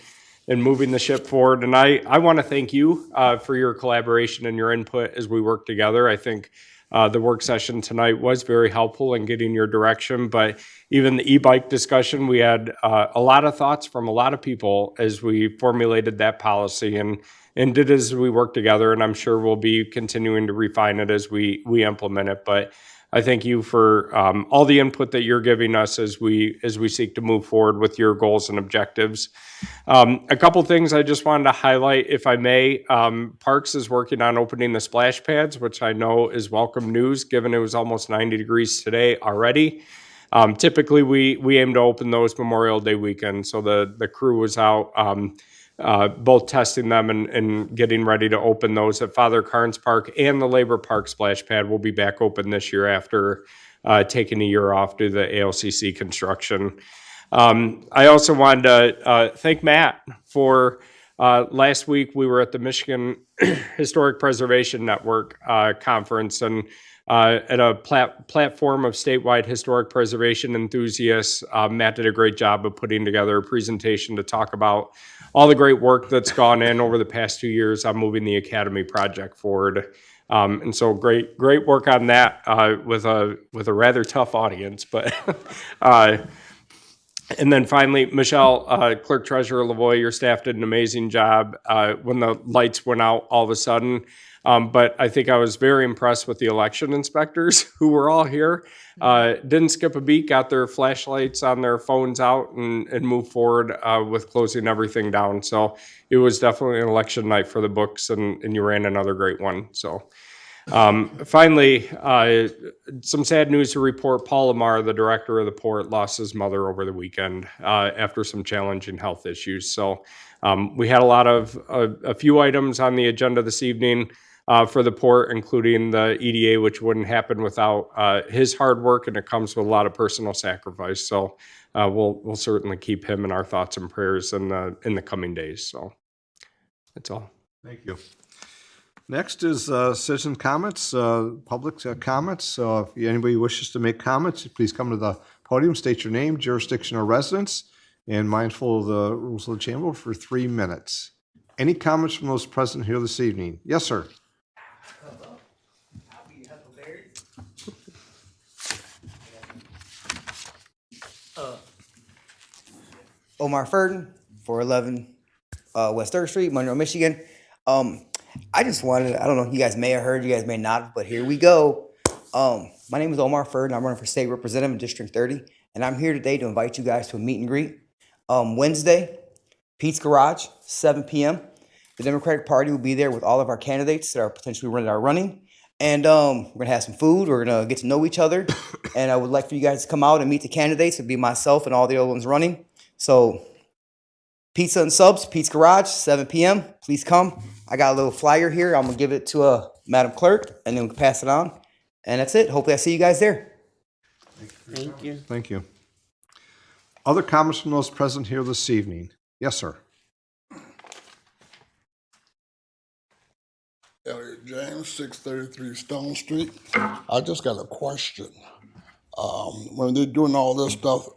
moving the ship forward. And I want to thank you for your collaboration and your input as we work together. I think the work session tonight was very helpful in getting your direction, but even the e-bike discussion, we had a lot of thoughts from a lot of people as we formulated that policy and did as we work together. And I'm sure we'll be continuing to refine it as we implement it. But I thank you for all the input that you're giving us as we seek to move forward with your goals and objectives. A couple things I just wanted to highlight, if I may. Parks is working on opening the splash pads, which I know is welcome news, given it was almost 90 degrees today already. Typically, we aim to open those Memorial Day weekend, so the crew was out both testing them and getting ready to open those at Father Carnes Park, and the Labor Park splash pad will be back open this year after taking a year off due to the ALCC construction. I also wanted to thank Matt for last week. We were at the Michigan Historic Preservation Network conference, and at a platform of statewide historic preservation enthusiasts. Matt did a great job of putting together a presentation to talk about all the great work that's gone in over the past 2 years on moving the Academy project forward. And so great work on that with a rather tough audience. But and then finally, Michelle, Clerk Treasurer Lavoie, your staff did an amazing job when the lights went out all of a sudden. But I think I was very impressed with the election inspectors who were all here. Didn't skip a beat, got their flashlights on their phones out and moved forward with closing everything down. So it was definitely an election night for the books, and you ran another great one. So finally, some sad news to report. Paul Lamar, the director of the port, lost his mother over the weekend after some challenging health issues. So we had a few items on the agenda this evening for the port, including the EDA, which wouldn't happen without his hard work, and it comes with a lot of personal sacrifice. So we'll certainly keep him in our thoughts and prayers in the coming days. So that's all. Thank you. Next is citizen comments, public comments. So if anybody wishes to make comments, please come to the podium, state your name, jurisdiction, or residence, and mindful of the rules of the chamber for 3 minutes. Any comments from those present here this evening? Yes, sir. Omar Furden, 411 West 3rd Street, Monroe, Michigan. I just wanted, I don't know, you guys may have heard, you guys may not, but here we go. My name is Omar Furden. I'm running for state representative in District 30, and I'm here today to invite you guys to a meet and greet. Wednesday, Pete's Garage, 7 p.m. The Democratic Party will be there with all of our candidates that are potentially running. And we're going to have some food. We're going to get to know each other. And I would like for you guys to come out and meet the candidates. It'll be myself and all the other ones running. So pizza and subs, Pete's Garage, 7 p.m. Please come. I got a little flyer here. I'm going to give it to Madam Clerk, and then we'll pass it on. And that's it. Hopefully I see you guys there. Thank you. Thank you. Other comments from those present here this evening? Yes, sir. Elliot James, 633 Stone Street. I just got a question. When they're doing all this stuff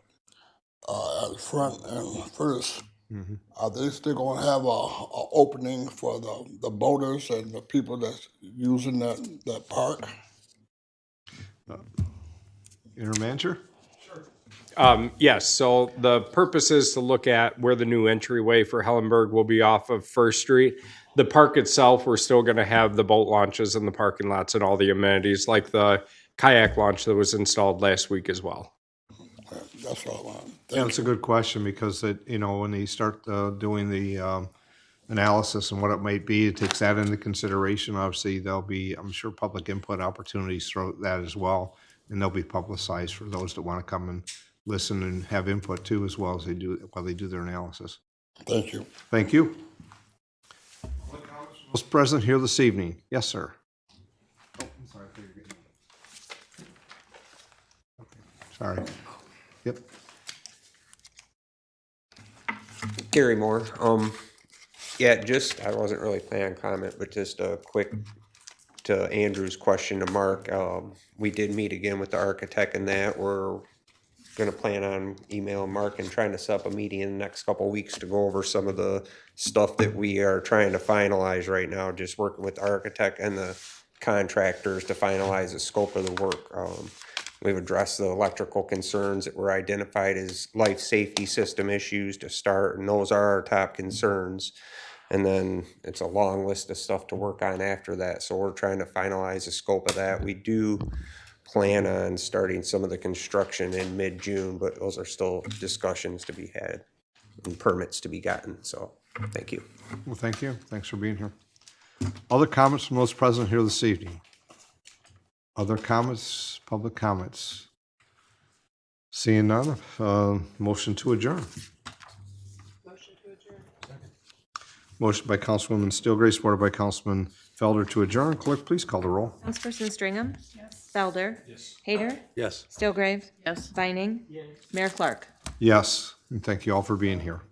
at front and first, are they still going to have a opening for the boaters and the people that's using that park? Interim Manager? Yes, so the purpose is to look at where the new entryway for Hellenberg will be off of First Street. The park itself, we're still going to have the boat launches in the parking lots and all the amenities, like the kayak launch that was installed last week as well. That's all I want. Yeah, it's a good question, because when they start doing the analysis and what it might be, it takes that into consideration. Obviously, there'll be, I'm sure, public input opportunities throughout that as well, and they'll be publicized for those that want to come and listen and have input too, as well as they do while they do their analysis. Thank you. Thank you. Who's present here this evening? Yes, sir. Oh, I'm sorry. Sorry. Yep. Gary Moore. Yeah, I wasn't really planning on comment, but just a quick to Andrew's question to Mark. We did meet again with the architect, and that we're gonna plan on emailing Mark and trying to set up a meeting in the next couple of weeks to go over some of the stuff that we are trying to finalize right now, just working with the architect and the contractors to finalize the scope of the work. We've addressed the electrical concerns that were identified as life safety system issues to start, and those are our top concerns. And then it's a long list of stuff to work on after that, so we're trying to finalize the scope of that. We do plan on starting some of the construction in mid-June, but those are still discussions to be had and permits to be gotten, so thank you. Well, thank you. Thanks for being here. Other comments from those present here this evening? Other comments, public comments? Seeing none, motion to adjourn. Motion by Councilwoman Steelgrace, supported by Councilman Felder to adjourn. Clerk, please call the roll. Councilperson Stringham? Yes. Felder? Yes. Hayter? Yes. Stillgrave? Yes. Vining? Mayor Clark? Yes, and thank you all for being here.